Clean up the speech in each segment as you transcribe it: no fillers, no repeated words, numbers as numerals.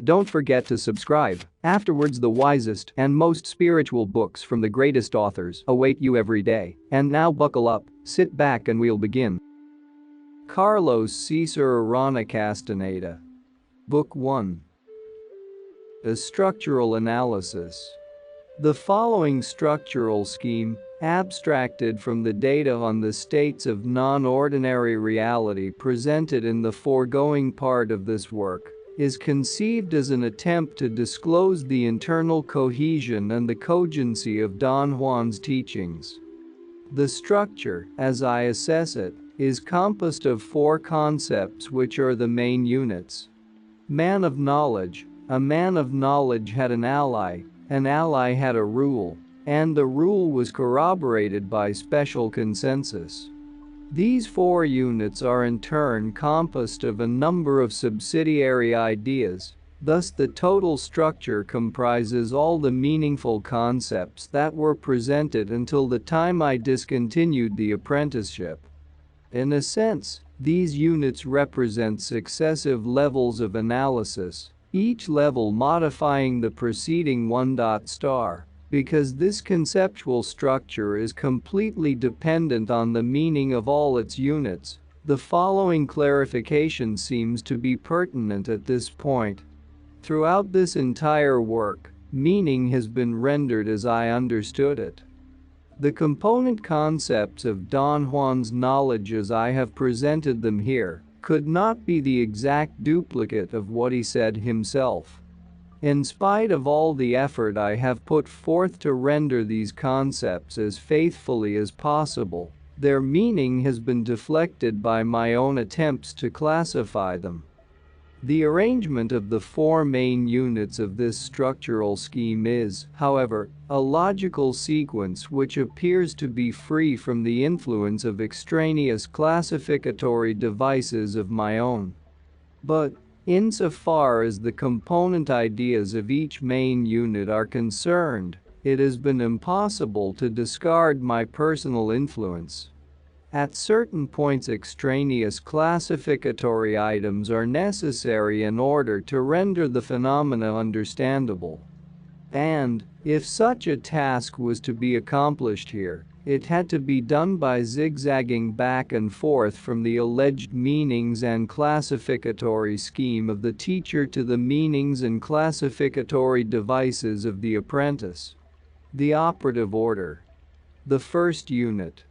Don't forget to subscribe. Afterwards, the wisest and most spiritual books from the greatest authors await you every day. And now buckle up, sit back and we'll begin. Carlos Castaneda. Book 1. A Structural Analysis. The following structural scheme, abstracted from the data on the states of non-ordinary reality presented in the foregoing part of this work, is conceived as an attempt to disclose the internal cohesion and the cogency of Don Juan's teachings. The structure, as I assess it, is composed of 4 concepts which are the main units. Man of knowledge. A man of knowledge had an ally had a rule, and the rule was corroborated by special consensus. These 4 units are in turn composed of a number of subsidiary ideas, thus the total structure comprises all the meaningful concepts that were presented until the time I discontinued the apprenticeship. In a sense, these units represent successive levels of analysis, each level modifying the preceding one. Because this conceptual structure is completely dependent on the meaning of all its units, the following clarification seems to be pertinent at this point. Throughout this entire work, meaning has been rendered as I understood it. The component concepts of Don Juan's knowledge as I have presented them here could not be the exact duplicate of what he said himself. In spite of all the effort I have put forth to render these concepts as faithfully as possible, their meaning has been deflected by my own attempts to classify them. The arrangement of the 4 main units of this structural scheme is, however, a logical sequence which appears to be free from the influence of extraneous classificatory devices of my own. But, insofar as the component ideas of each main unit are concerned, it has been impossible to discard my personal influence. At certain points, extraneous classificatory items are necessary in order to render the phenomena understandable. And, if such a task was to be accomplished here, it had to be done by zigzagging back and forth from the alleged meanings and classificatory scheme of the teacher to the meanings and classificatory devices of the apprentice. The operative order. The first unit.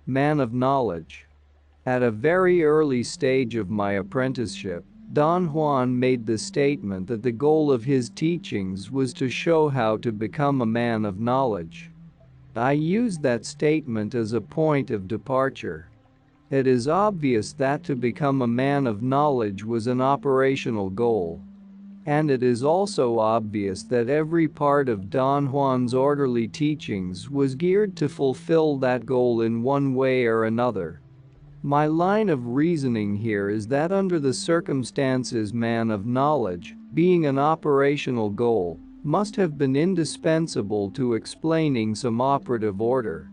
Man of knowledge. At a very early stage of my apprenticeship, Don Juan made the statement that the goal of his teachings was to show how to become a man of knowledge. I used that statement as a point of departure. It is obvious that to become a man of knowledge was an operational goal. And it is also obvious that every part of Don Juan's orderly teachings was geared to fulfill that goal in one way or another. My line of reasoning here is that under the circumstances, man of knowledge, being an operational goal, must have been indispensable to explaining some operative order.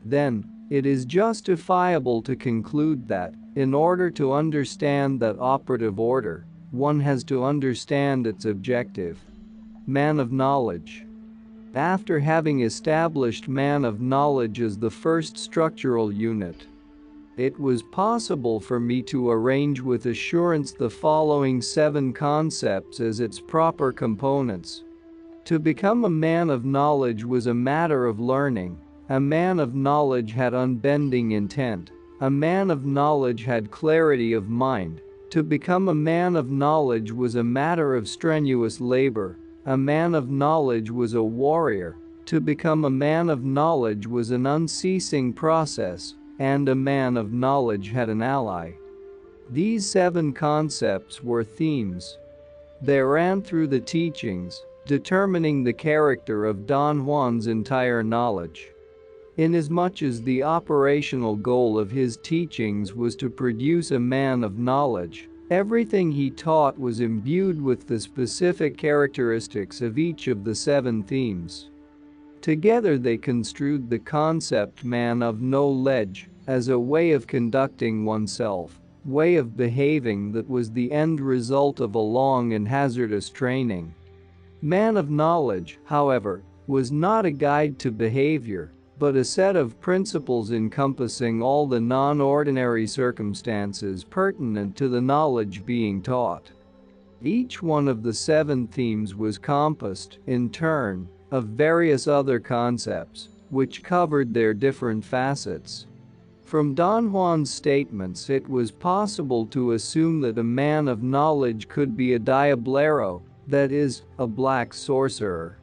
Then, it is justifiable to conclude that, in order to understand that operative order, one has to understand its objective. Man of knowledge. After having established man of knowledge as the first structural unit, it was possible for me to arrange with assurance the following 7 concepts as its proper components. To become a man of knowledge was a matter of learning. A man of knowledge had unbending intent. A man of knowledge had clarity of mind. To become a man of knowledge was a matter of strenuous labor. A man of knowledge was a warrior. To become a man of knowledge was an unceasing process, and a man of knowledge had an ally. These 7 concepts were themes. They ran through the teachings, determining the character of Don Juan's entire knowledge. Inasmuch as the operational goal of his teachings was to produce a man of knowledge, everything he taught was imbued with the specific characteristics of each of the 7 themes. Together they construed the concept man of knowledge as a way of conducting oneself, way of behaving that was the end result of a long and hazardous training. Man of knowledge, however, was not a guide to behavior, but a set of principles encompassing all the non-ordinary circumstances pertinent to the knowledge being taught. Each one of the 7 themes was composed, in turn, of various other concepts, which covered their different facets. From Don Juan's statements, it was possible to assume that a man of knowledge could be a diablero, that is, a black sorcerer.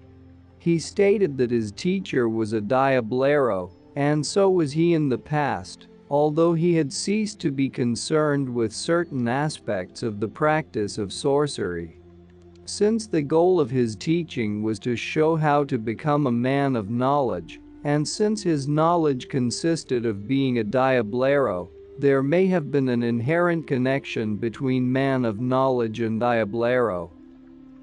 He stated that his teacher was a diablero, and so was he in the past, although he had ceased to be concerned with certain aspects of the practice of sorcery. Since the goal of his teaching was to show how to become a man of knowledge, and since his knowledge consisted of being a diablero, there may have been an inherent connection between man of knowledge and diablero.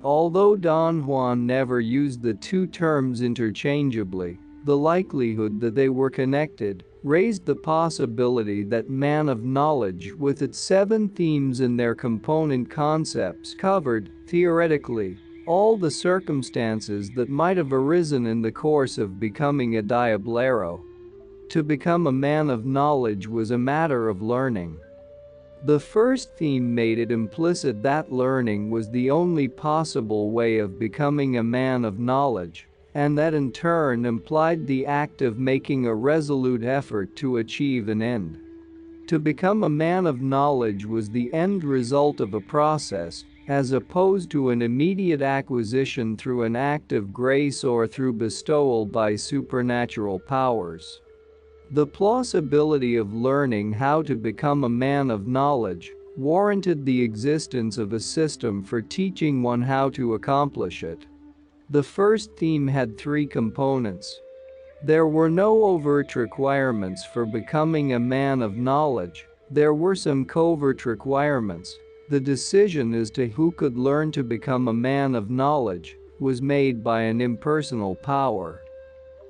Although Don Juan never used the 2 terms interchangeably, the likelihood that they were connected raised the possibility that man of knowledge, with its 7 themes and their component concepts, covered, theoretically, all the circumstances that might have arisen in the course of becoming a diablero. To become a man of knowledge was a matter of learning. The first theme made it implicit that learning was the only possible way of becoming a man of knowledge, and that in turn implied the act of making a resolute effort to achieve an end. To become a man of knowledge was the end result of a process, as opposed to an immediate acquisition through an act of grace or through bestowal by supernatural powers. The plausibility of learning how to become a man of knowledge warranted the existence of a system for teaching one how to accomplish it. The first theme had 3 components. There were no overt requirements for becoming a man of knowledge. There were some covert requirements. The decision as to who could learn to become a man of knowledge was made by an impersonal power.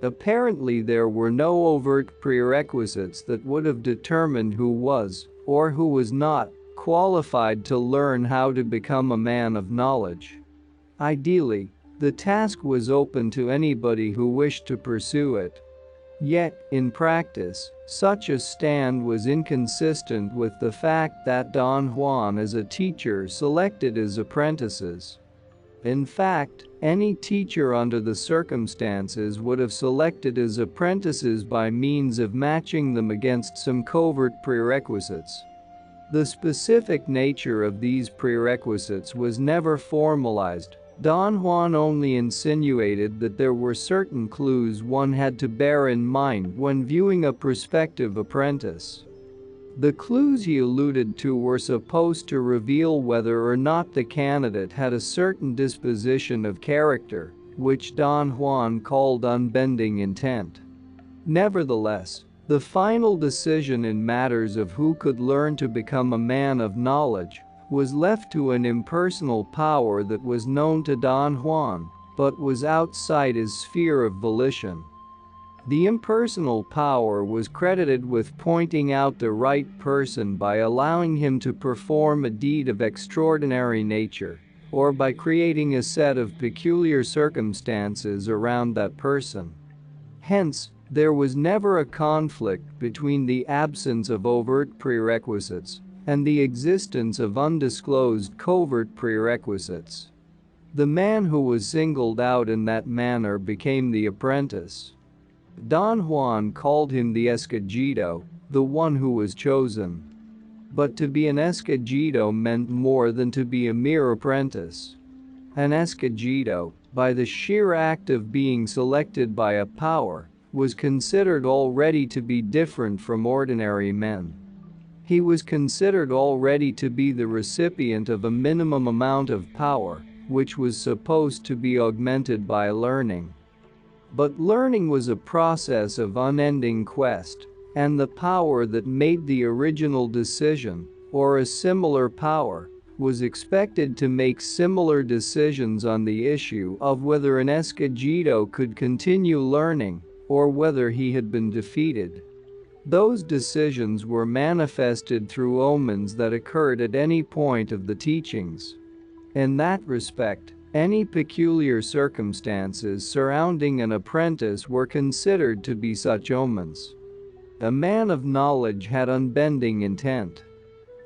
Apparently, there were no overt prerequisites that would have determined who was, or who was not, qualified to learn how to become a man of knowledge. Ideally, the task was open to anybody who wished to pursue it. Yet, in practice, such a stand was inconsistent with the fact that Don Juan as a teacher selected his apprentices. In fact, any teacher under the circumstances would have selected his apprentices by means of matching them against some covert prerequisites. The specific nature of these prerequisites was never formalized. Don Juan only insinuated that there were certain clues one had to bear in mind when viewing a prospective apprentice. The clues he alluded to were supposed to reveal whether or not the candidate had a certain disposition of character, which Don Juan called unbending intent. Nevertheless, the final decision in matters of who could learn to become a man of knowledge was left to an impersonal power that was known to Don Juan, but was outside his sphere of volition. The impersonal power was credited with pointing out the right person by allowing him to perform a deed of extraordinary nature, or by creating a set of peculiar circumstances around that person. Hence, there was never a conflict between the absence of overt prerequisites and the existence of undisclosed covert prerequisites. The man who was singled out in that manner became the apprentice. Don Juan called him the escogido, the one who was chosen. But to be an escogido meant more than to be a mere apprentice. An escogido, by the sheer act of being selected by a power, was considered already to be different from ordinary men. He was considered already to be the recipient of a minimum amount of power, which was supposed to be augmented by learning. But learning was a process of unending quest, and the power that made the original decision, or a similar power, was expected to make similar decisions on the issue of whether an escogido could continue learning, or whether he had been defeated. Those decisions were manifested through omens that occurred at any point of the teachings. In that respect, any peculiar circumstances surrounding an apprentice were considered to be such omens. A man of knowledge had unbending intent.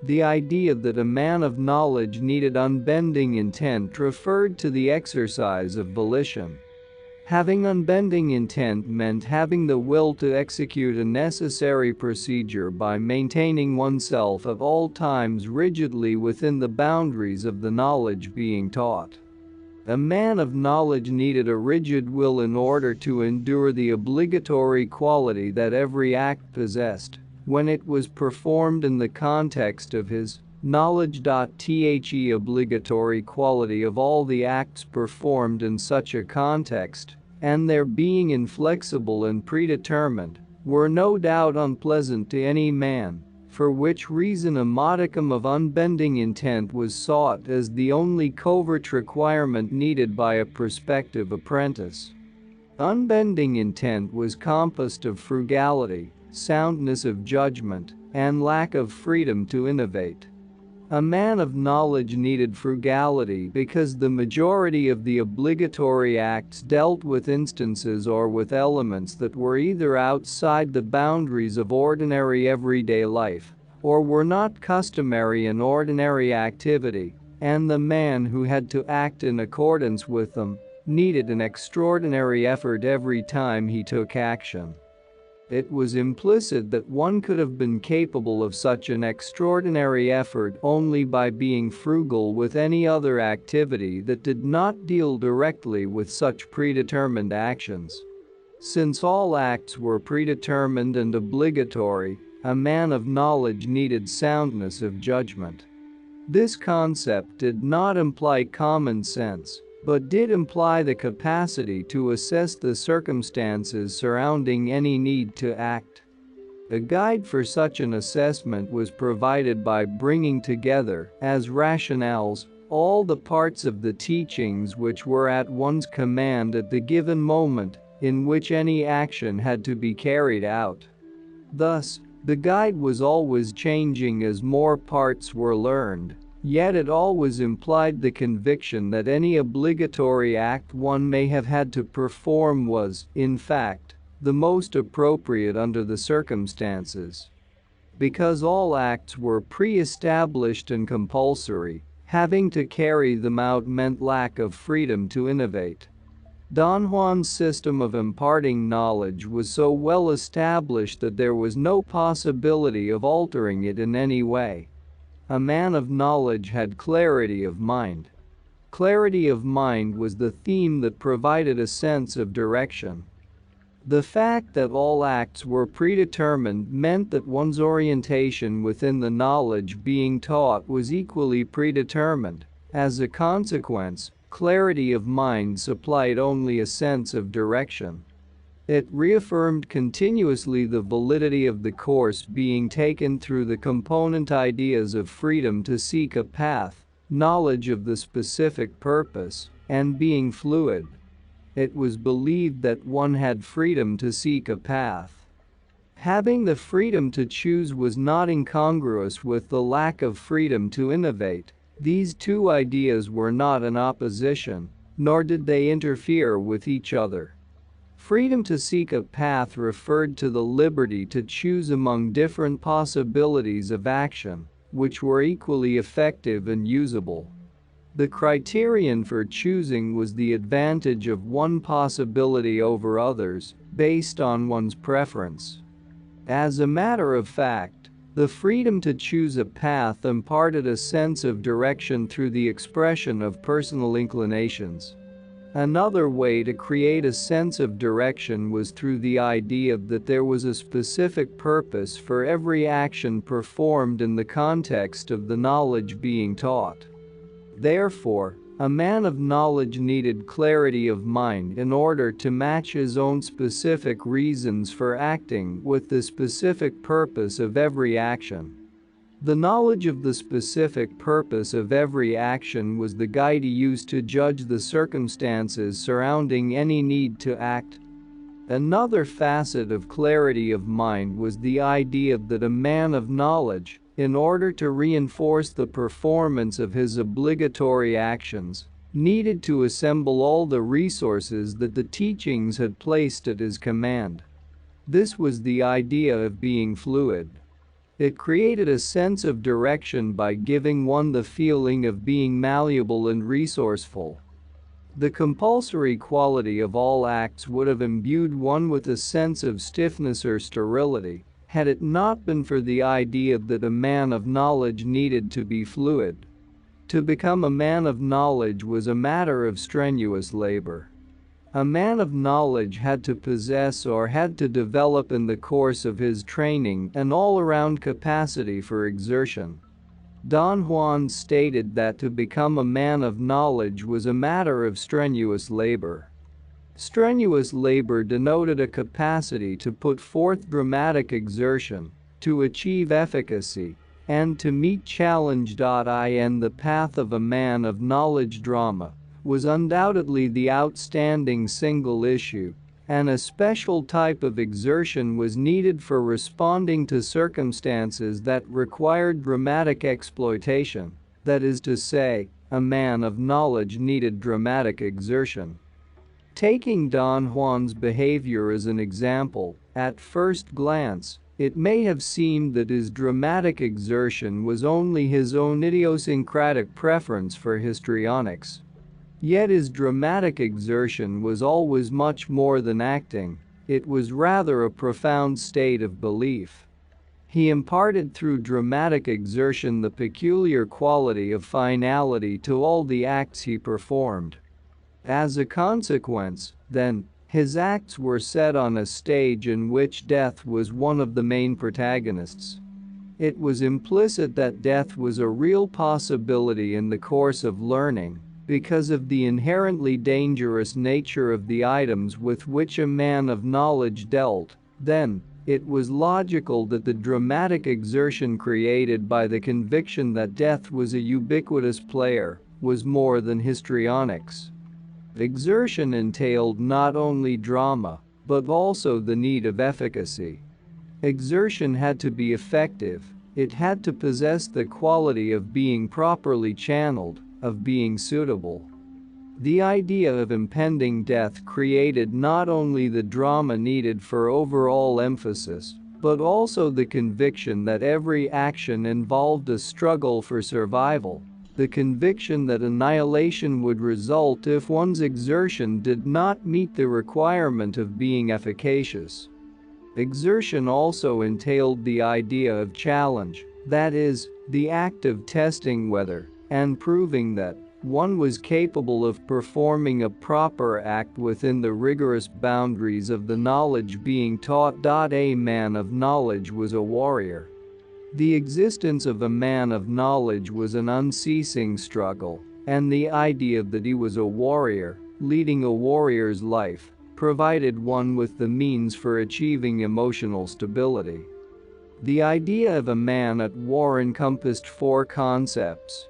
The idea that a man of knowledge needed unbending intent referred to the exercise of volition. Having unbending intent meant having the will to execute a necessary procedure by maintaining oneself at all times rigidly within the boundaries of the knowledge being taught. A man of knowledge needed a rigid will in order to endure the obligatory quality that every act possessed when it was performed in the context of his knowledge. The obligatory quality of all the acts performed in such a context, and their being inflexible and predetermined, were no doubt unpleasant to any man, for which reason a modicum of unbending intent was sought as the only covert requirement needed by a prospective apprentice. Unbending intent was composed of frugality, soundness of judgment, and lack of freedom to innovate. A man of knowledge needed frugality because the majority of the obligatory acts dealt with instances or with elements that were either outside the boundaries of ordinary everyday life or were not customary in ordinary activity, and the man who had to act in accordance with them needed an extraordinary effort every time he took action. It was implicit that one could have been capable of such an extraordinary effort only by being frugal with any other activity that did not deal directly with such predetermined actions. Since all acts were predetermined and obligatory, a man of knowledge needed soundness of judgment. This concept did not imply common sense, but did imply the capacity to assess the circumstances surrounding any need to act. A guide for such an assessment was provided by bringing together, as rationales, all the parts of the teachings which were at one's command at the given moment in which any action had to be carried out. Thus, the guide was always changing as more parts were learned. Yet it always implied the conviction that any obligatory act one may have had to perform was, in fact, the most appropriate under the circumstances. Because all acts were pre-established and compulsory, having to carry them out meant lack of freedom to innovate. Don Juan's system of imparting knowledge was so well established that there was no possibility of altering it in any way. A man of knowledge had clarity of mind. Clarity of mind was the theme that provided a sense of direction. The fact that all acts were predetermined meant that one's orientation within the knowledge being taught was equally predetermined. As a consequence, clarity of mind supplied only a sense of direction. It reaffirmed continuously the validity of the course being taken through the component ideas of freedom to seek a path, knowledge of the specific purpose, and being fluid. It was believed that one had freedom to seek a path. Having the freedom to choose was not incongruous with the lack of freedom to innovate. These two ideas were not in opposition, nor did they interfere with each other. Freedom to seek a path referred to the liberty to choose among different possibilities of action, which were equally effective and usable. The criterion for choosing was the advantage of one possibility over others, based on one's preference. As a matter of fact, the freedom to choose a path imparted a sense of direction through the expression of personal inclinations. Another way to create a sense of direction was through the idea that there was a specific purpose for every action performed in the context of the knowledge being taught. Therefore, a man of knowledge needed clarity of mind in order to match his own specific reasons for acting with the specific purpose of every action. The knowledge of the specific purpose of every action was the guide he used to judge the circumstances surrounding any need to act. Another facet of clarity of mind was the idea that a man of knowledge, in order to reinforce the performance of his obligatory actions, needed to assemble all the resources that the teachings had placed at his command. This was the idea of being fluid. It created a sense of direction by giving one the feeling of being malleable and resourceful. The compulsory quality of all acts would have imbued one with a sense of stiffness or sterility, had it not been for the idea that a man of knowledge needed to be fluid. To become a man of knowledge was a matter of strenuous labor. A man of knowledge had to possess or had to develop in the course of his training an all-around capacity for exertion. Don Juan stated that to become a man of knowledge was a matter of strenuous labor. Strenuous labor denoted a capacity to put forth dramatic exertion, to achieve efficacy, and to meet challenge. In the path of a man of knowledge drama was undoubtedly the outstanding single issue, and a special type of exertion was needed for responding to circumstances that required dramatic exploitation. That is to say, a man of knowledge needed dramatic exertion. Taking Don Juan's behavior as an example, at first glance, it may have seemed that his dramatic exertion was only his own idiosyncratic preference for histrionics. Yet his dramatic exertion was always much more than acting, it was rather a profound state of belief. He imparted through dramatic exertion the peculiar quality of finality to all the acts he performed. As a consequence, then, his acts were set on a stage in which death was one of the main protagonists. It was implicit that death was a real possibility in the course of learning, because of the inherently dangerous nature of the items with which a man of knowledge dealt. Then, it was logical that the dramatic exertion created by the conviction that death was a ubiquitous player was more than histrionics. Exertion entailed not only drama, but also the need of efficacy. Exertion had to be effective, it had to possess the quality of being properly channeled, of being suitable. The idea of impending death created not only the drama needed for overall emphasis, but also the conviction that every action involved a struggle for survival, the conviction that annihilation would result if one's exertion did not meet the requirement of being efficacious. Exertion also entailed the idea of challenge, that is, the act of testing whether, and proving that, one was capable of performing a proper act within the rigorous boundaries of the knowledge being taught. A man of knowledge was a warrior. The existence of a man of knowledge was an unceasing struggle, and the idea that he was a warrior, leading a warrior's life, provided one with the means for achieving emotional stability. The idea of a man at war encompassed four concepts.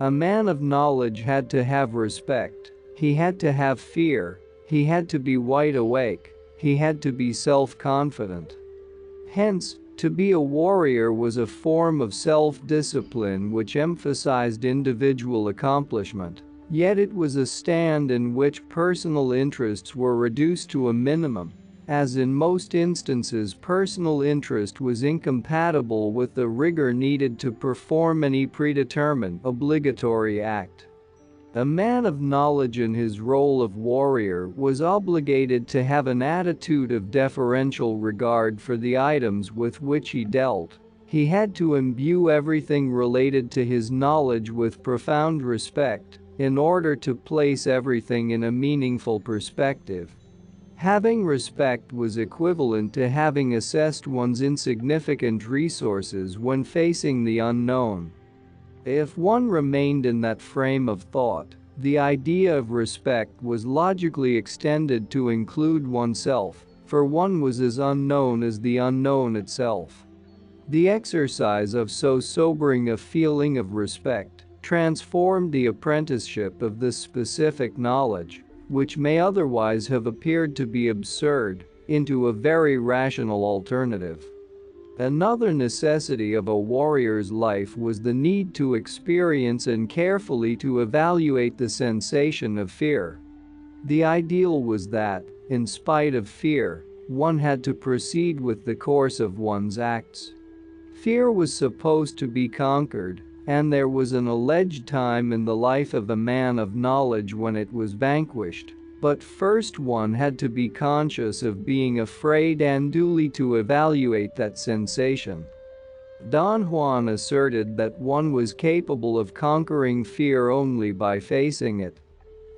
A man of knowledge had to have respect, he had to have fear, he had to be wide awake, he had to be self-confident. Hence, to be a warrior was a form of self-discipline which emphasized individual accomplishment, yet it was a stand in which personal interests were reduced to a minimum, as in most instances personal interest was incompatible with the rigor needed to perform any predetermined, obligatory act. A man of knowledge in his role of warrior was obligated to have an attitude of deferential regard for the items with which he dealt. He had to imbue everything related to his knowledge with profound respect, in order to place everything in a meaningful perspective. Having respect was equivalent to having assessed one's insignificant resources when facing the unknown. If one remained in that frame of thought, the idea of respect was logically extended to include oneself, for one was as unknown as the unknown itself. The exercise of so sobering a feeling of respect transformed the apprenticeship of this specific knowledge, which may otherwise have appeared to be absurd, into a very rational alternative. Another necessity of a warrior's life was the need to experience and carefully to evaluate the sensation of fear. The ideal was that, in spite of fear, one had to proceed with the course of one's acts. Fear was supposed to be conquered, and there was an alleged time in the life of a man of knowledge when it was vanquished. But first one had to be conscious of being afraid and duly to evaluate that sensation. Don Juan asserted that one was capable of conquering fear only by facing it.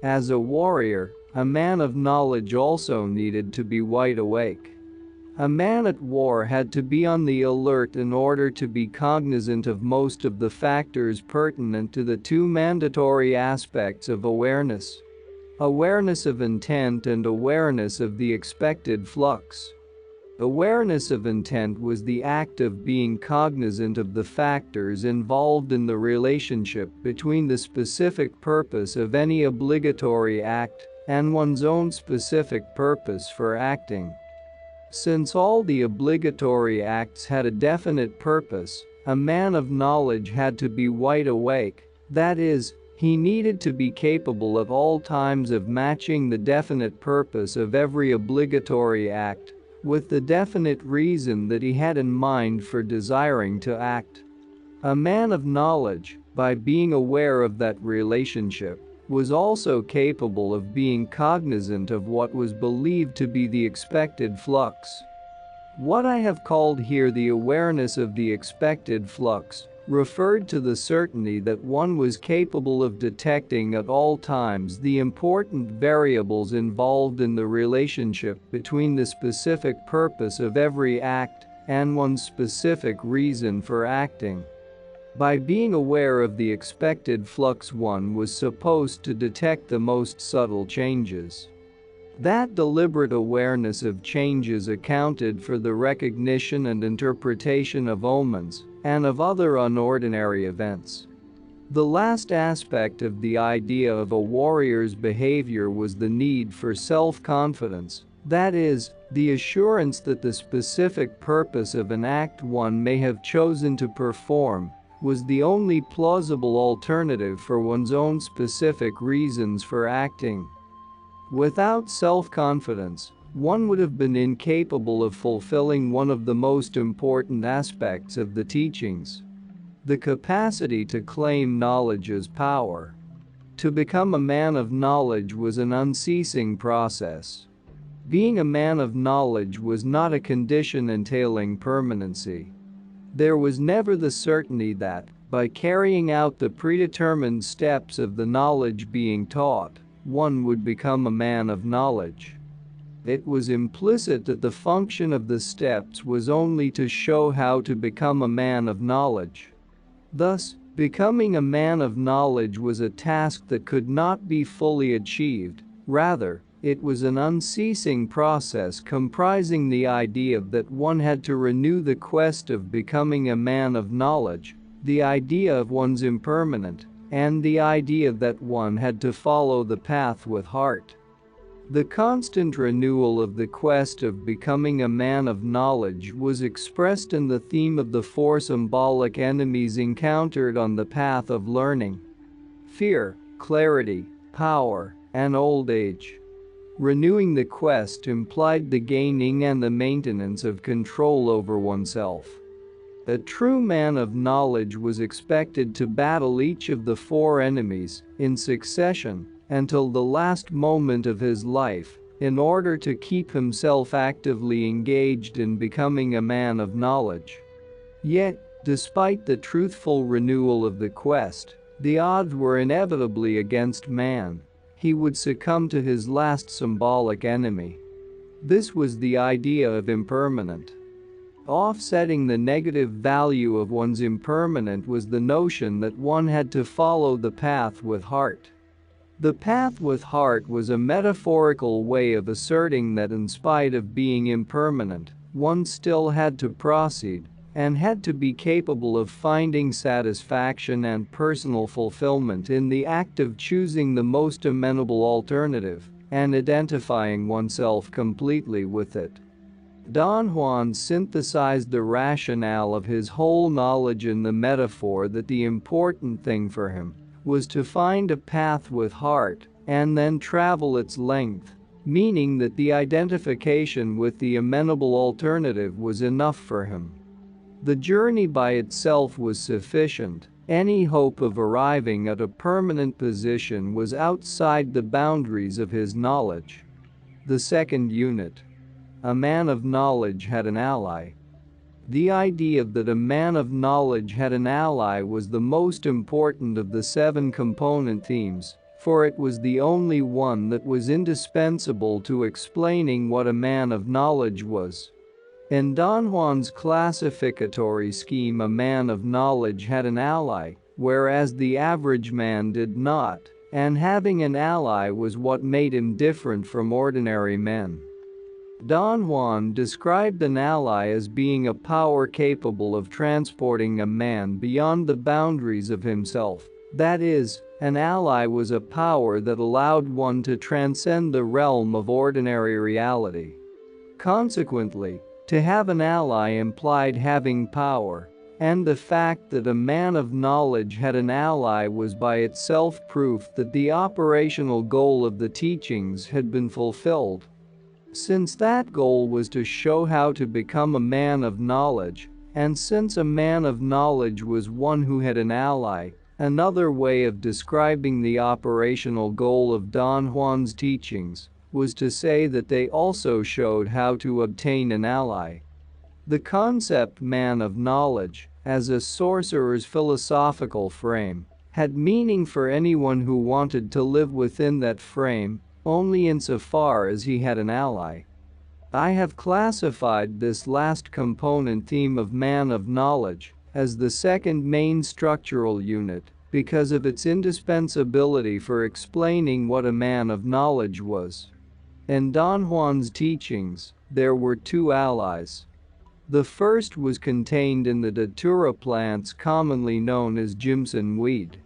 As a warrior, a man of knowledge also needed to be wide awake. A man at war had to be on the alert in order to be cognizant of most of the factors pertinent to the two mandatory aspects of awareness: awareness of intent and awareness of the expected flux. Awareness of intent was the act of being cognizant of the factors involved in the relationship between the specific purpose of any obligatory act and one's own specific purpose for acting. Since all the obligatory acts had a definite purpose, a man of knowledge had to be wide awake, that is, he needed to be capable at all times of matching the definite purpose of every obligatory act with the definite reason that he had in mind for desiring to act. A man of knowledge, by being aware of that relationship, was also capable of being cognizant of what was believed to be the expected flux. What I have called here the awareness of the expected flux referred to the certainty that one was capable of detecting at all times the important variables involved in the relationship between the specific purpose of every act and one's specific reason for acting. By being aware of the expected flux, one was supposed to detect the most subtle changes. That deliberate awareness of changes accounted for the recognition and interpretation of omens and of other unordinary events. The last aspect of the idea of a warrior's behavior was the need for self-confidence, that is, the assurance that the specific purpose of an act one may have chosen to perform was the only plausible alternative for one's own specific reasons for acting. Without self-confidence, one would have been incapable of fulfilling one of the most important aspects of the teachings: the capacity to claim knowledge as power. To become a man of knowledge was an unceasing process. Being a man of knowledge was not a condition entailing permanency. There was never the certainty that, by carrying out the predetermined steps of the knowledge being taught, one would become a man of knowledge. It was implicit that the function of the steps was only to show how to become a man of knowledge. Thus, becoming a man of knowledge was a task that could not be fully achieved. Rather, it was an unceasing process comprising the idea that one had to renew the quest of becoming a man of knowledge, the idea of one's impermanent, and the idea that one had to follow the path with heart. The constant renewal of the quest of becoming a man of knowledge was expressed in the theme of the four symbolic enemies encountered on the path of learning: fear, clarity, power, and old age. Renewing the quest implied the gaining and the maintenance of control over oneself. A true man of knowledge was expected to battle each of the four enemies in succession until the last moment of his life in order to keep himself actively engaged in becoming a man of knowledge. Yet, despite the truthful renewal of the quest, the odds were inevitably against man. He would succumb to his last symbolic enemy. This was the idea of impermanent. Offsetting the negative value of one's impermanent was the notion that one had to follow the path with heart. The path with heart was a metaphorical way of asserting that in spite of being impermanent, one still had to proceed and had to be capable of finding satisfaction and personal fulfillment in the act of choosing the most amenable alternative, and identifying oneself completely with it. Don Juan synthesized the rationale of his whole knowledge in the metaphor that the important thing for him was to find a path with heart and then travel its length, meaning that the identification with the amenable alternative was enough for him. The journey by itself was sufficient. Any hope of arriving at a permanent position was outside the boundaries of his knowledge. The second unit. A man of knowledge had an ally. The idea that a man of knowledge had an ally was the most important of the 7 component themes, for it was the only one that was indispensable to explaining what a man of knowledge was. In Don Juan's classificatory scheme, a man of knowledge had an ally, whereas the average man did not, and having an ally was what made him different from ordinary men. Don Juan described an ally as being a power capable of transporting a man beyond the boundaries of himself. That is, an ally was a power that allowed one to transcend the realm of ordinary reality. Consequently, to have an ally implied having power, and the fact that a man of knowledge had an ally was by itself proof that the operational goal of the teachings had been fulfilled. Since that goal was to show how to become a man of knowledge, and since a man of knowledge was one who had an ally, another way of describing the operational goal of Don Juan's teachings was to say that they also showed how to obtain an ally. The concept man of knowledge, as a sorcerer's philosophical frame, had meaning for anyone who wanted to live within that frame, only insofar as he had an ally. I have classified this last component theme of man of knowledge as the second main structural unit because of its indispensability for explaining what a man of knowledge was. In Don Juan's teachings, there were 2 allies. The first was contained in the datura plants commonly known as Jimson weed.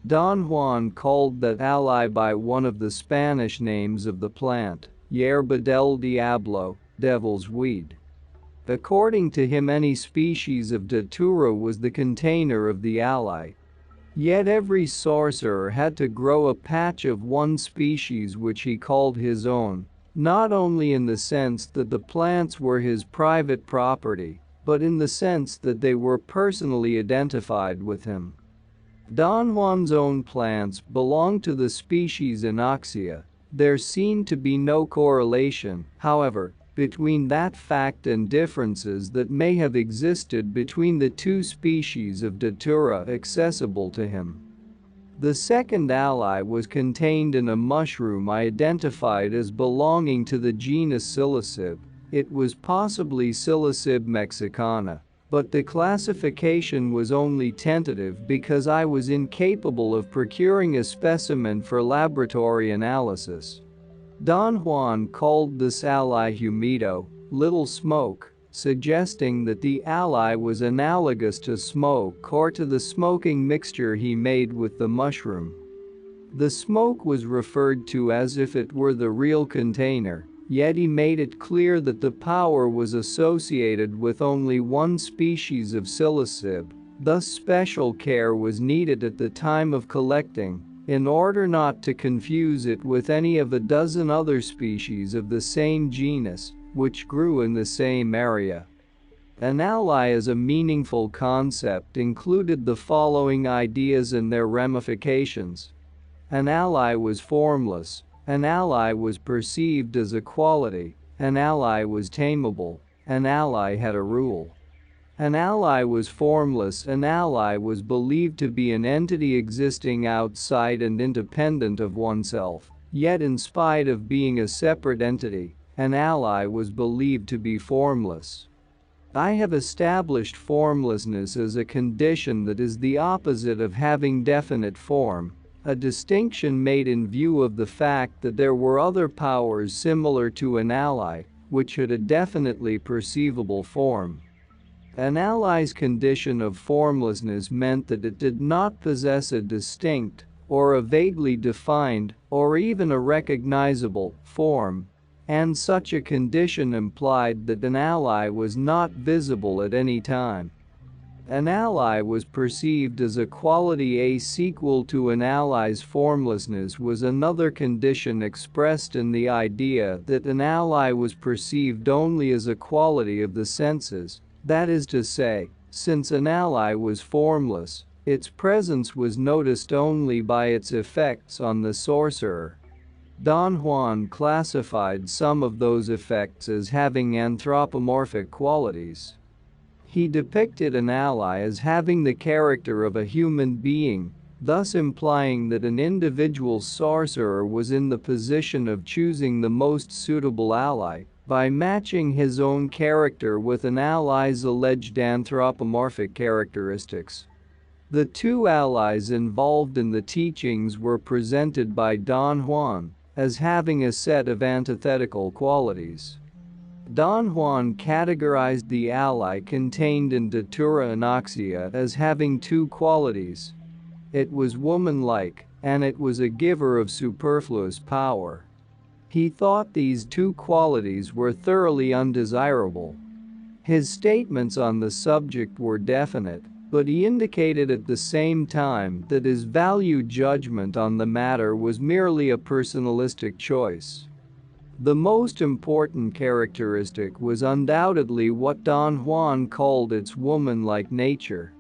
Don Juan called that ally by one of the Spanish names of the plant, Yerba del Diablo, devil's weed. According to him, any species of datura was the container of the ally. Yet every sorcerer had to grow a patch of one species which he called his own, not only in the sense that the plants were his private property, but in the sense that they were personally identified with him. Don Juan's own plants belonged to the species Anoxia. There seemed to be no correlation, however, between that fact and differences that may have existed between the 2 species of datura accessible to him. The second ally was contained in a mushroom identified as belonging to the genus Psilocybe. It was possibly Psilocybe mexicana, but the classification was only tentative because I was incapable of procuring a specimen for laboratory analysis. Don Juan called this ally humido, little smoke, suggesting that the ally was analogous to smoke or to the smoking mixture he made with the mushroom. The smoke was referred to as if it were the real container, yet he made it clear that the power was associated with only one species of Psilocybe, thus special care was needed at the time of collecting, in order not to confuse it with any of a dozen other species of the same genus, which grew in the same area. An ally as a meaningful concept included the following ideas and their ramifications. An ally was formless, an ally was perceived as a quality, an ally was tameable, an ally had a rule. An ally was formless, an ally was believed to be an entity existing outside and independent of oneself, yet in spite of being a separate entity, an ally was believed to be formless. I have established formlessness as a condition that is the opposite of having definite form, a distinction made in view of the fact that there were other powers similar to an ally, which had a definitely perceivable form. An ally's condition of formlessness meant that it did not possess a distinct, or a vaguely defined, or even a recognizable, form. And such a condition implied that an ally was not visible at any time. An ally was perceived as a quality. A sequel to an ally's formlessness was another condition expressed in the idea that an ally was perceived only as a quality of the senses, that is to say, since an ally was formless, its presence was noticed only by its effects on the sorcerer. Don Juan classified some of those effects as having anthropomorphic qualities. He depicted an ally as having the character of a human being, thus implying that an individual sorcerer was in the position of choosing the most suitable ally by matching his own character with an ally's alleged anthropomorphic characteristics. The two allies involved in the teachings were presented by Don Juan as having a set of antithetical qualities. Don Juan categorized the ally contained in Datura Anoxia as having two qualities. It was woman-like, and it was a giver of superfluous power. He thought these two qualities were thoroughly undesirable. His statements on the subject were definite, but he indicated at the same time that his value judgment on the matter was merely a personalistic choice. The most important characteristic was undoubtedly what Don Juan called its woman-like nature.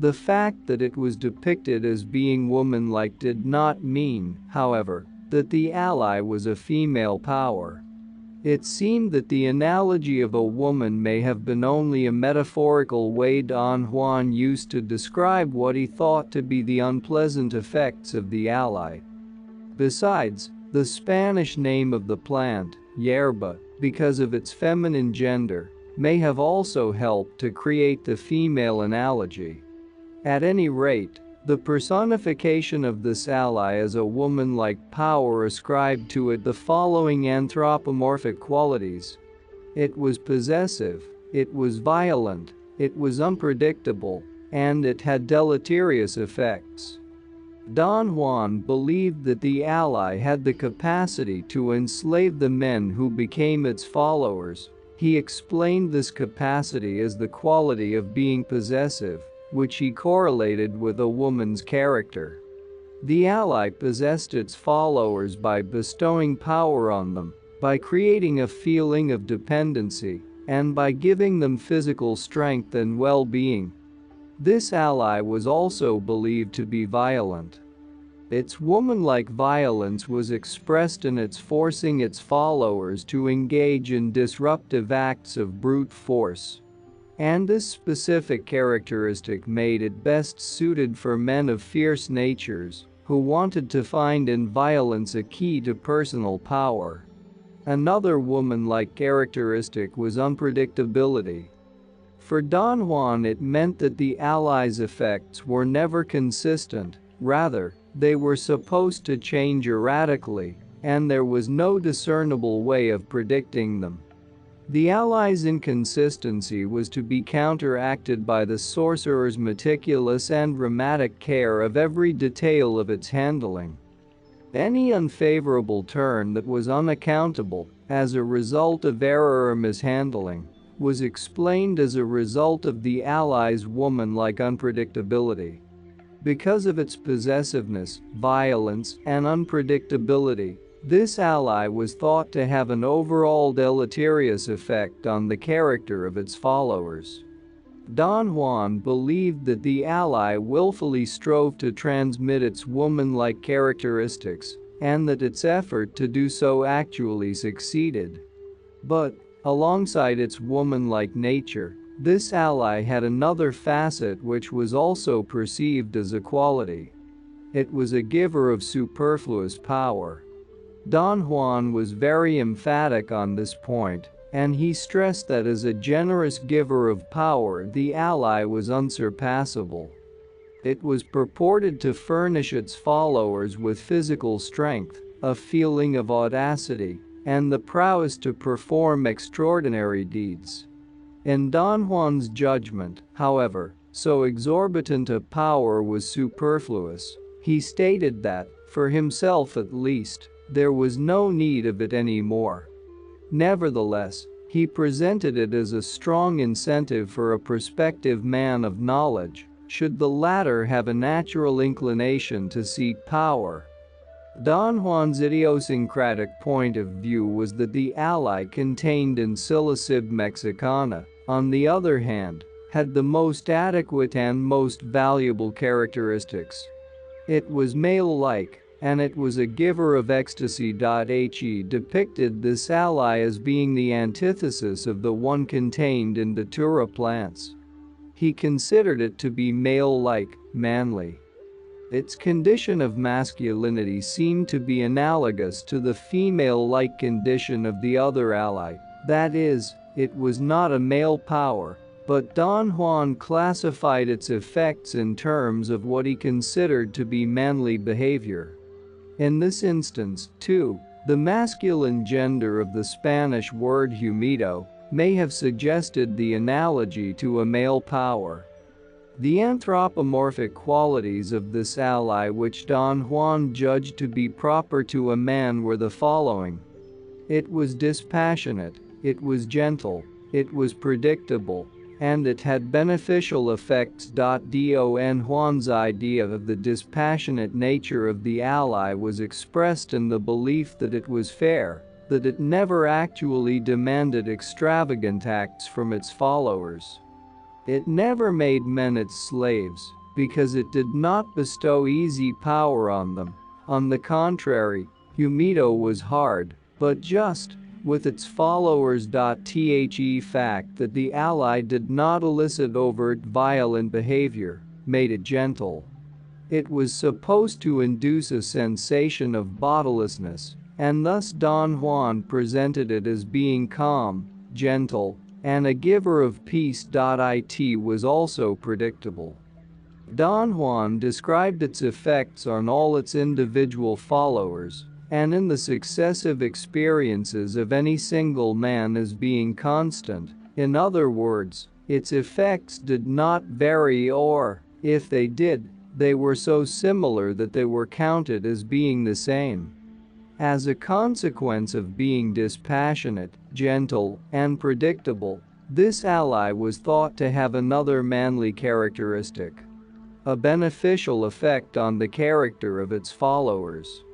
The fact that it was depicted as being woman-like did not mean, however, that the ally was a female power. It seemed that the analogy of a woman may have been only a metaphorical way Don Juan used to describe what he thought to be the unpleasant effects of the ally. Besides, the Spanish name of the plant, yerba, because of its feminine gender, may have also helped to create the female analogy. At any rate, the personification of this ally as a woman-like power ascribed to it the following anthropomorphic qualities. It was possessive, it was violent, it was unpredictable, and it had deleterious effects. Don Juan believed that the ally had the capacity to enslave the men who became its followers. He explained this capacity as the quality of being possessive, which he correlated with a woman's character. The ally possessed its followers by bestowing power on them, by creating a feeling of dependency, and by giving them physical strength and well-being. This ally was also believed to be violent. Its woman-like violence was expressed in its forcing its followers to engage in disruptive acts of brute force. And this specific characteristic made it best suited for men of fierce natures who wanted to find in violence a key to personal power. Another woman-like characteristic was unpredictability. For Don Juan, it meant that the allies' effects were never consistent, rather, they were supposed to change erratically, and there was no discernible way of predicting them. The allies' inconsistency was to be counteracted by the sorcerer's meticulous and dramatic care of every detail of its handling. Any unfavorable turn that was unaccountable, as a result of error or mishandling, was explained as a result of the allies' woman-like unpredictability. Because of its possessiveness, violence, and unpredictability, this ally was thought to have an overall deleterious effect on the character of its followers. Don Juan believed that the ally willfully strove to transmit its woman-like characteristics, and that its effort to do so actually succeeded. But, alongside its woman-like nature, this ally had another facet which was also perceived as a quality. It was a giver of superfluous power. Don Juan was very emphatic on this point, and he stressed that as a generous giver of power, the ally was unsurpassable. It was purported to furnish its followers with physical strength, a feeling of audacity, and the prowess to perform extraordinary deeds. In Don Juan's judgment, however, so exorbitant a power was superfluous. He stated that, for himself at least, there was no need of it anymore. Nevertheless, he presented it as a strong incentive for a prospective man of knowledge, should the latter have a natural inclination to seek power. Don Juan's idiosyncratic point of view was that the ally contained in Psilocybin mexicana, on the other hand, had the most adequate and most valuable characteristics. It was male-like, and it was a giver of ecstasy. He depicted this ally as being the antithesis of the one contained in datura plants. He considered it to be male-like, manly. Its condition of masculinity seemed to be analogous to the female-like condition of the other ally, that is, it was not a male power, but Don Juan classified its effects in terms of what he considered to be manly behavior. In this instance, too, the masculine gender of the Spanish word humido may have suggested the analogy to a male power. The anthropomorphic qualities of this ally which Don Juan judged to be proper to a man were the following. It was dispassionate, it was gentle, it was predictable, and it had beneficial effects. Don Juan's idea of the dispassionate nature of the ally was expressed in the belief that it was fair, that it never actually demanded extravagant acts from its followers. It never made men its slaves, because it did not bestow easy power on them. On the contrary, Humido was hard, but just, with its followers. The fact that the ally did not elicit overt violent behavior made it gentle. It was supposed to induce a sensation of bodilessness, and thus Don Juan presented it as being calm, gentle, and a giver of peace. It was also predictable. Don Juan described its effects on all its individual followers, and in the successive experiences of any single man as being constant. In other words, its effects did not vary, or, if they did, they were so similar that they were counted as being the same. As a consequence of being dispassionate, gentle, and predictable, this ally was thought to have another manly characteristic: a beneficial effect on the character of its followers.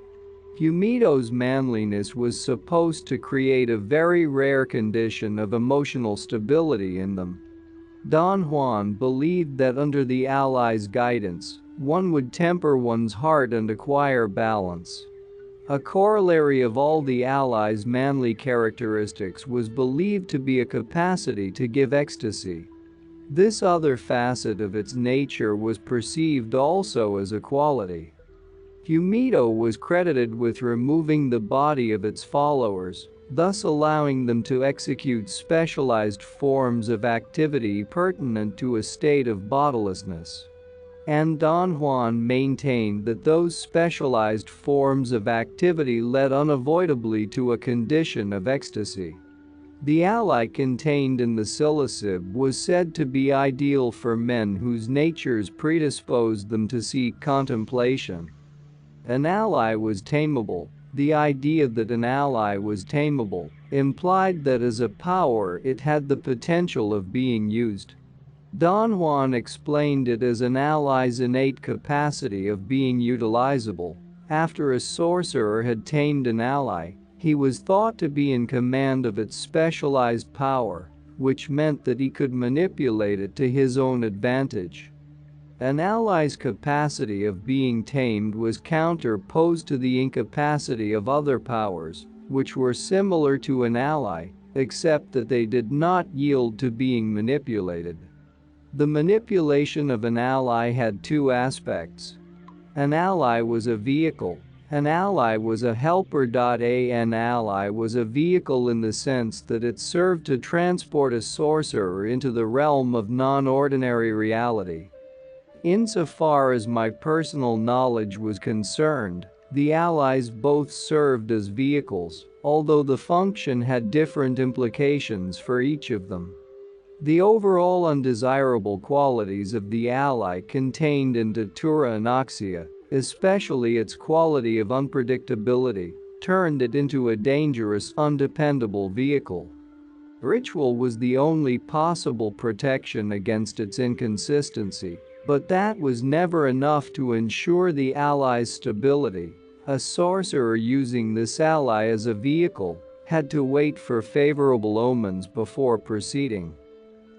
Humido's manliness was supposed to create a very rare condition of emotional stability in them. Don Juan believed that under the ally's guidance, one would temper one's heart and acquire balance. A corollary of all the ally's manly characteristics was believed to be a capacity to give ecstasy. This other facet of its nature was perceived also as a quality. Humido was credited with removing the body of its followers, thus allowing them to execute specialized forms of activity pertinent to a state of bodilessness. And Don Juan maintained that those specialized forms of activity led unavoidably to a condition of ecstasy. The ally contained in the psilocybin was said to be ideal for men whose natures predisposed them to seek contemplation. An ally was tameable. The idea that an ally was tameable implied that as a power it had the potential of being used. Don Juan explained it as an ally's innate capacity of being utilizable. After a sorcerer had tamed an ally, he was thought to be in command of its specialized power, which meant that he could manipulate it to his own advantage. An ally's capacity of being tamed was counterposed to the incapacity of other powers, which were similar to an ally, except that they did not yield to being manipulated. The manipulation of an ally had two aspects. An ally was a vehicle. An ally was a helper. An ally was a vehicle in the sense that it served to transport a sorcerer into the realm of non-ordinary reality. Insofar as my personal knowledge was concerned, the allies both served as vehicles, although the function had different implications for each of them. The overall undesirable qualities of the ally contained in datura anoxia especially its quality of unpredictability, turned it into a dangerous, undependable vehicle. Ritual was the only possible protection against its inconsistency, but that was never enough to ensure the ally's stability. A sorcerer using this ally as a vehicle had to wait for favorable omens before proceeding.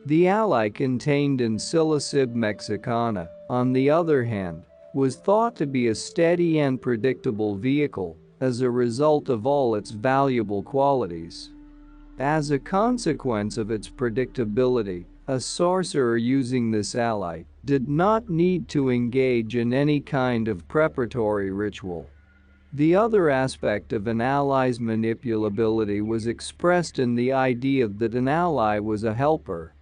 The ally contained in Psilocybin mexicana, on the other hand, was thought to be a steady and predictable vehicle as a result of all its valuable qualities. As a consequence of its predictability, a sorcerer using this ally did not need to engage in any kind of preparatory ritual. The other aspect of an ally's manipulability was expressed in the idea that an ally was a helper.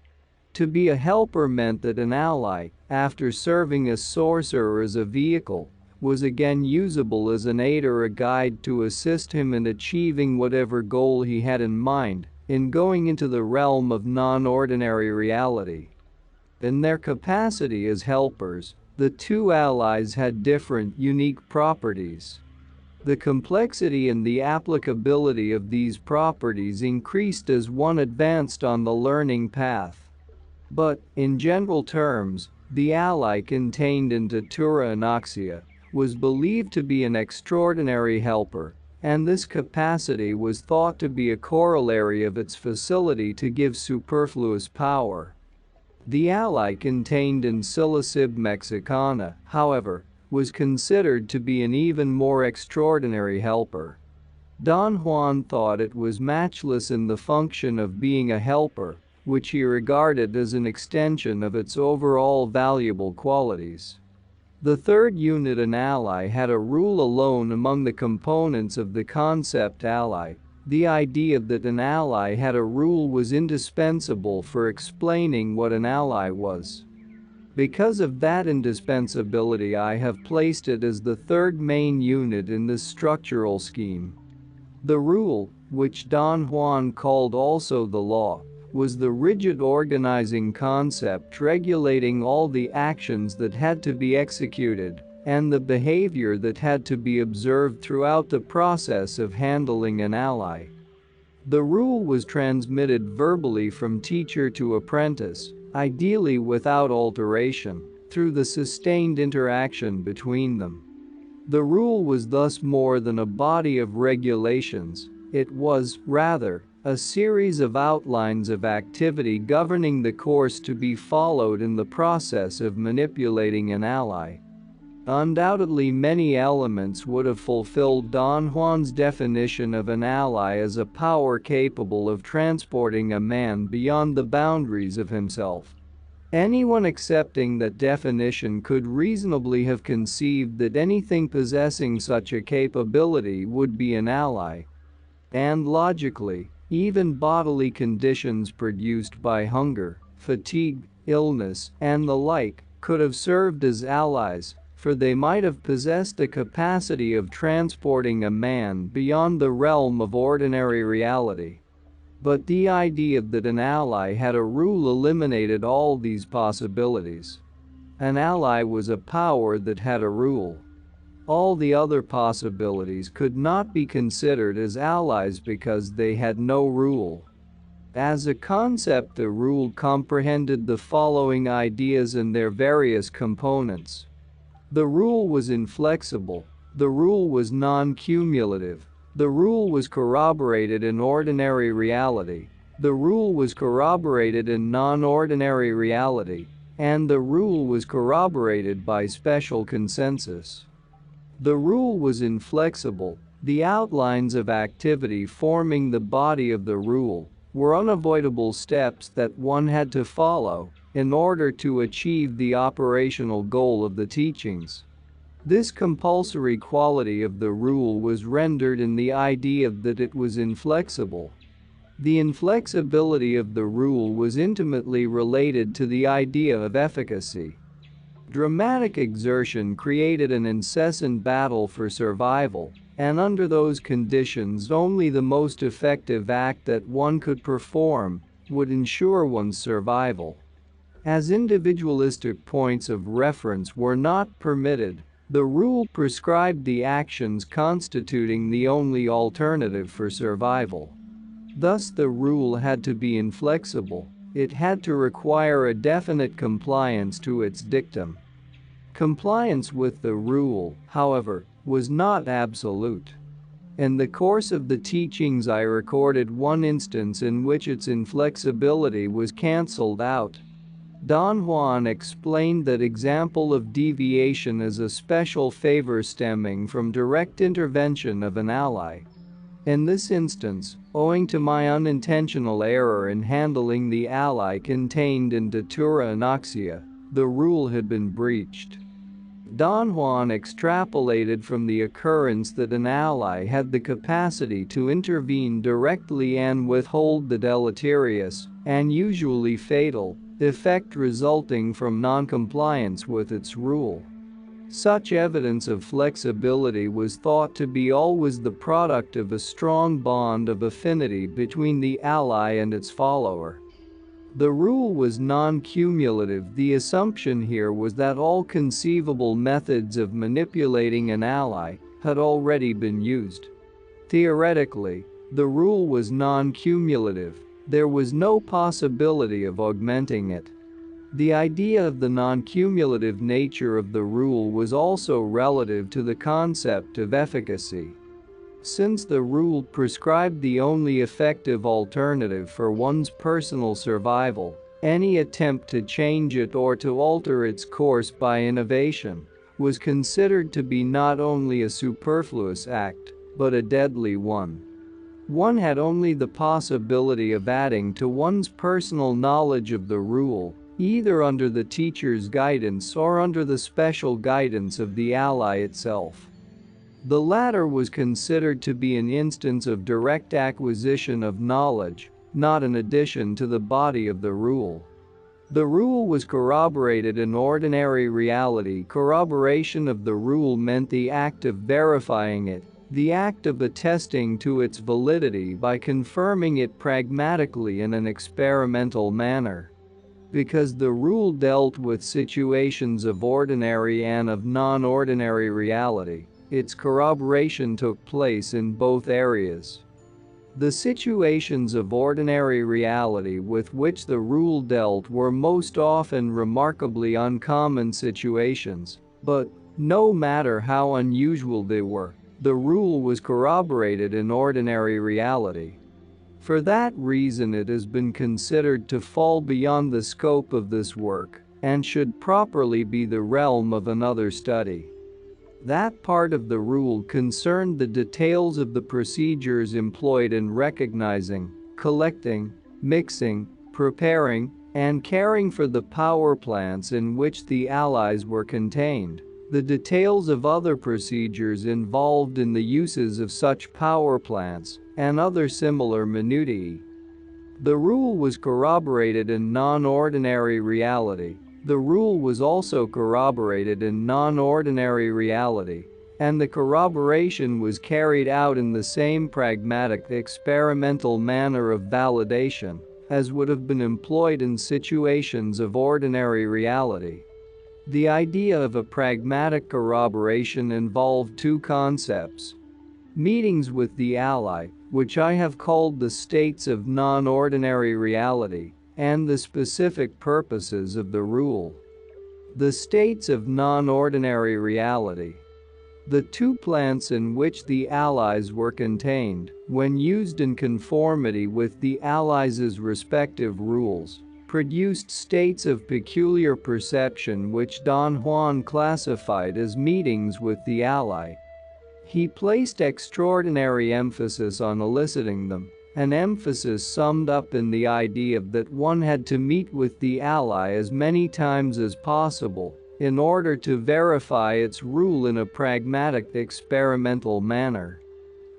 To be a helper meant that an ally, after serving a sorcerer as a vehicle, was again usable as an aid or a guide to assist him in achieving whatever goal he had in mind, in going into the realm of non-ordinary reality. In their capacity as helpers, the two allies had different, unique properties. The complexity and the applicability of these properties increased as one advanced on the learning path. But, in general terms, the ally contained in Datura Anoxia was believed to be an extraordinary helper, and this capacity was thought to be a corollary of its facility to give superfluous power. The ally contained in Psilocybin mexicana, however, was considered to be an even more extraordinary helper. Don Juan thought it was matchless in the function of being a helper, which he regarded as an extension of its overall valuable qualities. The third unit, an ally, had a rule alone among the components of the concept ally. The idea that an ally had a rule was indispensable for explaining what an ally was. Because of that indispensability, I have placed it as the third main unit in this structural scheme. The rule, which Don Juan called also the law, was the rigid organizing concept regulating all the actions that had to be executed and the behavior that had to be observed throughout the process of handling an ally. The rule was transmitted verbally from teacher to apprentice, ideally without alteration, through the sustained interaction between them. The rule was thus more than a body of regulations, it was, rather, a series of outlines of activity governing the course to be followed in the process of manipulating an ally. Undoubtedly, many elements would have fulfilled Don Juan's definition of an ally as a power capable of transporting a man beyond the boundaries of himself. Anyone accepting that definition could reasonably have conceived that anything possessing such a capability would be an ally. And logically, even bodily conditions produced by hunger, fatigue, illness, and the like could have served as allies, for they might have possessed the capacity of transporting a man beyond the realm of ordinary reality. But the idea that an ally had a rule eliminated all these possibilities. An ally was a power that had a rule. All the other possibilities could not be considered as allies because they had no rule. As a concept, the rule comprehended the following ideas and their various components. The rule was inflexible, the rule was non-cumulative, the rule was corroborated in ordinary reality, the rule was corroborated in non-ordinary reality, and the rule was corroborated by special consensus. The rule was inflexible, the outlines of activity forming the body of the rule were unavoidable steps that one had to follow in order to achieve the operational goal of the teachings. This compulsory quality of the rule was rendered in the idea that it was inflexible. The inflexibility of the rule was intimately related to the idea of efficacy. Dramatic exertion created an incessant battle for survival, and under those conditions only the most effective act that one could perform would ensure one's survival. As individualistic points of reference were not permitted, The rule prescribed the actions constituting the only alternative for survival. Thus, the rule had to be inflexible. It had to require a definite compliance to its dictum. Compliance with the rule, however, was not absolute. In the course of the teachings, I recorded one instance in which its inflexibility was cancelled out. Don Juan explained that example of deviation as a special favor stemming from direct intervention of an ally. In this instance, owing to my unintentional error in handling the ally contained in Datura Anoxia, the rule had been breached. Don Juan extrapolated from the occurrence that an ally had the capacity to intervene directly and withhold the deleterious, and usually fatal, effect resulting from non-compliance with its rule. Such evidence of flexibility was thought to be always the product of a strong bond of affinity between the ally and its follower. The rule was non-cumulative. The assumption here was that all conceivable methods of manipulating an ally had already been used. Theoretically, the rule was non-cumulative. There was no possibility of augmenting it. The idea of the non-cumulative nature of the rule was also relative to the concept of efficacy. Since the rule prescribed the only effective alternative for one's personal survival, any attempt to change it or to alter its course by innovation was considered to be not only a superfluous act, but a deadly one. One had only the possibility of adding to one's personal knowledge of the rule, either under the teacher's guidance or under the special guidance of the ally itself. The latter was considered to be an instance of direct acquisition of knowledge, not an addition to the body of the rule. The rule was corroborated in ordinary reality. Corroboration of the rule meant the act of verifying it, the act of attesting to its validity by confirming it pragmatically in an experimental manner. Because the rule dealt with situations of ordinary and of non-ordinary reality, its corroboration took place in both areas. The situations of ordinary reality with which the rule dealt were most often remarkably uncommon situations, but, no matter how unusual they were, the rule was corroborated in ordinary reality. For that reason, it has been considered to fall beyond the scope of this work, and should properly be the realm of another study. That part of the rule concerned the details of the procedures employed in recognizing, collecting, mixing, preparing, and caring for the power plants in which the allies were contained, the details of other procedures involved in the uses of such power plants, and other similar minutiae. The rule was corroborated in non-ordinary reality. The rule was also corroborated in non-ordinary reality, and the corroboration was carried out in the same pragmatic experimental manner of validation as would have been employed in situations of ordinary reality. The idea of a pragmatic corroboration involved two concepts: meetings with the ally, which I have called the states of non-ordinary reality, and the specific purposes of the rule. The states of non-ordinary reality. The two plants in which the allies were contained, when used in conformity with the allies' respective rules, produced states of peculiar perception which Don Juan classified as meetings with the ally. He placed extraordinary emphasis on eliciting them, an emphasis summed up in the idea that one had to meet with the ally as many times as possible in order to verify its rule in a pragmatic experimental manner.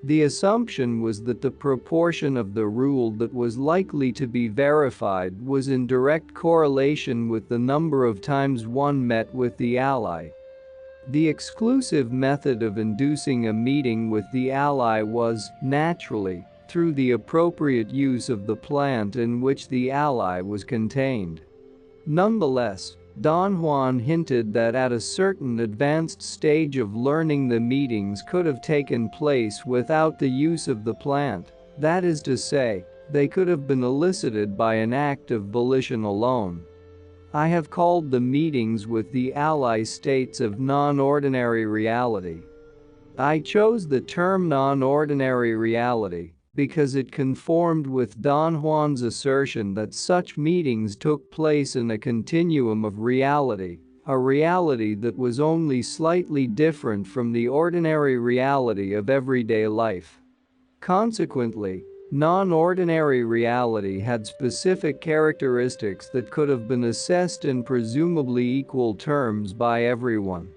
The assumption was that the proportion of the rule that was likely to be verified was in direct correlation with the number of times one met with the ally. The exclusive method of inducing a meeting with the ally was, naturally, through the appropriate use of the plant in which the ally was contained. Nonetheless, Don Juan hinted that at a certain advanced stage of learning the meetings could have taken place without the use of the plant, that is to say, they could have been elicited by an act of volition alone. I have called the meetings with the ally states of non-ordinary reality. I chose the term non-ordinary reality because it conformed with Don Juan's assertion that such meetings took place in a continuum of reality, a reality that was only slightly different from the ordinary reality of everyday life. Consequently, non-ordinary reality had specific characteristics that could have been assessed in presumably equal terms by everyone.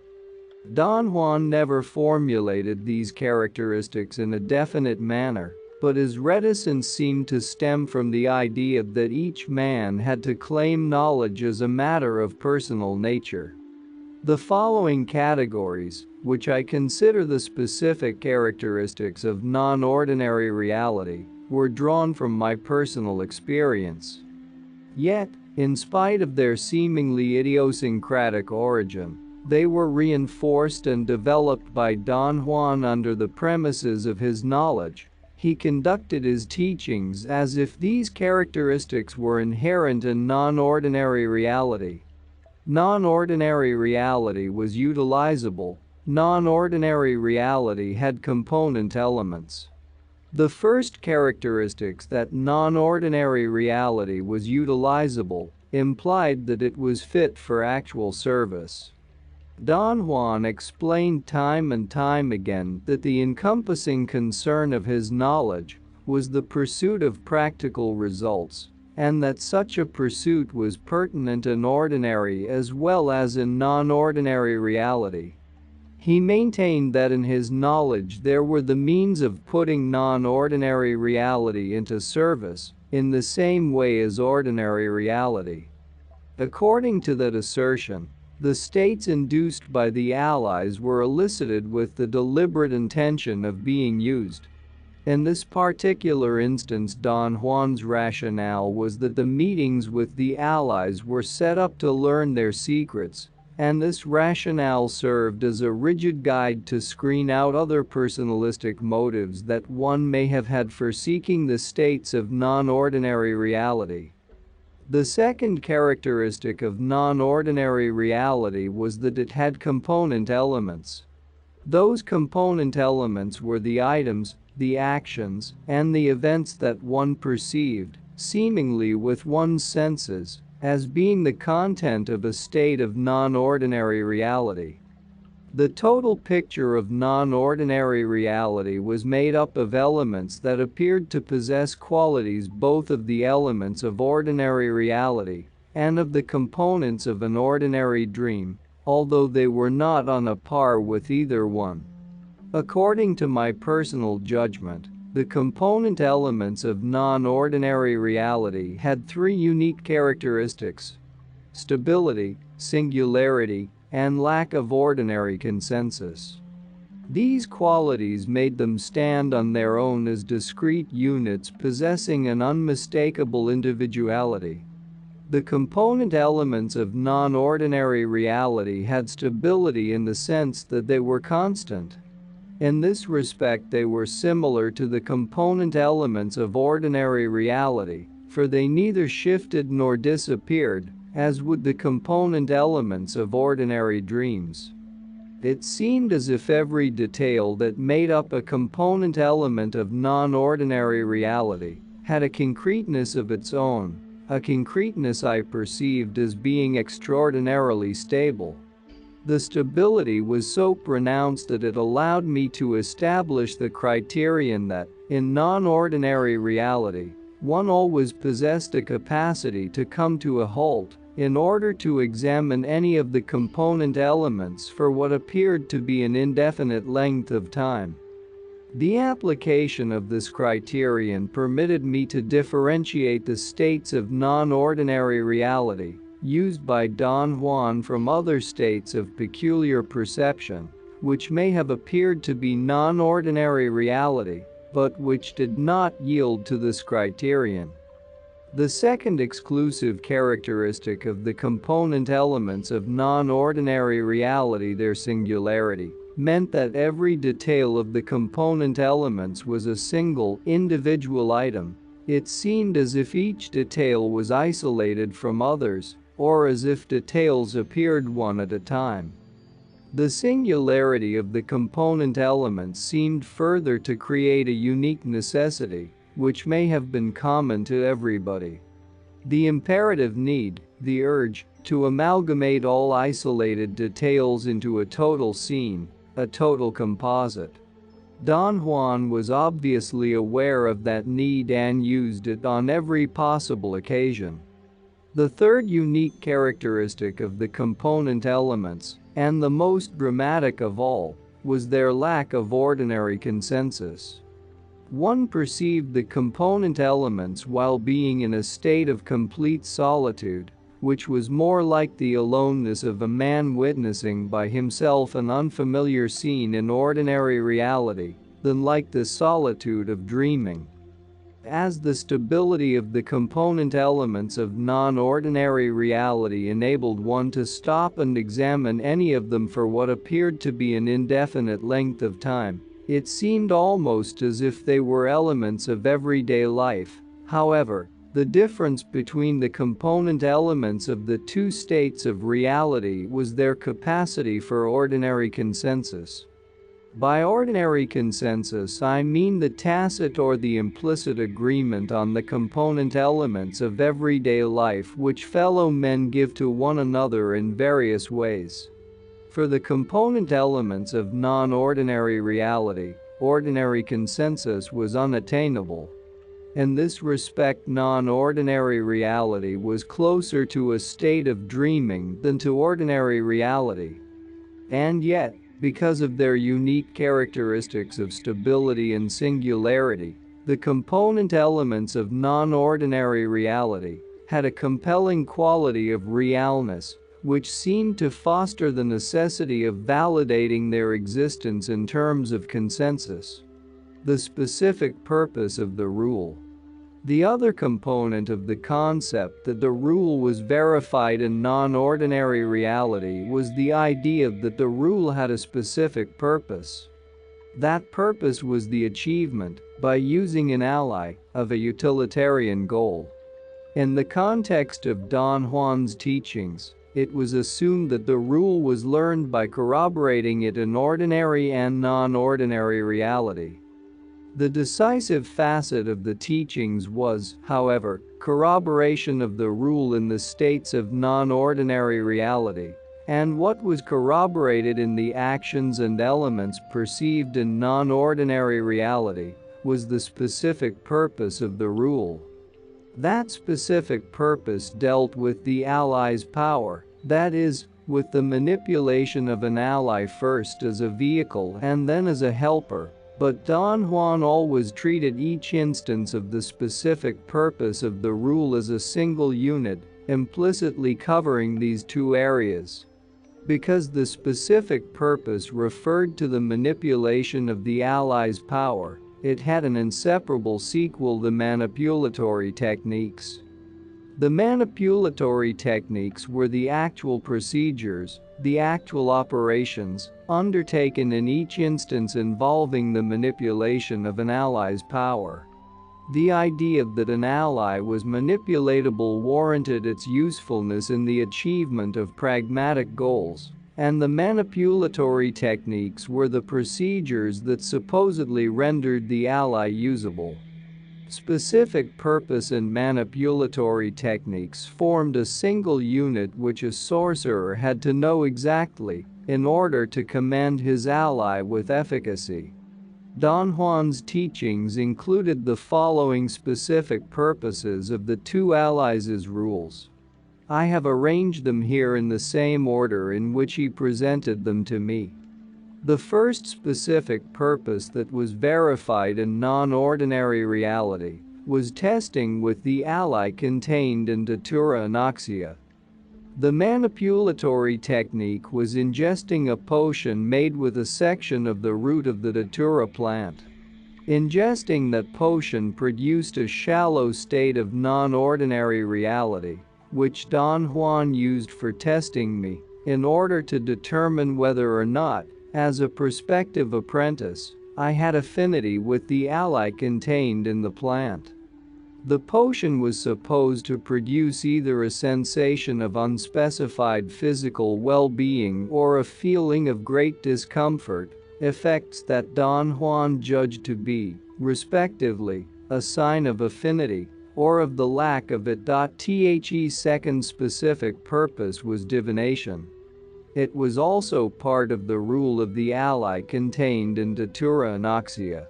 Don Juan never formulated these characteristics in a definite manner, but his reticence seemed to stem from the idea that each man had to claim knowledge as a matter of personal nature. The following categories, which I consider the specific characteristics of non-ordinary reality, were drawn from my personal experience. Yet, in spite of their seemingly idiosyncratic origin, they were reinforced and developed by Don Juan under the premises of his knowledge. He conducted his teachings as if these characteristics were inherent in non-ordinary reality. Non-ordinary reality was utilizable. Non-ordinary reality had component elements. The first characteristics that non-ordinary reality was utilizable implied that it was fit for actual service. Don Juan explained time and time again that the encompassing concern of his knowledge was the pursuit of practical results, and that such a pursuit was pertinent in ordinary as well as in non-ordinary reality. He maintained that in his knowledge there were the means of putting non-ordinary reality into service, in the same way as ordinary reality. According to that assertion, the states induced by the allies were elicited with the deliberate intention of being used. In this particular instance, Don Juan's rationale was that the meetings with the allies were set up to learn their secrets, and this rationale served as a rigid guide to screen out other personalistic motives that one may have had for seeking the states of non-ordinary reality. The second characteristic of non-ordinary reality was that it had component elements. Those component elements were the items, the actions, and the events that one perceived, seemingly with one's senses, as being the content of a state of non-ordinary reality. The total picture of non-ordinary reality was made up of elements that appeared to possess qualities both of the elements of ordinary reality and of the components of an ordinary dream, although they were not on a par with either one. According to my personal judgment, the component elements of non-ordinary reality had three unique characteristics: stability, singularity, and lack of ordinary consensus. These qualities made them stand on their own as discrete units possessing an unmistakable individuality. The component elements of non-ordinary reality had stability in the sense that they were constant. In this respect, they were similar to the component elements of ordinary reality, for they neither shifted nor disappeared, as would the component elements of ordinary dreams. It seemed as if every detail that made up a component element of non-ordinary reality had a concreteness of its own, a concreteness I perceived as being extraordinarily stable. The stability was so pronounced that it allowed me to establish the criterion that, in non-ordinary reality, one always possessed a capacity to come to a halt in order to examine any of the component elements for what appeared to be an indefinite length of time. The application of this criterion permitted me to differentiate the states of non-ordinary reality used by Don Juan from other states of peculiar perception, which may have appeared to be non-ordinary reality, but which did not yield to this criterion. The second exclusive characteristic of the component elements of non-ordinary reality, their singularity, meant that every detail of the component elements was a single, individual item. It seemed as if each detail was isolated from others, or as if details appeared one at a time. The singularity of the component elements seemed further to create a unique necessity, which may have been common to everybody. The imperative need, the urge, to amalgamate all isolated details into a total scene, a total composite. Don Juan was obviously aware of that need and used it on every possible occasion. The third unique characteristic of the component elements, and the most dramatic of all, was their lack of ordinary consensus. One perceived the component elements while being in a state of complete solitude, which was more like the aloneness of a man witnessing by himself an unfamiliar scene in ordinary reality, than like the solitude of dreaming. As the stability of the component elements of non-ordinary reality enabled one to stop and examine any of them for what appeared to be an indefinite length of time, it seemed almost as if they were elements of everyday life. However, the difference between the component elements of the two states of reality was their capacity for ordinary consensus. By ordinary consensus, I mean the tacit or the implicit agreement on the component elements of everyday life which fellow men give to one another in various ways. For the component elements of non-ordinary reality, ordinary consensus was unattainable. In this respect, non-ordinary reality was closer to a state of dreaming than to ordinary reality. And yet, because of their unique characteristics of stability and singularity, the component elements of non-ordinary reality had a compelling quality of realness, which seemed to foster the necessity of validating their existence in terms of consensus. The specific purpose of the rule. The other component of the concept that the rule was verified in non-ordinary reality was the idea that the rule had a specific purpose. That purpose was the achievement, by using an ally, of a utilitarian goal. In the context of Don Juan's teachings, it was assumed that the rule was learned by corroborating it in ordinary and non-ordinary reality. The decisive facet of the teachings was, however, corroboration of the rule in the states of non-ordinary reality, and what was corroborated in the actions and elements perceived in non-ordinary reality was the specific purpose of the rule. That specific purpose dealt with the ally's power, that is, with the manipulation of an ally first as a vehicle and then as a helper. But Don Juan always treated each instance of the specific purpose of the rule as a single unit, implicitly covering these two areas. Because the specific purpose referred to the manipulation of the ally's power, it had an inseparable sequel: the manipulatory techniques. The manipulatory techniques were the actual procedures, the actual operations, undertaken in each instance involving the manipulation of an ally's power. The idea that an ally was manipulatable warranted its usefulness in the achievement of pragmatic goals, and the manipulatory techniques were the procedures that supposedly rendered the ally usable. Specific purpose and manipulatory techniques formed a single unit which a sorcerer had to know exactly in order to command his ally with efficacy. Don Juan's teachings included the following specific purposes of the two allies' rules. I have arranged them here in the same order in which he presented them to me. The first specific purpose that was verified in non-ordinary reality was testing with the ally contained in Datura Anoxia. The manipulatory technique was ingesting a potion made with a section of the root of the Datura plant. Ingesting that potion produced a shallow state of non-ordinary reality, which Don Juan used for testing me in order to determine whether or not, as a prospective apprentice, I had affinity with the ally contained in the plant. The potion was supposed to produce either a sensation of unspecified physical well-being or a feeling of great discomfort, effects that Don Juan judged to be, respectively, a sign of affinity or of the lack of it. The second specific purpose was divination. It was also part of the rule of the ally contained in Datura Anoxia.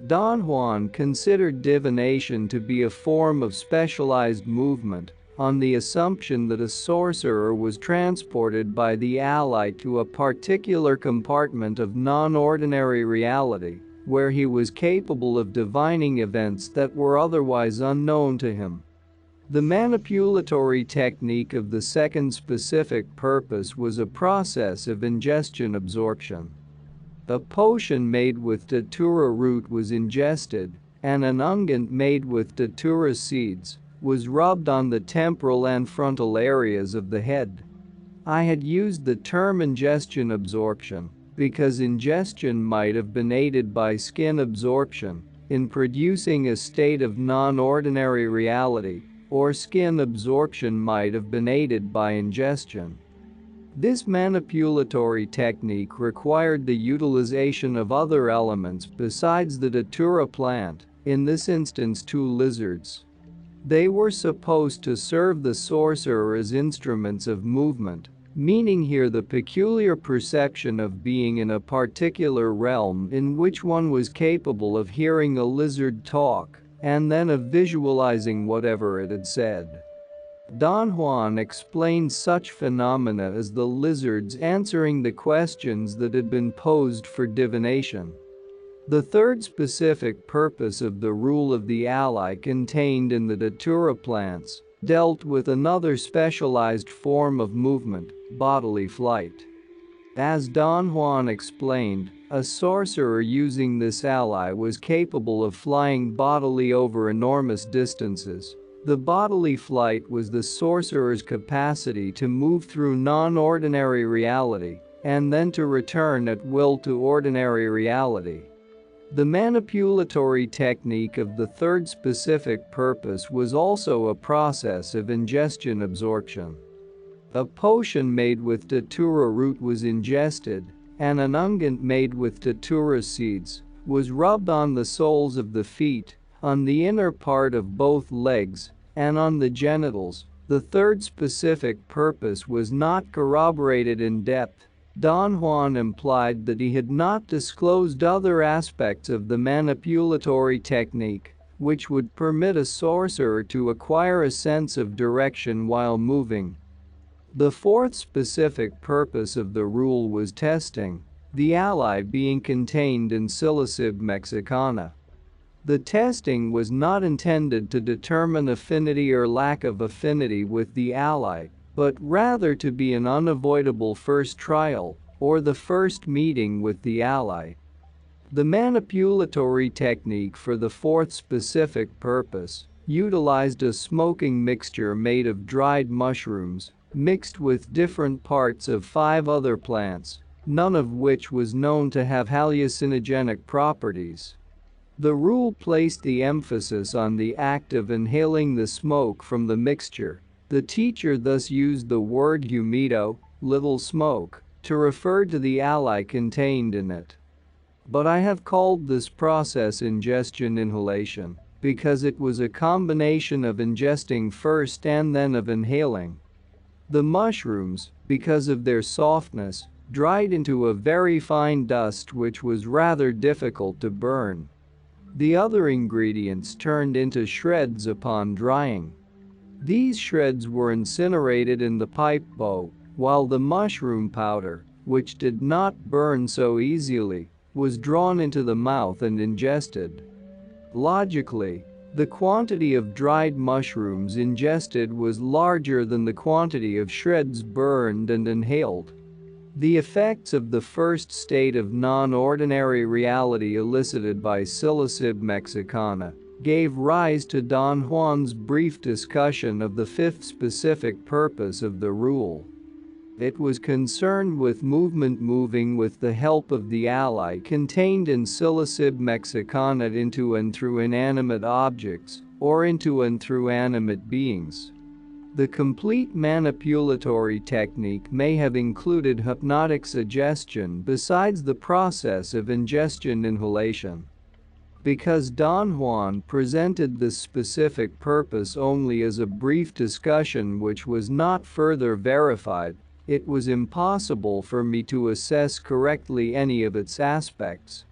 Don Juan considered divination to be a form of specialized movement, on the assumption that a sorcerer was transported by the ally to a particular compartment of non-ordinary reality, where he was capable of divining events that were otherwise unknown to him. The manipulatory technique of the second specific purpose was a process of ingestion absorption. A potion made with datura root was ingested, and an unguent made with datura seeds was rubbed on the temporal and frontal areas of the head. I had used the term ingestion absorption because ingestion might have been aided by skin absorption in producing a state of non-ordinary reality, or skin absorption might have been aided by ingestion. This manipulatory technique required the utilization of other elements besides the datura plant, in this instance 2 lizards. They were supposed to serve the sorcerer as instruments of movement, meaning here the peculiar perception of being in a particular realm in which one was capable of hearing a lizard talk, and then of visualizing whatever it had said. Don Juan explained such phenomena as the lizards answering the questions that had been posed for divination. The third specific purpose of the rule of the ally contained in the datura plants dealt with another specialized form of movement, bodily flight. As Don Juan explained, a sorcerer using this ally was capable of flying bodily over enormous distances. The bodily flight was the sorcerer's capacity to move through non-ordinary reality and then to return at will to ordinary reality. The manipulatory technique of the third specific purpose was also a process of ingestion absorption. A potion made with datura root was ingested, and an unguent made with datura seeds was rubbed on the soles of the feet, on the inner part of both legs, and on the genitals. The third specific purpose was not corroborated in depth. Don Juan implied that he had not disclosed other aspects of the manipulatory technique, which would permit a sorcerer to acquire a sense of direction while moving. The fourth specific purpose of the rule was testing, the ally being contained in Psilocybin mexicana. The testing was not intended to determine affinity or lack of affinity with the ally, but rather to be an unavoidable first trial, or the first meeting with the ally. The manipulatory technique for the fourth specific purpose utilized a smoking mixture made of dried mushrooms, mixed with different parts of 5 other plants, none of which was known to have hallucinogenic properties. The rule placed the emphasis on the act of inhaling the smoke from the mixture. The teacher thus used the word humido, little smoke, to refer to the ally contained in it. But I have called this process ingestion inhalation because it was a combination of ingesting first and then of inhaling. The mushrooms, because of their softness, dried into a very fine dust which was rather difficult to burn. The other ingredients turned into shreds upon drying. These shreds were incinerated in the pipe bowl, while the mushroom powder, which did not burn so easily, was drawn into the mouth and ingested. Logically, the quantity of dried mushrooms ingested was larger than the quantity of shreds burned and inhaled. The effects of the first state of non-ordinary reality elicited by psilocybin mexicana gave rise to Don Juan's brief discussion of the fifth specific purpose of the rule. It was concerned with movement, moving with the help of the ally contained in psilocybin mexicana into and through inanimate objects, or into and through animate beings. The complete manipulatory technique may have included hypnotic suggestion besides the process of ingestion inhalation. Because Don Juan presented this specific purpose only as a brief discussion which was not further verified, it was impossible for me to assess correctly any of its aspects.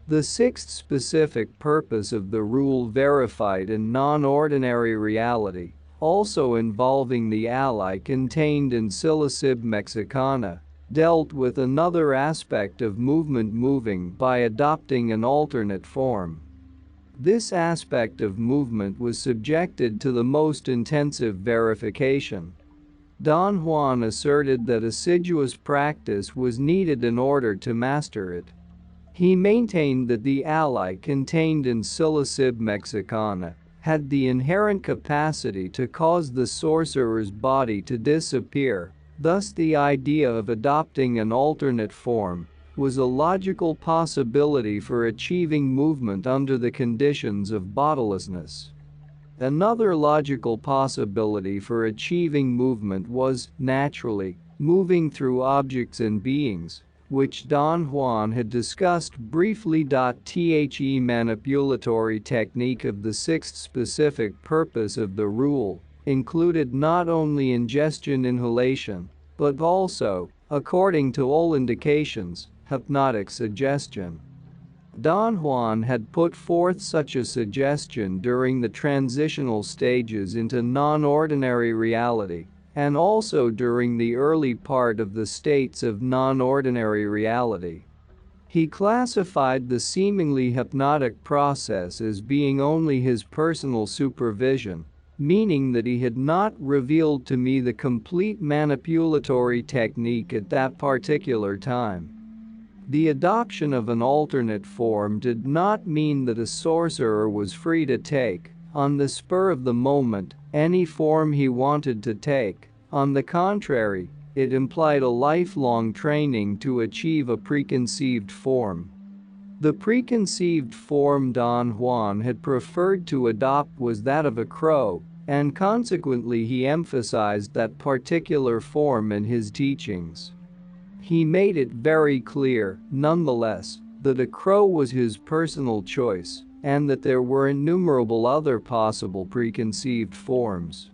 The sixth specific purpose of the rule verified in non-ordinary reality, also involving the ally contained in psilocybin mexicana, dealt with another aspect of movement, moving by adopting an alternate form. This aspect of movement was subjected to the most intensive verification. Don Juan asserted that assiduous practice was needed in order to master it. He maintained that the ally contained in psilocybin mexicana had the inherent capacity to cause the sorcerer's body to disappear, thus the idea of adopting an alternate form was a logical possibility for achieving movement under the conditions of bodilessness. Another logical possibility for achieving movement was, naturally, moving through objects and beings, which Don Juan had discussed briefly. The manipulatory technique of the sixth specific purpose of the rule included not only ingestion inhalation, but also, according to all indications, hypnotic suggestion. Don Juan had put forth such a suggestion during the transitional stages into non-ordinary reality, and also during the early part of the states of non-ordinary reality. He classified the seemingly hypnotic process as being only his personal supervision, meaning that he had not revealed to me the complete manipulatory technique at that particular time. The adoption of an alternate form did not mean that a sorcerer was free to take, on the spur of the moment, any form he wanted to take. On the contrary, it implied a lifelong training to achieve a preconceived form. The preconceived form Don Juan had preferred to adopt was that of a crow, and consequently he emphasized that particular form in his teachings. He made it very clear, nonetheless, that a crow was his personal choice, and that there were innumerable other possible preconceived forms.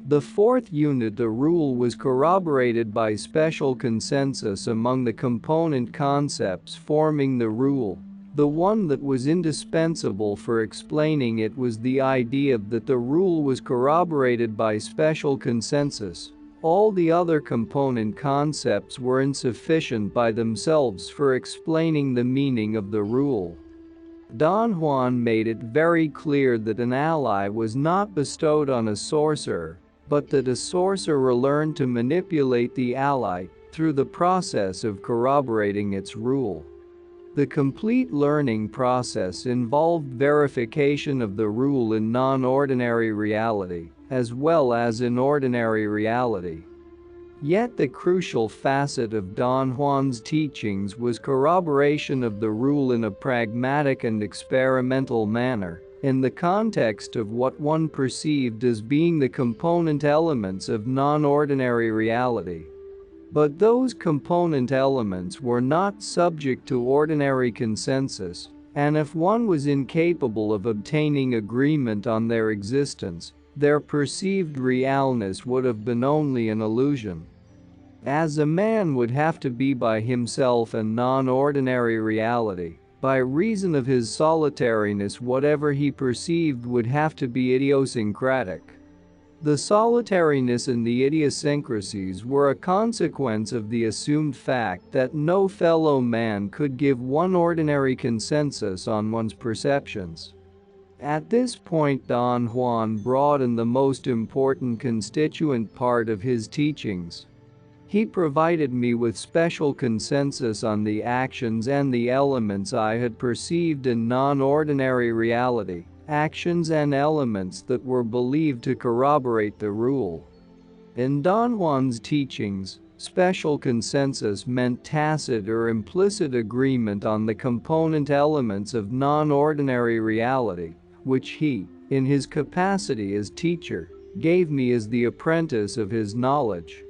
The fourth unit, the rule, was corroborated by special consensus among the component concepts forming the rule. The one that was indispensable for explaining it was the idea that the rule was corroborated by special consensus. All the other component concepts were insufficient by themselves for explaining the meaning of the rule. Don Juan made it very clear that an ally was not bestowed on a sorcerer, but that a sorcerer learned to manipulate the ally through the process of corroborating its rule. The complete learning process involved verification of the rule in non-ordinary reality, as well as in ordinary reality. Yet the crucial facet of Don Juan's teachings was corroboration of the rule in a pragmatic and experimental manner, in the context of what one perceived as being the component elements of non-ordinary reality. But those component elements were not subject to ordinary consensus, and if one was incapable of obtaining agreement on their existence, their perceived realness would have been only an illusion. As a man would have to be by himself in non-ordinary reality, by reason of his solitariness, whatever he perceived would have to be idiosyncratic. The solitariness and the idiosyncrasies were a consequence of the assumed fact that no fellow man could give one ordinary consensus on one's perceptions. At this point, Don Juan brought in the most important constituent part of his teachings. He provided me with special consensus on the actions and the elements I had perceived in non-ordinary reality, actions and elements that were believed to corroborate the rule. In Don Juan's teachings, special consensus meant tacit or implicit agreement on the component elements of non-ordinary reality, which he, in his capacity as teacher, gave me as the apprentice of his knowledge.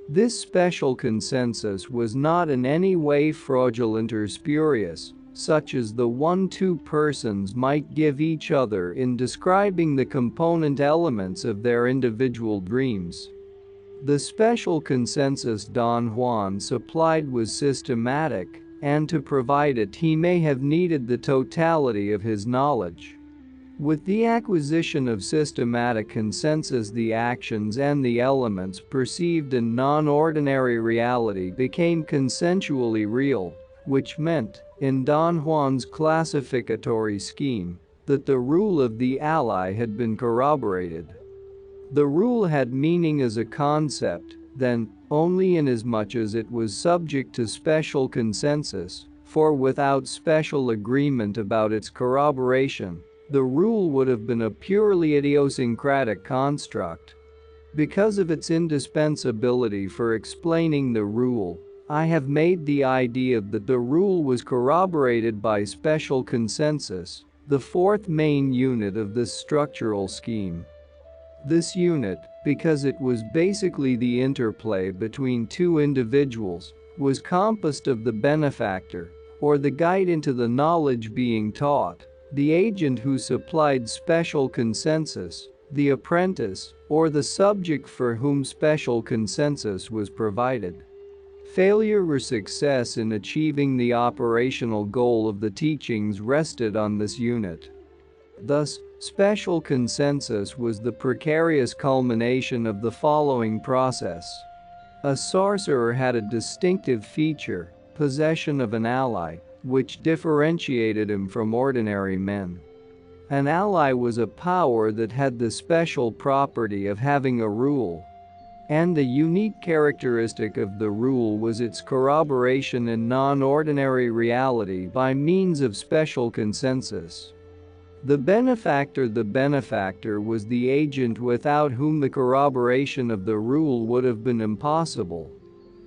This special consensus was not in any way fraudulent or spurious, such as the one two persons might give each other in describing the component elements of their individual dreams. The special consensus Don Juan supplied was systematic, and to provide it he may have needed the totality of his knowledge. With the acquisition of systematic consensus, the actions and the elements perceived in non-ordinary reality became consensually real, which meant, in Don Juan's classificatory scheme, that the rule of the ally had been corroborated. The rule had meaning as a concept, then, only inasmuch as it was subject to special consensus, for without special agreement about its corroboration, the rule would have been a purely idiosyncratic construct. Because of its indispensability for explaining the rule, I have made the idea that the rule was corroborated by special consensus the fourth main unit of this structural scheme. This unit, because it was basically the interplay between two individuals, was composed of the benefactor, or the guide into the knowledge being taught, the agent who supplied special consensus, the apprentice, or the subject for whom special consensus was provided. Failure or success in achieving the operational goal of the teachings rested on this unit. Thus, special consensus was the precarious culmination of the following process. A sorcerer had a distinctive feature, possession of an ally, which differentiated him from ordinary men. An ally was a power that had the special property of having a rule. And the unique characteristic of the rule was its corroboration in non-ordinary reality by means of special consensus. The benefactor was the agent without whom the corroboration of the rule would have been impossible.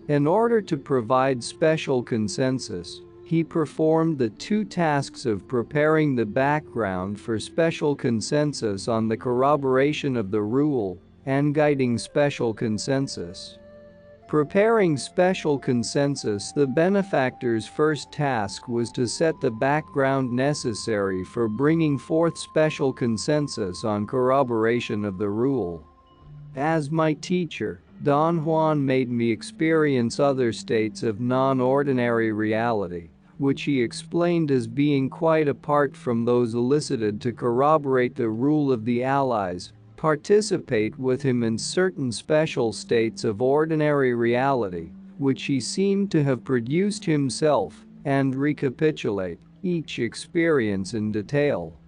In order to provide special consensus, he performed the two tasks of preparing the background for special consensus on the corroboration of the rule and guiding special consensus. Preparing special consensus, the benefactor's first task was to set the background necessary for bringing forth special consensus on corroboration of the rule. As my teacher, Don Juan made me experience other states of non-ordinary reality, which he explained as being quite apart from those elicited to corroborate the rule of the allies, participate with him in certain special states of ordinary reality, which he seemed to have produced himself, and recapitulate each experience in detail.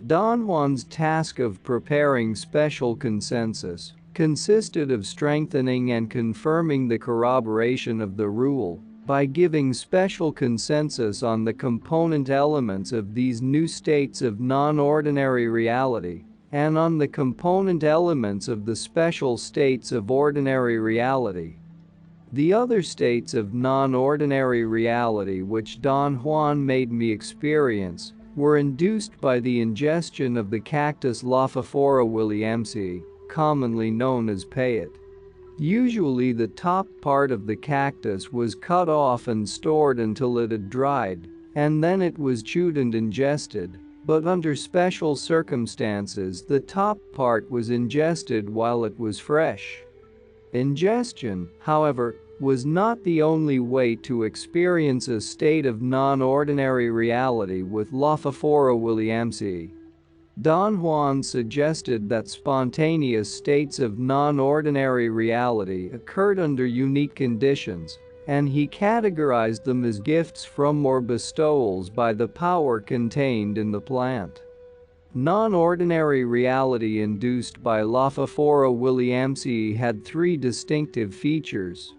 Don Juan's task of preparing special consensus consisted of strengthening and confirming the corroboration of the rule by giving special consensus on the component elements of these new states of non-ordinary reality, and on the component elements of the special states of ordinary reality. The other states of non-ordinary reality which Don Juan made me experience were induced by the ingestion of the cactus Lophophora williamsii, commonly known as payet. Usually the top part of the cactus was cut off and stored until it had dried, and then it was chewed and ingested, but under special circumstances the top part was ingested while it was fresh. Ingestion, however, was not the only way to experience a state of non-ordinary reality with Lophophora williamsii. Don Juan suggested that spontaneous states of non-ordinary reality occurred under unique conditions, and he categorized them as gifts from or bestowals by the power contained in the plant. Non-ordinary reality induced by Lophophora williamsii had three distinctive features.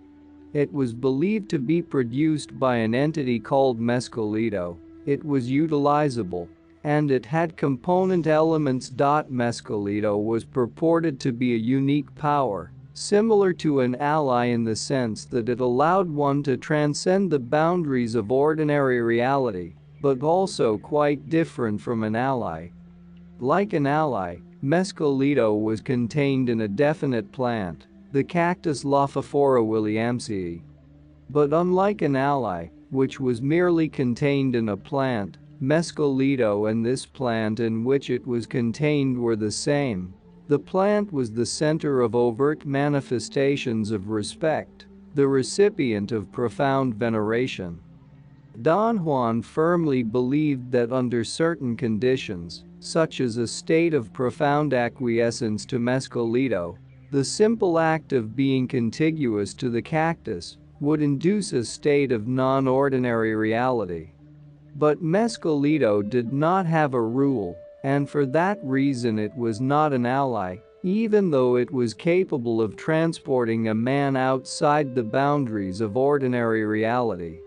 It was believed to be produced by an entity called mescalito. It was utilizable, and it had component elements. Mescalito was purported to be a unique power, similar to an ally in the sense that it allowed one to transcend the boundaries of ordinary reality, but also quite different from an ally. Like an ally, mescalito was contained in a definite plant, the cactus Lophophora williamsii. But unlike an ally, which was merely contained in a plant, mescalito and this plant in which it was contained were the same. The plant was the center of overt manifestations of respect, the recipient of profound veneration. Don Juan firmly believed that under certain conditions, such as a state of profound acquiescence to mescalito, the simple act of being contiguous to the cactus would induce a state of non-ordinary reality. But mescalito did not have a rule, and for that reason it was not an ally, even though it was capable of transporting a man outside the boundaries of ordinary reality.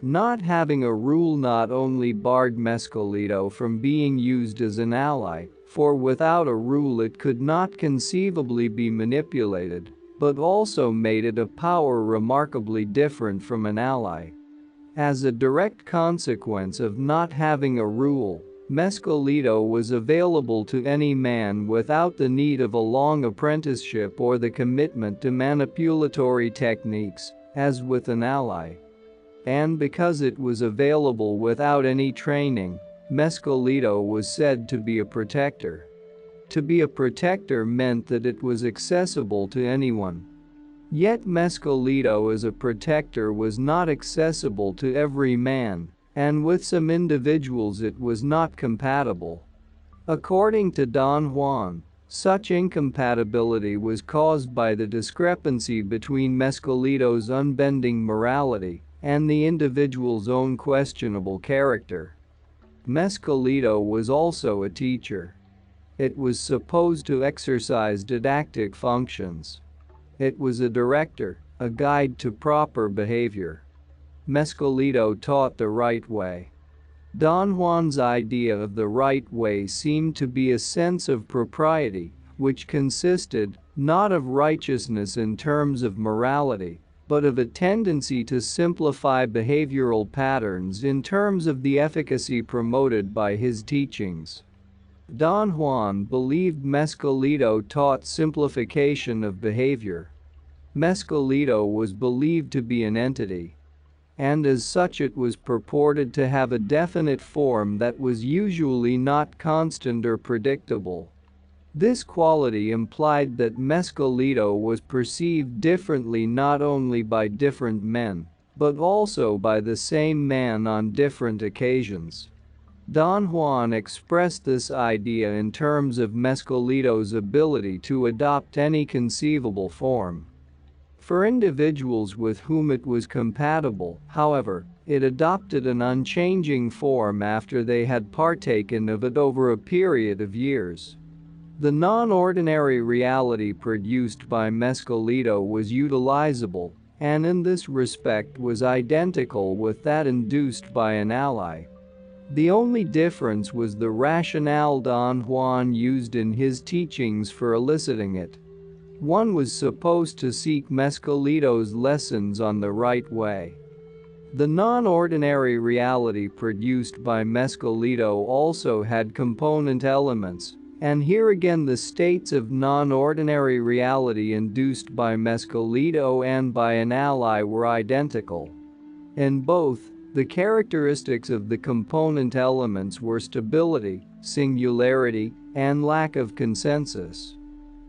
Not having a rule not only barred mescalito from being used as an ally, for without a rule it could not conceivably be manipulated, but also made it a power remarkably different from an ally. As a direct consequence of not having a rule, mescalito was available to any man without the need of a long apprenticeship or the commitment to manipulatory techniques, as with an ally. And because it was available without any training, mescalito was said to be a protector. To be a protector meant that it was accessible to anyone. Yet mescalito as a protector was not accessible to every man, and with some individuals it was not compatible. According to Don Juan, such incompatibility was caused by the discrepancy between mescalito's unbending morality and the individual's own questionable character. Mescalito was also a teacher. It was supposed to exercise didactic functions. It was a director, a guide to proper behavior. Mescalito taught the right way. Don Juan's idea of the right way seemed to be a sense of propriety, which consisted not of righteousness in terms of morality, but of a tendency to simplify behavioral patterns in terms of the efficacy promoted by his teachings. Don Juan believed mescalito taught simplification of behavior. Mescalito was believed to be an entity, and as such it was purported to have a definite form that was usually not constant or predictable. This quality implied that mescalito was perceived differently not only by different men, but also by the same man on different occasions. Don Juan expressed this idea in terms of mescalito's ability to adopt any conceivable form. For individuals with whom it was compatible, however, it adopted an unchanging form after they had partaken of it over a period of years. The non-ordinary reality produced by mescalito was utilizable, and in this respect was identical with that induced by an ally. The only difference was the rationale Don Juan used in his teachings for eliciting it. One was supposed to seek mescalito's lessons on the right way. The non-ordinary reality produced by mescalito also had component elements, and here again the states of non-ordinary reality induced by mescalito and by an ally were identical. In both, the characteristics of the component elements were stability, singularity, and lack of consensus.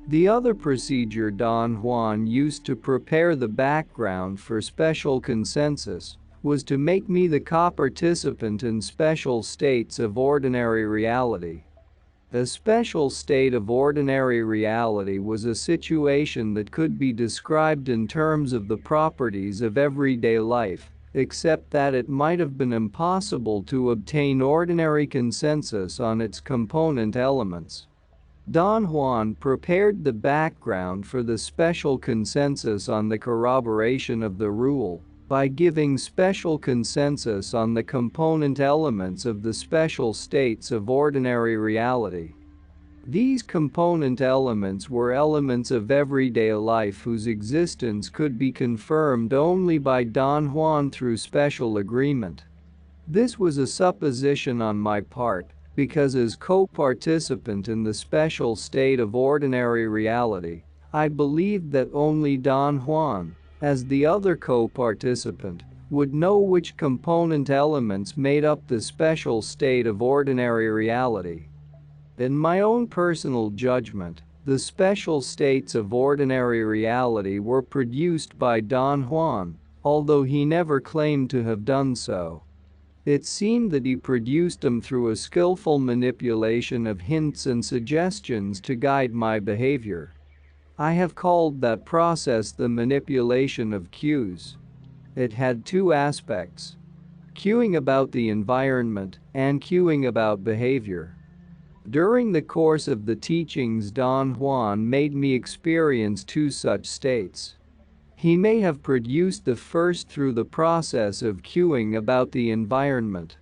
The other procedure Don Juan used to prepare the background for special consensus was to make me the co-participant in special states of ordinary reality. A special state of ordinary reality was a situation that could be described in terms of the properties of everyday life, except that it might have been impossible to obtain ordinary consensus on its component elements. Don Juan prepared the background for the special consensus on the corroboration of the rule by giving special consensus on the component elements of the special states of ordinary reality. These component elements were elements of everyday life whose existence could be confirmed only by Don Juan through special agreement. This was a supposition on my part, because as co-participant in the special state of ordinary reality, I believed that only Don Juan, as the other co-participant, would know which component elements made up the special state of ordinary reality. In my own personal judgment, the special states of ordinary reality were produced by Don Juan, although he never claimed to have done so. It seemed that he produced them through a skillful manipulation of hints and suggestions to guide my behavior. I have called that process the manipulation of cues. It had two aspects: cueing about the environment and cueing about behavior. During the course of the teachings, Don Juan made me experience two such states. He may have produced the first through the process of cueing about the environment.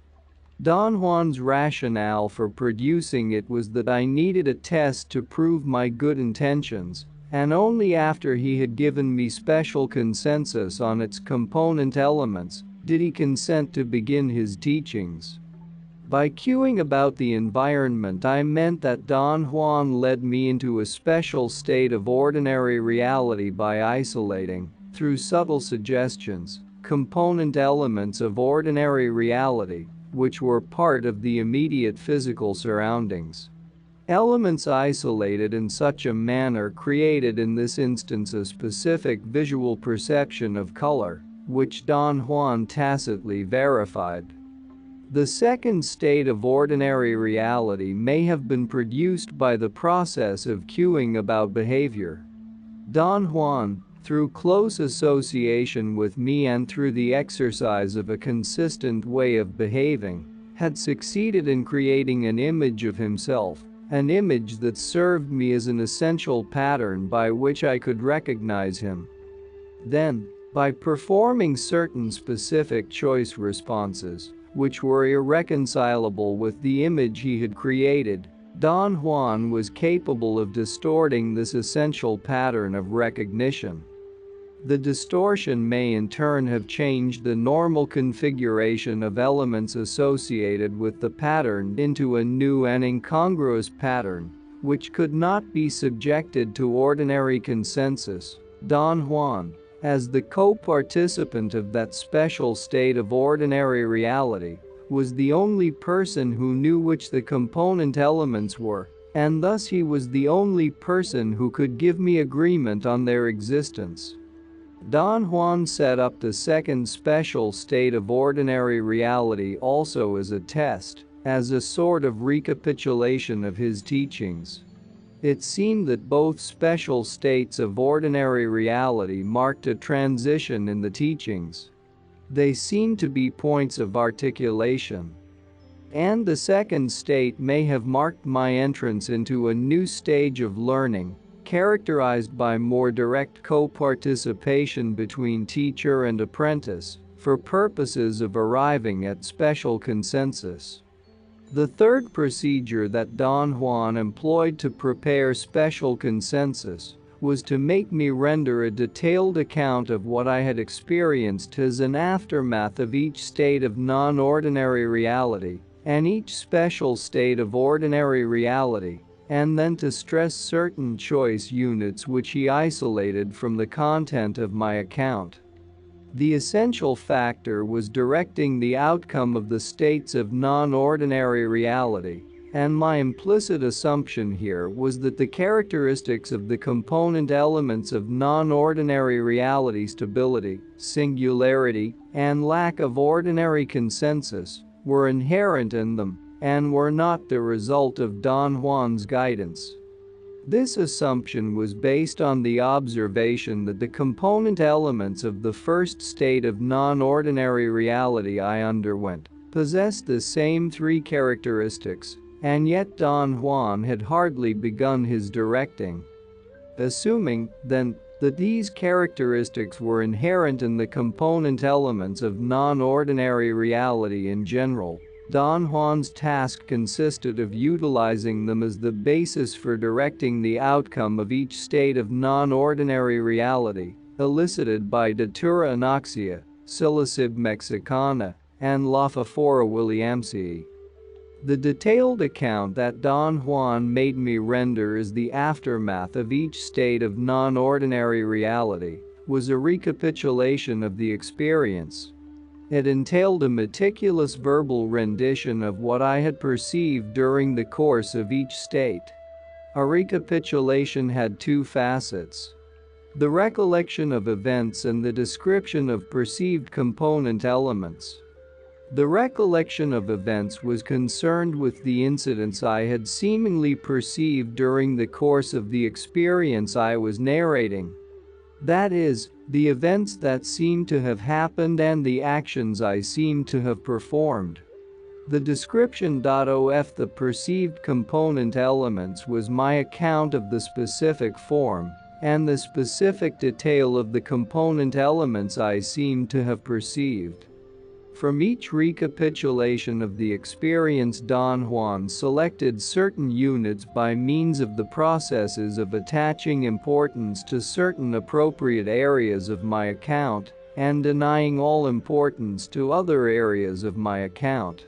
Don Juan's rationale for producing it was that I needed a test to prove my good intentions, and only after he had given me special consensus on its component elements did he consent to begin his teachings. By cueing about the environment, I meant that Don Juan led me into a special state of ordinary reality by isolating, through subtle suggestions, component elements of ordinary reality, which were part of the immediate physical surroundings. Elements isolated in such a manner created in this instance a specific visual perception of color, which Don Juan tacitly verified. The second state of ordinary reality may have been produced by the process of cueing about behavior. Don Juan, through close association with me and through the exercise of a consistent way of behaving, had succeeded in creating an image of himself, an image that served me as an essential pattern by which I could recognize him. Then, by performing certain specific choice responses, which were irreconcilable with the image he had created, Don Juan was capable of distorting this essential pattern of recognition. The distortion may in turn have changed the normal configuration of elements associated with the pattern into a new and incongruous pattern, which could not be subjected to ordinary consensus. Don Juan, as the co-participant of that special state of ordinary reality, was the only person who knew which the component elements were, and thus he was the only person who could give me agreement on their existence. Don Juan set up the second special state of ordinary reality also as a test, as a sort of recapitulation of his teachings. It seemed that both special states of ordinary reality marked a transition in the teachings. They seemed to be points of articulation. And the second state may have marked my entrance into a new stage of learning, characterized by more direct co-participation between teacher and apprentice, for purposes of arriving at special consensus. The third procedure that Don Juan employed to prepare special consensus was to make me render a detailed account of what I had experienced as an aftermath of each state of non-ordinary reality and each special state of ordinary reality, and then to stress certain choice units which he isolated from the content of my account. The essential factor was directing the outcome of the states of non-ordinary reality, and my implicit assumption here was that the characteristics of the component elements of non-ordinary reality, stability, singularity, and lack of ordinary consensus, were inherent in them and were not the result of Don Juan's guidance. This assumption was based on the observation that the component elements of the first state of non-ordinary reality I underwent possessed the same three characteristics, and yet Don Juan had hardly begun his directing. Assuming, then, that these characteristics were inherent in the component elements of non-ordinary reality in general, Don Juan's task consisted of utilizing them as the basis for directing the outcome of each state of non-ordinary reality, elicited by Datura Anoxia, Psilocybes mexicana, and Lophophora williamsii. The detailed account that Don Juan made me render as the aftermath of each state of non-ordinary reality was a recapitulation of the experience. It entailed a meticulous verbal rendition of what I had perceived during the course of each state. A recapitulation had two facets: the recollection of events and the description of perceived component elements. The recollection of events was concerned with the incidents I had seemingly perceived during the course of the experience I was narrating. That is, the events that seemed to have happened and the actions I seemed to have performed. The description of the perceived component elements was my account of the specific form, and the specific detail of the component elements I seemed to have perceived. From each recapitulation of the experience, Don Juan selected certain units by means of the processes of attaching importance to certain appropriate areas of my account and denying all importance to other areas of my account.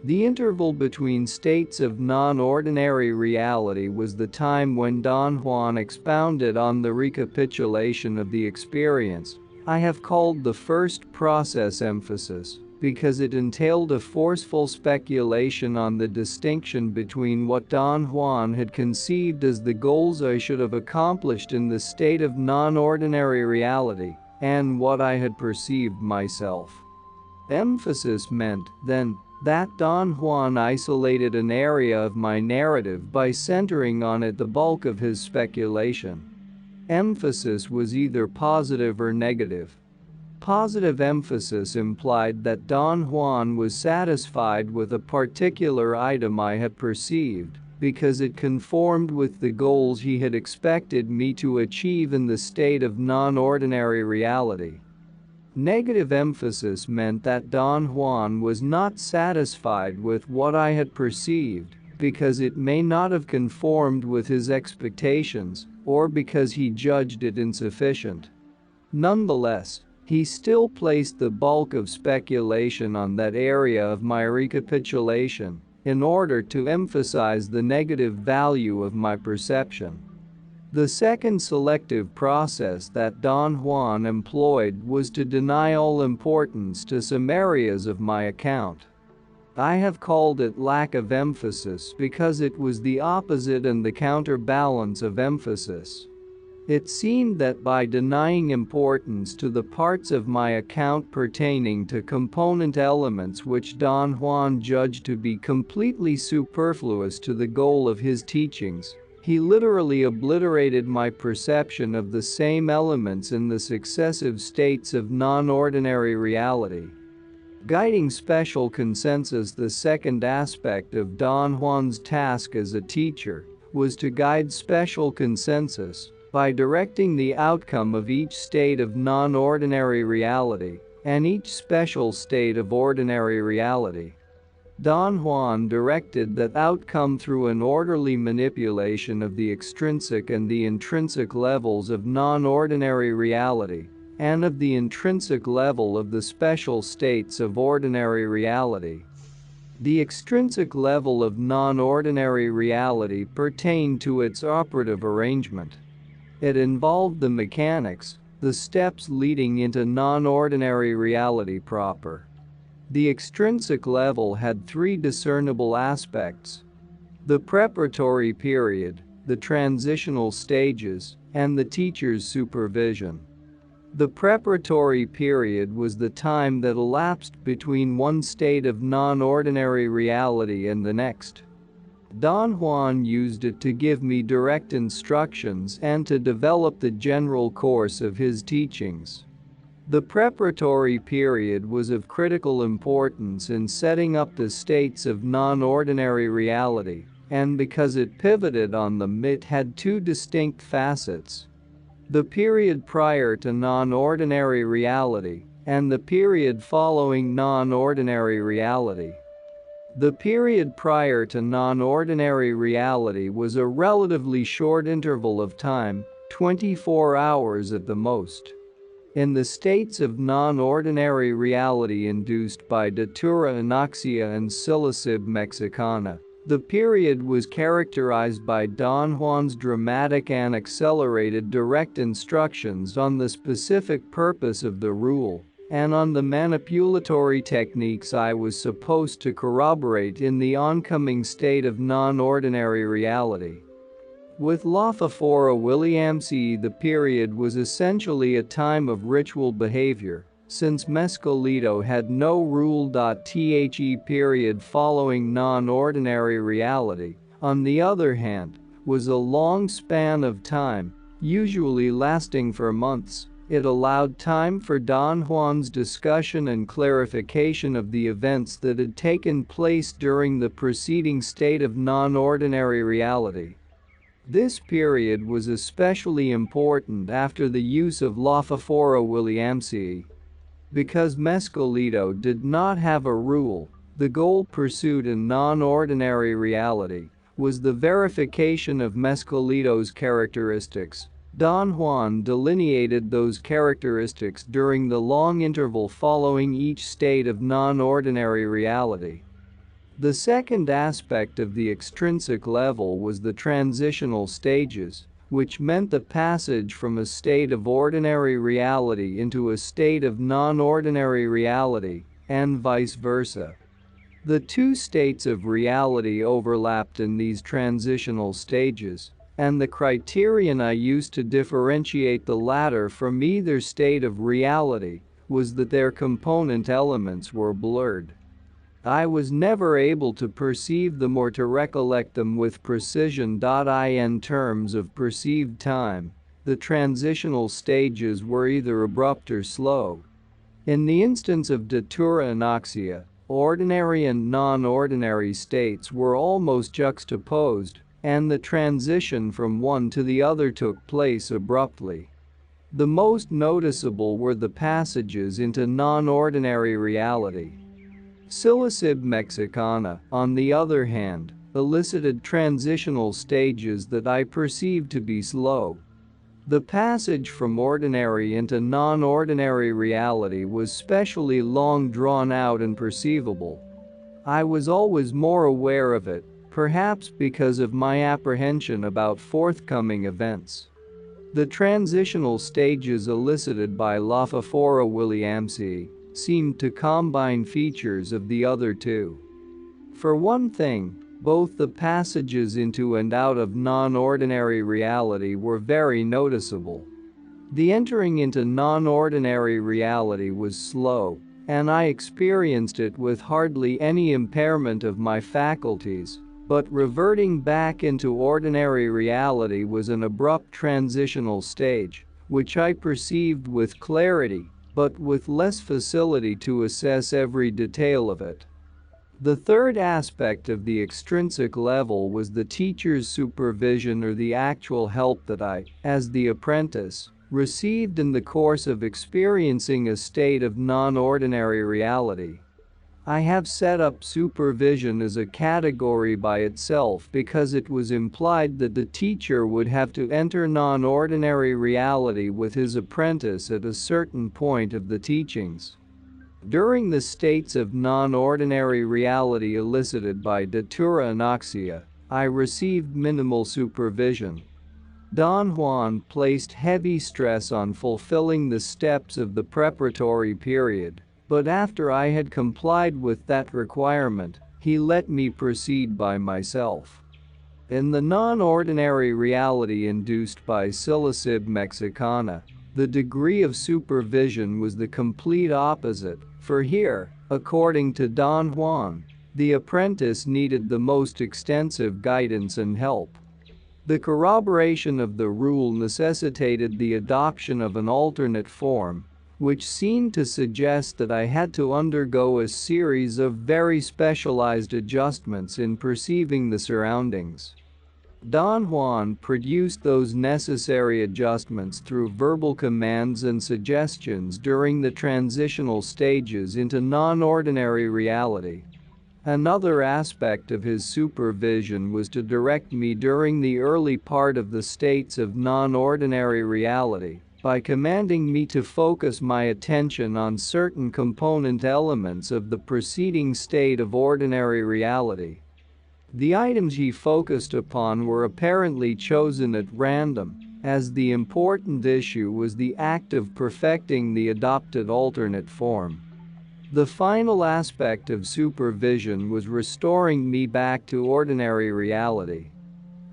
The interval between states of non-ordinary reality was the time when Don Juan expounded on the recapitulation of the experience. I have called the first process emphasis because it entailed a forceful speculation on the distinction between what Don Juan had conceived as the goals I should have accomplished in the state of non-ordinary reality and what I had perceived myself. Emphasis meant, then, that Don Juan isolated an area of my narrative by centering on it the bulk of his speculation. Emphasis was either positive or negative. Positive emphasis implied that Don Juan was satisfied with a particular item I had perceived because it conformed with the goals he had expected me to achieve in the state of non-ordinary reality. Negative emphasis meant that Don Juan was not satisfied with what I had perceived because it may not have conformed with his expectations or because he judged it insufficient. Nonetheless, he still placed the bulk of speculation on that area of my recapitulation in order to emphasize the negative value of my perception. The second selective process that Don Juan employed was to deny all importance to some areas of my account. I have called it lack of emphasis because it was the opposite and the counterbalance of emphasis. It seemed that by denying importance to the parts of my account pertaining to component elements which Don Juan judged to be completely superfluous to the goal of his teachings, he literally obliterated my perception of the same elements in the successive states of non-ordinary reality. Guiding special consensus. The second aspect of Don Juan's task as a teacher was to guide special consensus by directing the outcome of each state of non-ordinary reality and each special state of ordinary reality. Don Juan directed that outcome through an orderly manipulation of the extrinsic and the intrinsic levels of non-ordinary reality and of the intrinsic level of the special states of ordinary reality. The extrinsic level of non-ordinary reality pertained to its operative arrangement. It involved the mechanics, the steps leading into non-ordinary reality proper. The extrinsic level had three discernible aspects: the preparatory period, the transitional stages, and the teacher's supervision. The preparatory period was the time that elapsed between one state of non-ordinary reality and the next. Don Juan used it to give me direct instructions and to develop the general course of his teachings. The preparatory period was of critical importance in setting up the states of non-ordinary reality, and because it pivoted on them, it had two distinct facets: the period prior to non-ordinary reality and the period following non-ordinary reality. The period prior to non-ordinary reality was a relatively short interval of time, 24 hours at the most. In the states of non-ordinary reality induced by datura anoxia and psilocybin mexicana, the period was characterized by Don Juan's dramatic and accelerated direct instructions on the specific purpose of the rule and on the manipulatory techniques I was supposed to corroborate in the oncoming state of non-ordinary reality. With Lafafora Williamsi, the period was essentially a time of ritual behavior, since Mescalito had no rule. The period following non-ordinary reality, on the other hand, was a long span of time, usually lasting for months. It allowed time for Don Juan's discussion and clarification of the events that had taken place during the preceding state of non-ordinary reality. This period was especially important after the use of Lafafora Williamsi. Because Mescalito did not have a rule, the goal pursued in non-ordinary reality was the verification of Mescalito's characteristics. Don Juan delineated those characteristics during the long interval following each state of non-ordinary reality. The second aspect of the extrinsic level was the transitional stages, which meant the passage from a state of ordinary reality into a state of non-ordinary reality, and vice versa. The two states of reality overlapped in these transitional stages, and the criterion I used to differentiate the latter from either state of reality was that their component elements were blurred. I was never able to perceive them or to recollect them with precision. In terms of perceived time, the transitional stages were either abrupt or slow. In the instance of datura anoxia, ordinary and non-ordinary states were almost juxtaposed, and the transition from one to the other took place abruptly. The most noticeable were the passages into non-ordinary reality. Psilocybin mexicana, on the other hand, elicited transitional stages that I perceived to be slow. The passage from ordinary into non-ordinary reality was specially long, drawn out, and perceivable. I was always more aware of it, perhaps because of my apprehension about forthcoming events. The transitional stages elicited by Lafafora Williamsi seemed to combine features of the other two. For one thing, both the passages into and out of non-ordinary reality were very noticeable. The entering into non-ordinary reality was slow, and I experienced it with hardly any impairment of my faculties, but reverting back into ordinary reality was an abrupt transitional stage, which I perceived with clarity, but with less facility to assess every detail of it. The third aspect of the extrinsic level was the teacher's supervision, or the actual help that I, as the apprentice, received in the course of experiencing a state of non-ordinary reality. I have set up supervision as a category by itself because it was implied that the teacher would have to enter non-ordinary reality with his apprentice at a certain point of the teachings. During the states of non-ordinary reality elicited by datura anoxia, I received minimal supervision. Don Juan placed heavy stress on fulfilling the steps of the preparatory period, but after I had complied with that requirement, he let me proceed by myself. In the non-ordinary reality induced by psilocybin mexicana, the degree of supervision was the complete opposite, for here, according to Don Juan, the apprentice needed the most extensive guidance and help. The corroboration of the rule necessitated the adoption of an alternate form, which seemed to suggest that I had to undergo a series of very specialized adjustments in perceiving the surroundings. Don Juan produced those necessary adjustments through verbal commands and suggestions during the transitional stages into non-ordinary reality. Another aspect of his supervision was to direct me during the early part of the states of non-ordinary reality by commanding me to focus my attention on certain component elements of the preceding state of ordinary reality. The items he focused upon were apparently chosen at random, as the important issue was the act of perfecting the adopted alternate form. The final aspect of supervision was restoring me back to ordinary reality.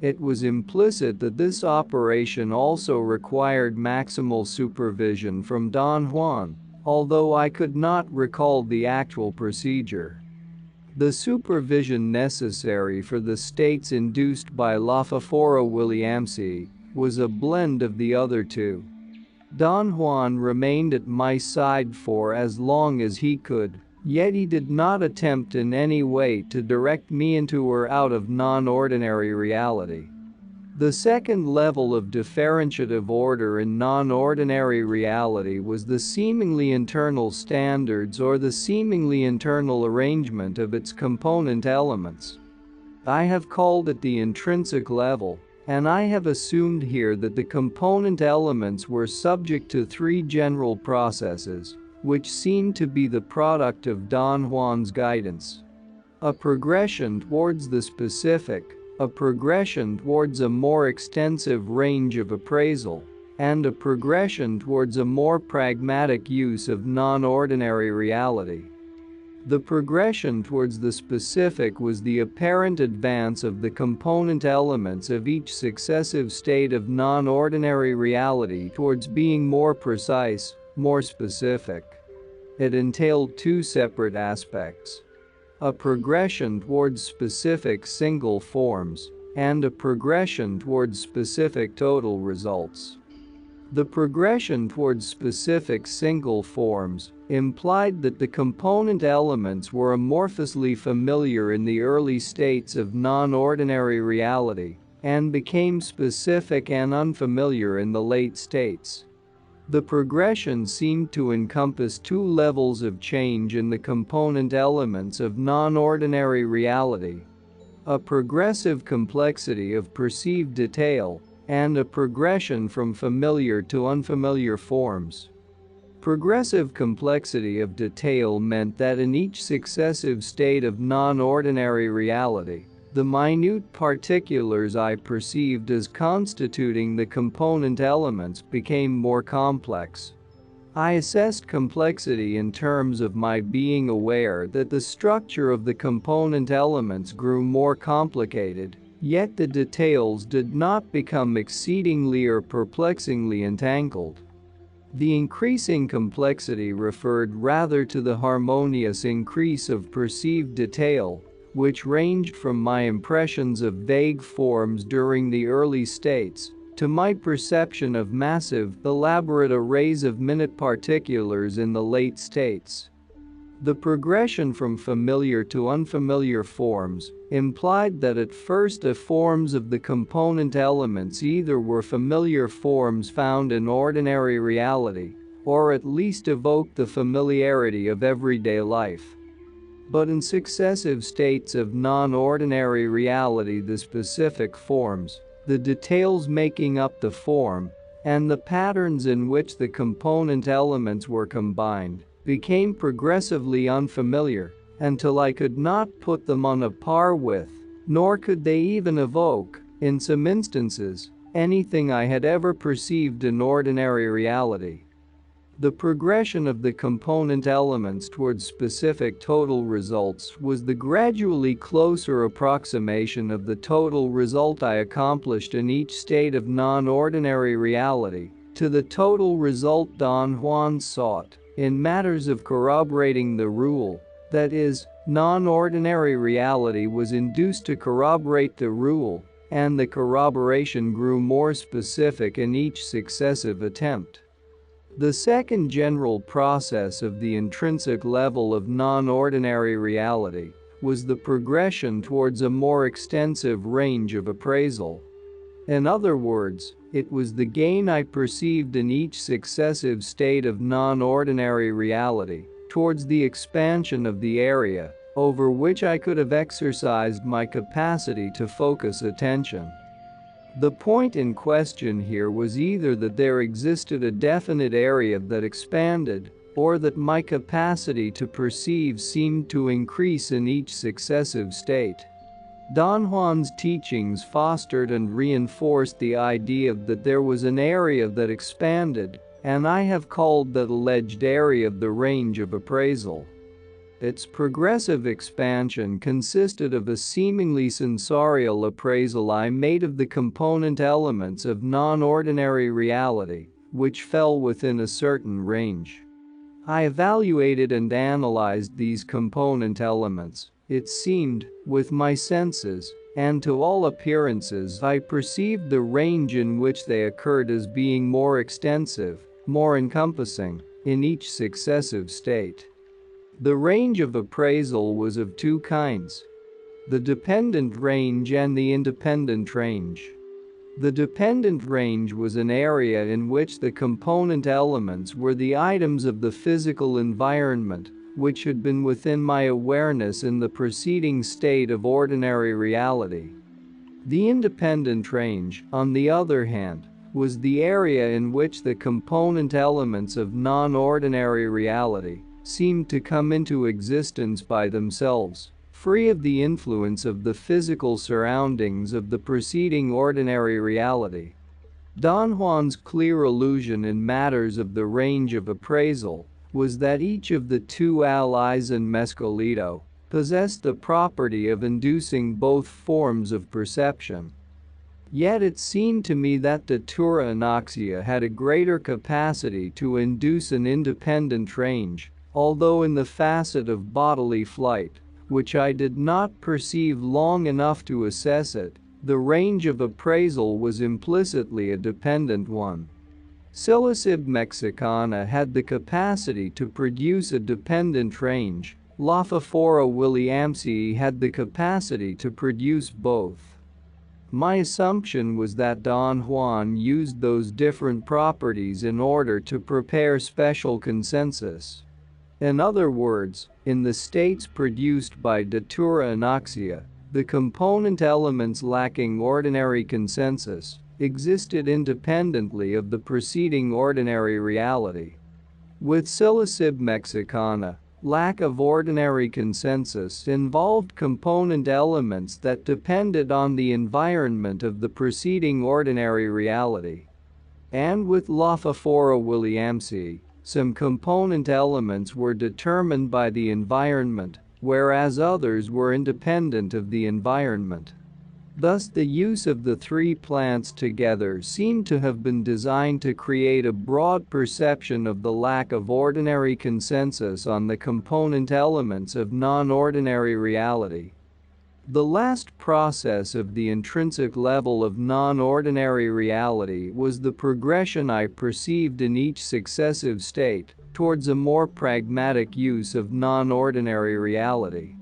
It was implicit that this operation also required maximal supervision from Don Juan, although I could not recall the actual procedure. The supervision necessary for the states induced by Lafafora Williamsi was a blend of the other two. Don Juan remained at my side for as long as he could, yet he did not attempt in any way to direct me into or out of non-ordinary reality. The second level of differentiative order in non-ordinary reality was the seemingly internal standards or the seemingly internal arrangement of its component elements. I have called it the intrinsic level, and I have assumed here that the component elements were subject to three general processes, which seemed to be the product of Don Juan's guidance. A progression towards the specific, a progression towards a more extensive range of appraisal, and a progression towards a more pragmatic use of non-ordinary reality. The progression towards the specific was the apparent advance of the component elements of each successive state of non-ordinary reality towards being more precise, more specific. It entailed two separate aspects: a progression towards specific single forms, and a progression towards specific total results. The progression towards specific single forms implied that the component elements were amorphously familiar in the early states of non-ordinary reality and became specific and unfamiliar in the late states. The progression seemed to encompass two levels of change in the component elements of non-ordinary reality: a progressive complexity of perceived detail and a progression from familiar to unfamiliar forms. Progressive complexity of detail meant that in each successive state of non-ordinary reality, the minute particulars I perceived as constituting the component elements became more complex. I assessed complexity in terms of my being aware that the structure of the component elements grew more complicated, yet the details did not become exceedingly or perplexingly entangled. The increasing complexity referred rather to the harmonious increase of perceived detail, which ranged from my impressions of vague forms during the early states to my perception of massive, elaborate arrays of minute particulars in the late states. The progression from familiar to unfamiliar forms implied that at first the forms of the component elements either were familiar forms found in ordinary reality, or at least evoked the familiarity of everyday life. But in successive states of non-ordinary reality, the specific forms, the details making up the form, and the patterns in which the component elements were combined became progressively unfamiliar until I could not put them on a par with, nor could they even evoke, in some instances, anything I had ever perceived in ordinary reality. The progression of the component elements towards specific total results was the gradually closer approximation of the total result I accomplished in each state of non-ordinary reality to the total result Don Juan sought in matters of corroborating the rule, that is, non-ordinary reality was induced to corroborate the rule, and the corroboration grew more specific in each successive attempt. The second general process of the intrinsic level of non-ordinary reality was the progression towards a more extensive range of appraisal. In other words, it was the gain I perceived in each successive state of non-ordinary reality towards the expansion of the area over which I could have exercised my capacity to focus attention. The point in question here was either that there existed a definite area that expanded, or that my capacity to perceive seemed to increase in each successive state. Don Juan's teachings fostered and reinforced the idea that there was an area that expanded, and I have called that alleged area the range of appraisal. Its progressive expansion consisted of a seemingly sensorial appraisal I made of the component elements of non-ordinary reality, which fell within a certain range. I evaluated and analyzed these component elements, it seemed, with my senses, and to all appearances I perceived the range in which they occurred as being more extensive, more encompassing, in each successive state. The range of appraisal was of two kinds: the dependent range and the independent range. The dependent range was an area in which the component elements were the items of the physical environment, which had been within my awareness in the preceding state of ordinary reality. The independent range, on the other hand, was the area in which the component elements of non-ordinary reality seemed to come into existence by themselves, free of the influence of the physical surroundings of the preceding ordinary reality. Don Juan's clear illusion in matters of the range of appraisal was that each of the two allies in Mescalito possessed the property of inducing both forms of perception. Yet it seemed to me that datura anoxia had a greater capacity to induce an independent range, although in the facet of bodily flight, which I did not perceive long enough to assess it, the range of appraisal was implicitly a dependent one. Psilocybe mexicana had the capacity to produce a dependent range, Lophophora williamsii had the capacity to produce both. My assumption was that Don Juan used those different properties in order to prepare special consensus. In other words, in the states produced by datura anoxia, the component elements lacking ordinary consensus existed independently of the preceding ordinary reality. With Psilocybe mexicana, lack of ordinary consensus involved component elements that depended on the environment of the preceding ordinary reality. And with Lophophora williamsii, some component elements were determined by the environment, whereas others were independent of the environment. Thus, the use of the three plants together seemed to have been designed to create a broad perception of the lack of ordinary consensus on the component elements of non-ordinary reality. The last process of the intrinsic level of non-ordinary reality was the progression I perceived in each successive state towards a more pragmatic use of non-ordinary reality.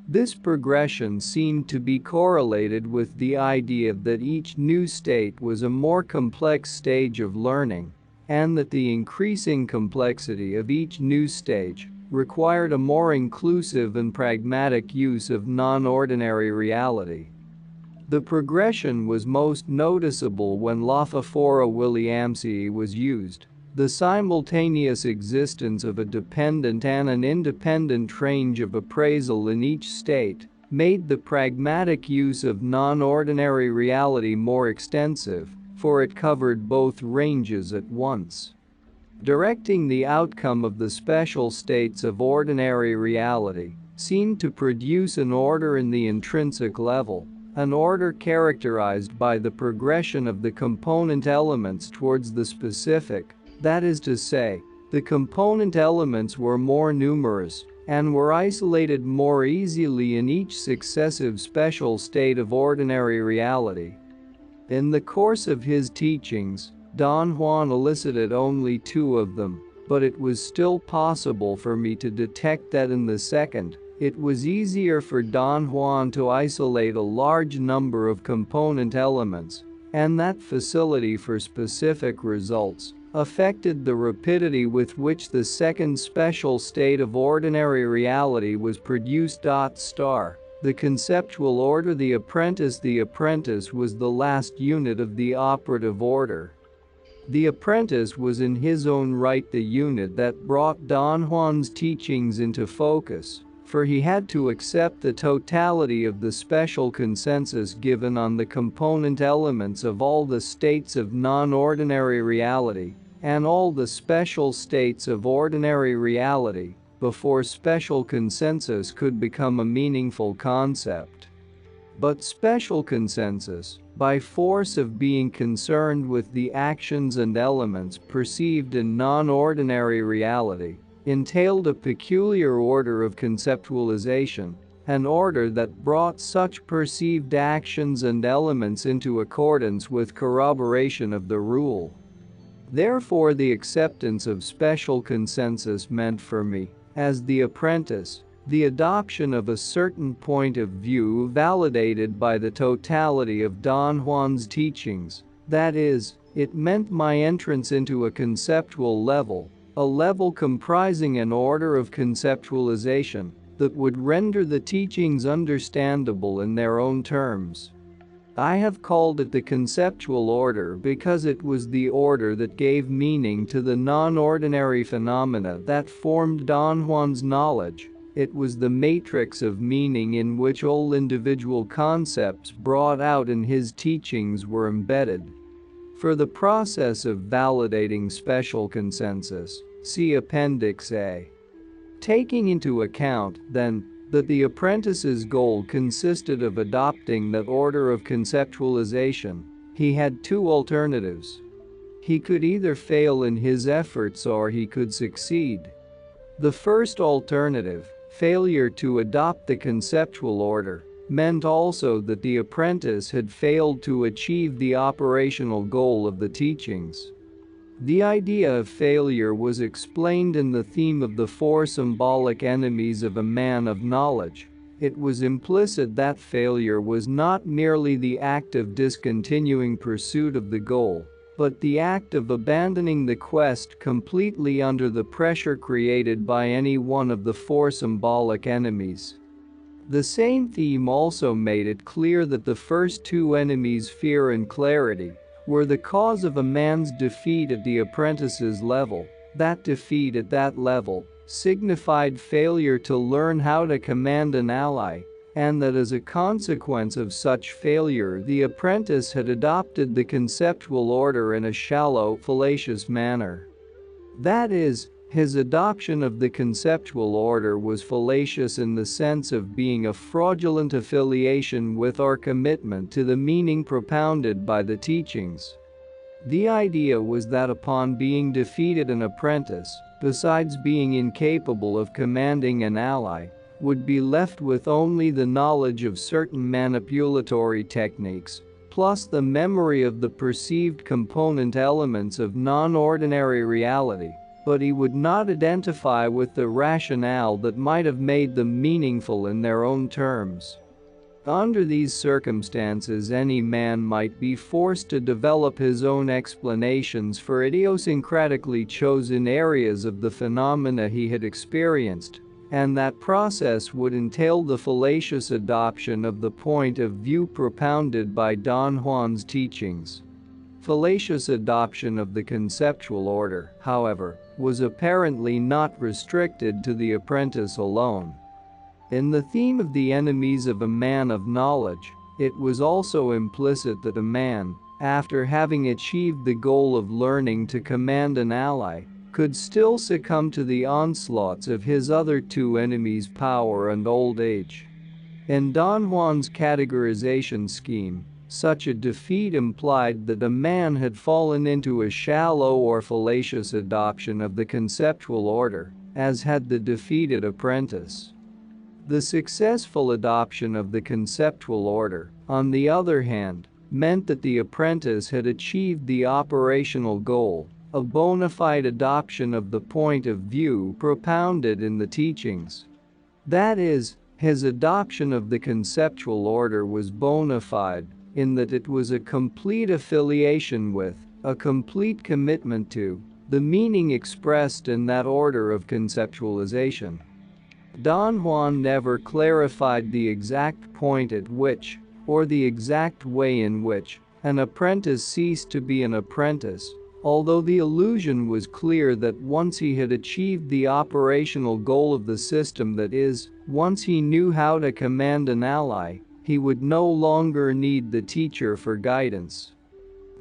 This progression seemed to be correlated with the idea that each new state was a more complex stage of learning, and that the increasing complexity of each new stage required a more inclusive and pragmatic use of non-ordinary reality. The progression was most noticeable when Lophophora williamsii was used. The simultaneous existence of a dependent and an independent range of appraisal in each state made the pragmatic use of non-ordinary reality more extensive, for it covered both ranges at once. Directing the outcome of the special states of ordinary reality seemed to produce an order in the intrinsic level, an order characterized by the progression of the component elements towards the specific. That is to say, the component elements were more numerous and were isolated more easily in each successive special state of ordinary reality. In the course of his teachings, Don Juan elicited only 2 of them, but it was still possible for me to detect that in the second, it was easier for Don Juan to isolate a large number of component elements, and that facility for specific results affected the rapidity with which the second special state of ordinary reality was produced. The conceptual order, the apprentice. The apprentice was the last unit of the operative order. The apprentice was in his own right the unit that brought Don Juan's teachings into focus, for he had to accept the totality of the special consensus given on the component elements of all the states of non-ordinary reality, and all the special states of ordinary reality, before special consensus could become a meaningful concept. But special consensus, by force of being concerned with the actions and elements perceived in non-ordinary reality, entailed a peculiar order of conceptualization, an order that brought such perceived actions and elements into accordance with corroboration of the rule. Therefore, the acceptance of special consensus meant for me, as the apprentice, the adoption of a certain point of view validated by the totality of Don Juan's teachings. That is, it meant my entrance into a conceptual level, a level comprising an order of conceptualization that would render the teachings understandable in their own terms. I have called it the conceptual order because it was the order that gave meaning to the non-ordinary phenomena that formed Don Juan's knowledge. It was the matrix of meaning in which all individual concepts brought out in his teachings were embedded. For the process of validating special consensus, see Appendix A. Taking into account, then, that the apprentice's goal consisted of adopting that order of conceptualization, he had 2 alternatives. He could either fail in his efforts or he could succeed. The first alternative, failure to adopt the conceptual order, meant also that the apprentice had failed to achieve the operational goal of the teachings. The idea of failure was explained in the theme of the 4 symbolic enemies of a man of knowledge. It was implicit that failure was not merely the act of discontinuing pursuit of the goal, but the act of abandoning the quest completely under the pressure created by any one of the 4 symbolic enemies. The same theme also made it clear that the first 2 enemies, fear and clarity, were the cause of a man's defeat at the apprentice's level. That defeat at that level signified failure to learn how to command an ally, and that as a consequence of such failure the apprentice had adopted the conceptual order in a shallow, fallacious manner. That is, his adoption of the conceptual order was fallacious in the sense of being a fraudulent affiliation with or commitment to the meaning propounded by the teachings. The idea was that upon being defeated, an apprentice, besides being incapable of commanding an ally, would be left with only the knowledge of certain manipulatory techniques, plus the memory of the perceived component elements of non-ordinary reality, but he would not identify with the rationale that might have made them meaningful in their own terms. Under these circumstances, any man might be forced to develop his own explanations for idiosyncratically chosen areas of the phenomena he had experienced, and that process would entail the fallacious adoption of the point of view propounded by Don Juan's teachings. Fallacious adoption of the conceptual order, however, was apparently not restricted to the apprentice alone. In the theme of the enemies of a man of knowledge, it was also implicit that a man, after having achieved the goal of learning to command an ally, could still succumb to the onslaughts of his other 2 enemies, power and old age. In Don Juan's categorization scheme, such a defeat implied that a man had fallen into a shallow or fallacious adoption of the conceptual order, as had the defeated apprentice. The successful adoption of the conceptual order, on the other hand, meant that the apprentice had achieved the operational goal, a bona fide adoption of the point of view propounded in the teachings. That is, his adoption of the conceptual order was bona fide, in that it was a complete affiliation with, a complete commitment to, the meaning expressed in that order of conceptualization. Don Juan never clarified the exact point at which, or the exact way in which, an apprentice ceased to be an apprentice, although the illusion was clear that once he had achieved the operational goal of the system, that is, once he knew how to command an ally, he would no longer need the teacher for guidance.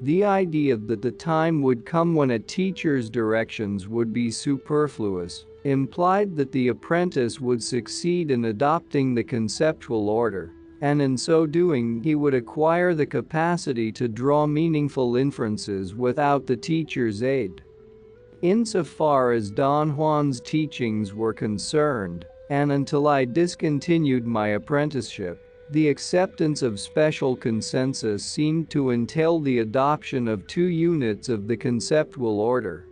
The idea that the time would come when a teacher's directions would be superfluous implied that the apprentice would succeed in adopting the conceptual order, and in so doing he would acquire the capacity to draw meaningful inferences without the teacher's aid. Insofar as Don Juan's teachings were concerned, and until I discontinued my apprenticeship, the acceptance of special consensus seemed to entail the adoption of two units of the conceptual order.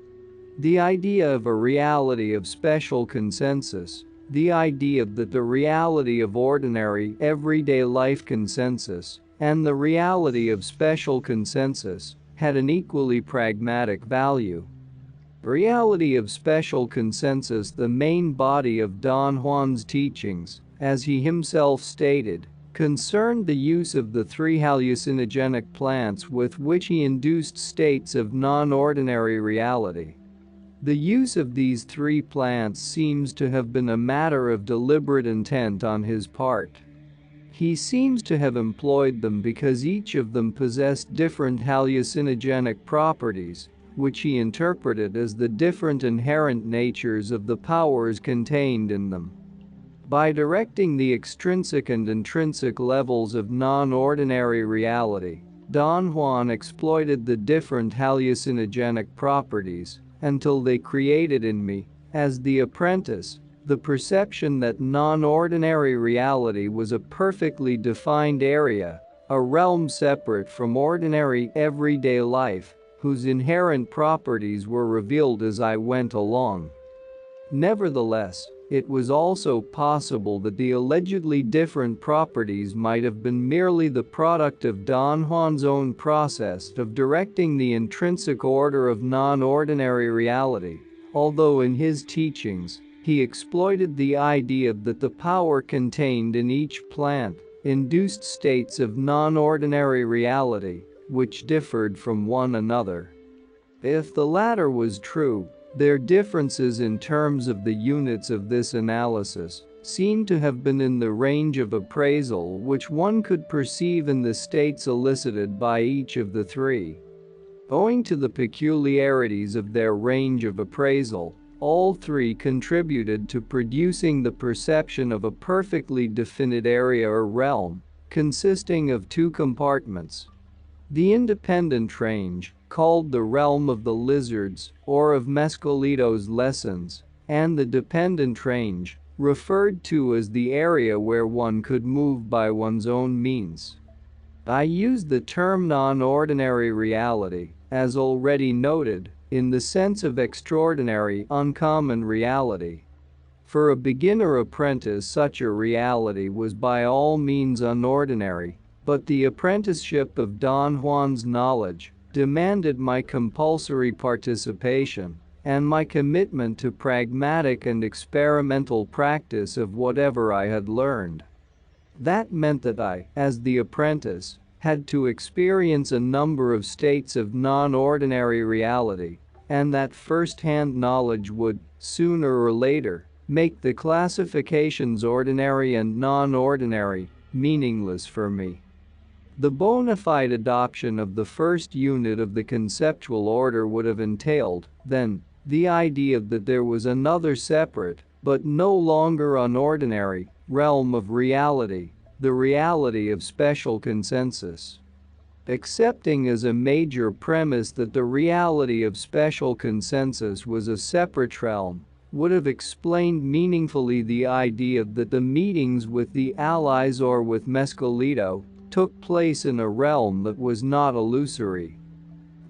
The idea of a reality of special consensus, the idea that the reality of ordinary, everyday life consensus, and the reality of special consensus, had an equally pragmatic value. Reality of special consensus, the main body of Don Juan's teachings, as he himself stated, concerned the use of the three hallucinogenic plants with which he induced states of non-ordinary reality. The use of these three plants seems to have been a matter of deliberate intent on his part. He seems to have employed them because each of them possessed different hallucinogenic properties, which he interpreted as the different inherent natures of the powers contained in them. By directing the extrinsic and intrinsic levels of non-ordinary reality, Don Juan exploited the different hallucinogenic properties until they created in me, as the apprentice, the perception that non-ordinary reality was a perfectly defined area, a realm separate from ordinary everyday life, whose inherent properties were revealed as I went along. Nevertheless, it was also possible that the allegedly different properties might have been merely the product of Don Juan's own process of directing the intrinsic order of non-ordinary reality, although in his teachings, he exploited the idea that the power contained in each plant induced states of non-ordinary reality, which differed from one another. If the latter was true, their differences in terms of the units of this analysis seem to have been in the range of appraisal which one could perceive in the states elicited by each of the three. Owing to the peculiarities of their range of appraisal, all three contributed to producing the perception of a perfectly definite area or realm, consisting of two compartments. The independent range, called the realm of the lizards or of Mescalito's lessons, and the dependent range, referred to as the area where one could move by one's own means. I use the term non-ordinary reality, as already noted, in the sense of extraordinary, uncommon reality. For a beginner apprentice, such a reality was by all means unordinary, but the apprenticeship of Don Juan's knowledge demanded my compulsory participation and my commitment to pragmatic and experimental practice of whatever I had learned. That meant that I, as the apprentice, had to experience a number of states of non-ordinary reality, and that first-hand knowledge would, sooner or later, make the classifications ordinary and non-ordinary meaningless for me. The bona fide adoption of the first unit of the conceptual order would have entailed, then, the idea that there was another separate, but no longer unordinary, realm of reality, the reality of special consensus. Accepting as a major premise that the reality of special consensus was a separate realm would have explained meaningfully the idea that the meetings with the allies or with Mescalito took place in a realm that was not illusory.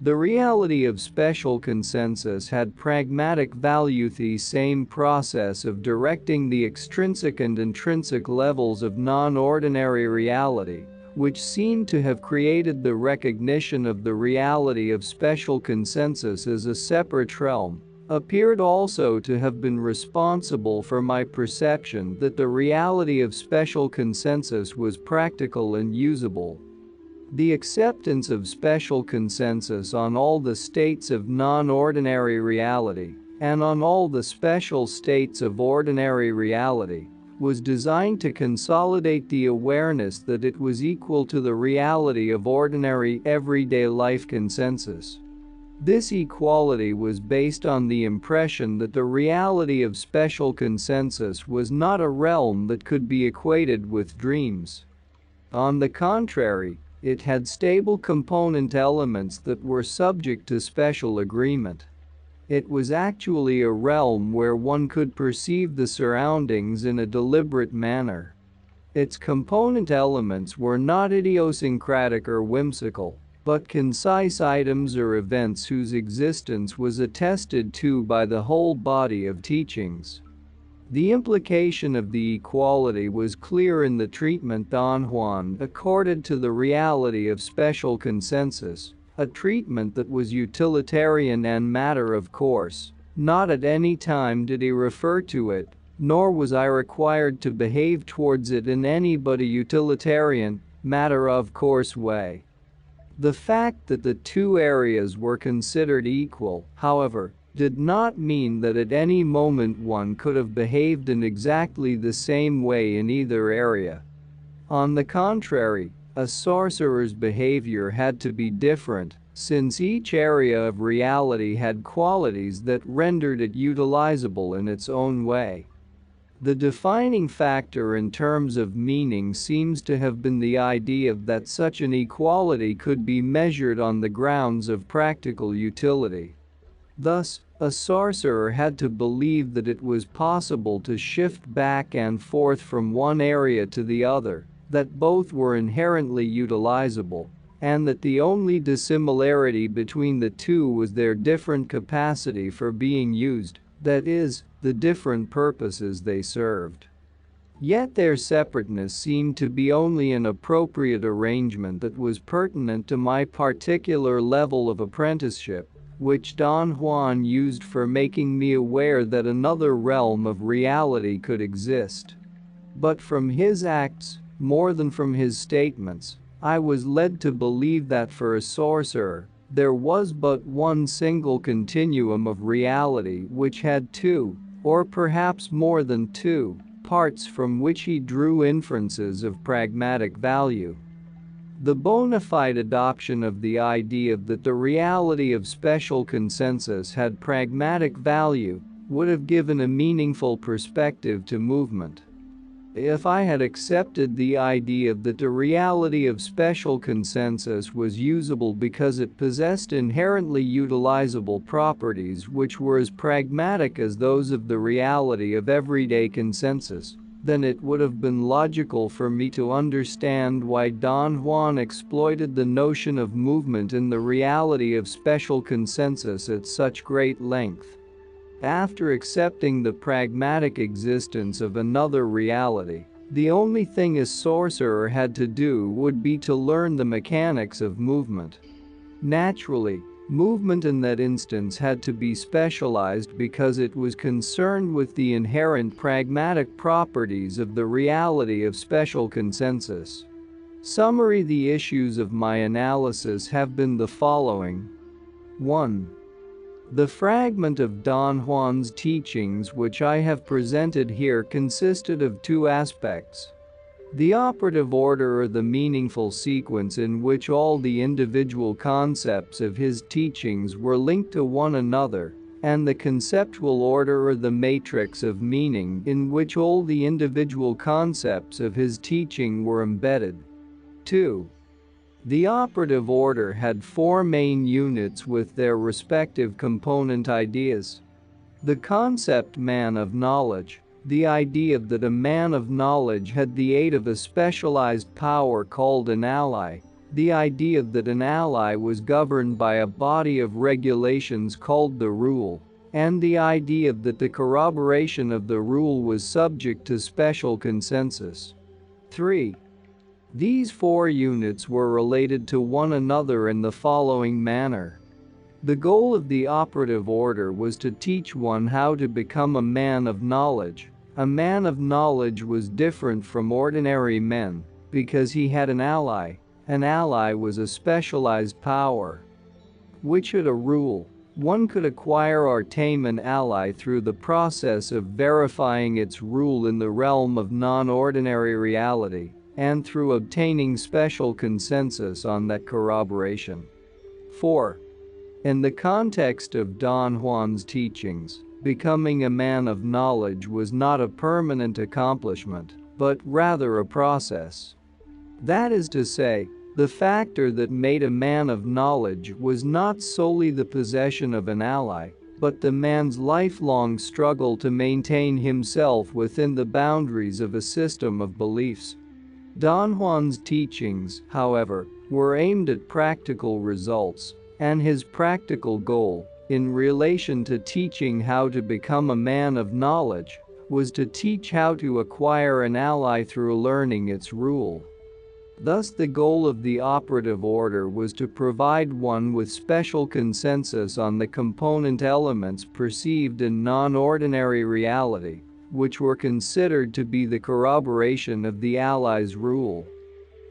The reality of special consensus had pragmatic value. The same process of directing the extrinsic and intrinsic levels of non-ordinary reality, which seemed to have created the recognition of the reality of special consensus as a separate realm, appeared also to have been responsible for my perception that the reality of special consensus was practical and usable. The acceptance of special consensus on all the states of non-ordinary reality and on all the special states of ordinary reality was designed to consolidate the awareness that it was equal to the reality of ordinary everyday life consensus. This equality was based on the impression that the reality of special consensus was not a realm that could be equated with dreams. On the contrary, it had stable component elements that were subject to special agreement. It was actually a realm where one could perceive the surroundings in a deliberate manner. Its component elements were not idiosyncratic or whimsical, but concise items or events whose existence was attested to by the whole body of teachings. The implication of the equality was clear in the treatment Don Juan accorded to the reality of special consensus, a treatment that was utilitarian and matter of course. Not at any time did he refer to it, nor was I required to behave towards it in any but a utilitarian, matter of course way. The fact that the two areas were considered equal, however, did not mean that at any moment one could have behaved in exactly the same way in either area. On the contrary, a sorcerer's behavior had to be different, since each area of reality had qualities that rendered it utilizable in its own way. The defining factor in terms of meaning seems to have been the idea that such an equality could be measured on the grounds of practical utility. Thus, a sorcerer had to believe that it was possible to shift back and forth from one area to the other, that both were inherently utilizable, and that the only dissimilarity between the two was their different capacity for being used, that is, the different purposes they served. Yet their separateness seemed to be only an appropriate arrangement that was pertinent to my particular level of apprenticeship, which Don Juan used for making me aware that another realm of reality could exist. But from his acts, more than from his statements, I was led to believe that for a sorcerer, there was but one single continuum of reality which had two, or perhaps more than two, parts from which he drew inferences of pragmatic value. The bona fide adoption of the idea that the reality of special consensus had pragmatic value would have given a meaningful perspective to movement. If I had accepted the idea that the reality of special consensus was usable because it possessed inherently utilizable properties which were as pragmatic as those of the reality of everyday consensus, then it would have been logical for me to understand why Don Juan exploited the notion of movement in the reality of special consensus at such great length. After accepting the pragmatic existence of another reality, the only thing a sorcerer had to do would be to learn the mechanics of movement. Naturally, movement in that instance had to be specialized because it was concerned with the inherent pragmatic properties of the reality of special consensus. Summary: the issues of my analysis have been the following. 1. The fragment of Don Juan's teachings which I have presented here consisted of two aspects: the operative order, or the meaningful sequence in which all the individual concepts of his teachings were linked to one another, and the conceptual order, or the matrix of meaning in which all the individual concepts of his teaching were embedded. 2. The operative order had four main units with their respective component ideas. The concept man of knowledge, The idea that a man of knowledge had the aid of a specialized power called an ally. The idea that an ally was governed by a body of regulations called the rule. And the idea that the corroboration of the rule was subject to special consensus. 3. These four units were related to one another in the following manner. The goal of the operative order was to teach one how to become a man of knowledge. A man of knowledge was different from ordinary men because he had an ally. An ally was a specialized power, which had a rule. One could acquire or tame an ally through the process of verifying its rule in the realm of non-ordinary reality, and through obtaining special consensus on that corroboration. 4. In the context of Don Juan's teachings, becoming a man of knowledge was not a permanent accomplishment, but rather a process. That is to say, the factor that made a man of knowledge was not solely the possession of an ally, but the man's lifelong struggle to maintain himself within the boundaries of a system of beliefs. Don Juan's teachings, however, were aimed at practical results, and his practical goal, in relation to teaching how to become a man of knowledge, was to teach how to acquire an ally through learning its rule. Thus, the goal of the operative order was to provide one with special consensus on the component elements perceived in non-ordinary reality, which were considered to be the corroboration of the ally's rule.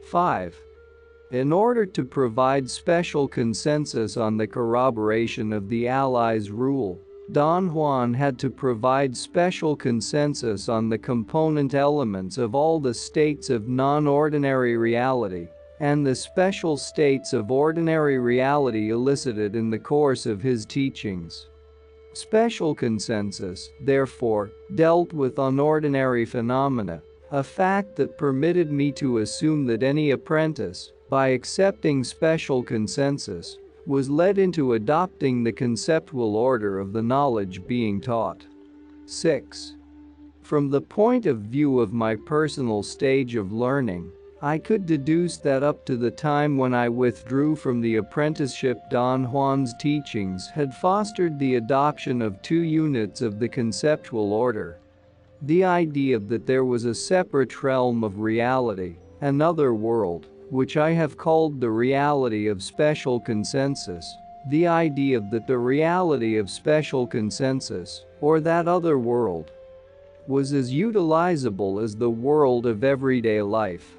5. In order to provide special consensus on the corroboration of the ally's rule, Don Juan had to provide special consensus on the component elements of all the states of non-ordinary reality and the special states of ordinary reality elicited in the course of his teachings. Special consensus, therefore, dealt with unordinary phenomena, a fact that permitted me to assume that any apprentice, by accepting special consensus, was led into adopting the conceptual order of the knowledge being taught. 6. From the point of view of my personal stage of learning, I could deduce that up to the time when I withdrew from the apprenticeship, Don Juan's teachings had fostered the adoption of two units of the conceptual order. The idea that there was a separate realm of reality, another world, which I have called the reality of special consensus. The idea that the reality of special consensus, or that other world, was as utilizable as the world of everyday life.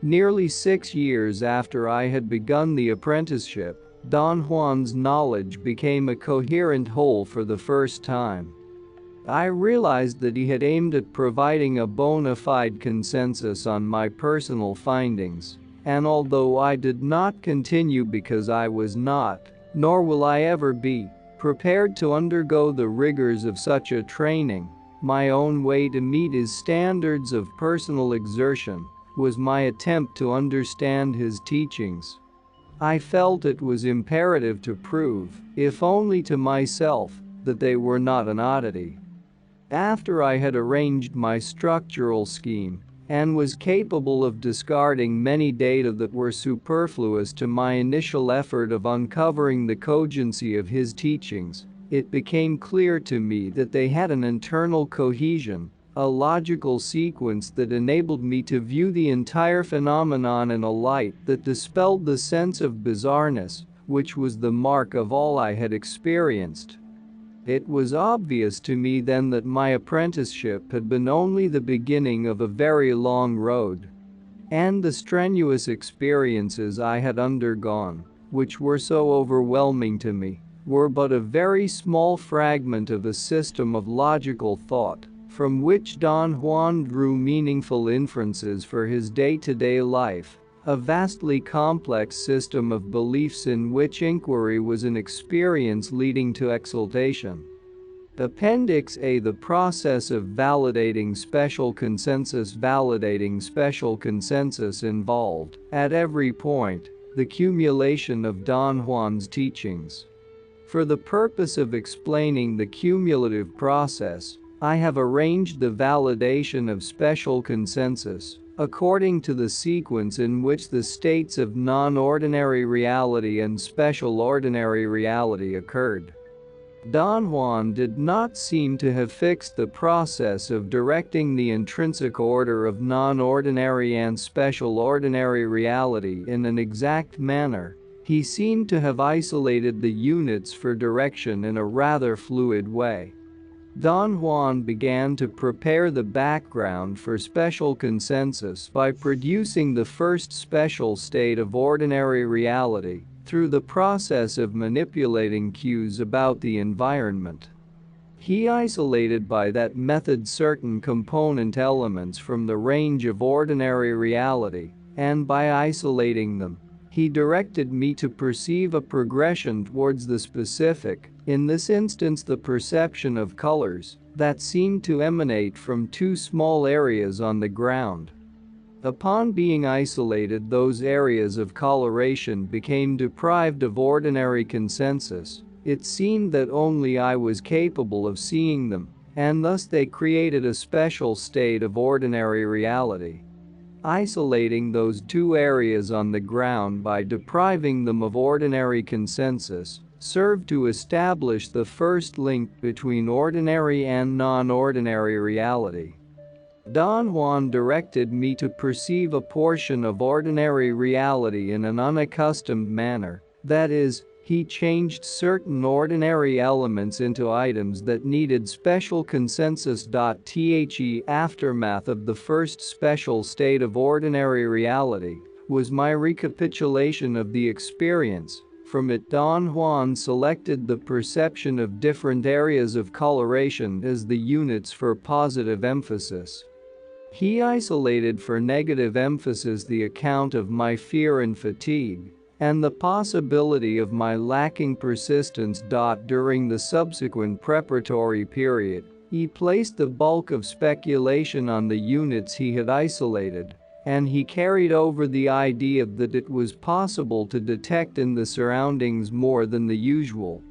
Nearly 6 years after I had begun the apprenticeship, Don Juan's knowledge became a coherent whole for the first time. I realized that he had aimed at providing a bona fide consensus on my personal findings. And although I did not continue because I was not, nor will I ever be, prepared to undergo the rigors of such a training, my own way to meet his standards of personal exertion was my attempt to understand his teachings. I felt it was imperative to prove, if only to myself, that they were not an oddity. After I had arranged my structural scheme, and was capable of discarding many data that were superfluous to my initial effort of uncovering the cogency of his teachings, it became clear to me that they had an internal cohesion, a logical sequence that enabled me to view the entire phenomenon in a light that dispelled the sense of bizarreness, which was the mark of all I had experienced. It was obvious to me then that my apprenticeship had been only the beginning of a very long road. And the strenuous experiences I had undergone, which were so overwhelming to me, were but a very small fragment of a system of logical thought, from which Don Juan drew meaningful inferences for his day-to-day life. A vastly complex system of beliefs in which inquiry was an experience leading to exaltation. Appendix A. The process of validating special consensus. Validating special consensus involved, at every point, the cumulation of Don Juan's teachings. For the purpose of explaining the cumulative process, I have arranged the validation of special consensus according to the sequence in which the states of non-ordinary reality and special ordinary reality occurred. Don Juan did not seem to have fixed the process of directing the intrinsic order of non-ordinary and special ordinary reality in an exact manner. He seemed to have isolated the units for direction in a rather fluid way. Don Juan began to prepare the background for special consensus by producing the first special state of ordinary reality through the process of manipulating cues about the environment. He isolated by that method certain component elements from the range of ordinary reality, and by isolating them, he directed me to perceive a progression towards the specific, in this instance the perception of colors, that seemed to emanate from two small areas on the ground. Upon being isolated, those areas of coloration became deprived of ordinary consensus. It seemed that only I was capable of seeing them, and thus they created a special state of ordinary reality. Isolating those two areas on the ground by depriving them of ordinary consensus served to establish the first link between ordinary and non-ordinary reality. Don Juan directed me to perceive a portion of ordinary reality in an unaccustomed manner, that is, he changed certain ordinary elements into items that needed special consensus. The aftermath of the first special state of ordinary reality was my recapitulation of the experience. From it, Don Juan selected the perception of different areas of coloration as the units for positive emphasis. He isolated for negative emphasis the account of my fear and fatigue, and the possibility of my lacking persistence. During the subsequent preparatory period, he placed the bulk of speculation on the units he had isolated, and he carried over the idea that it was possible to detect in the surroundings more than the usual.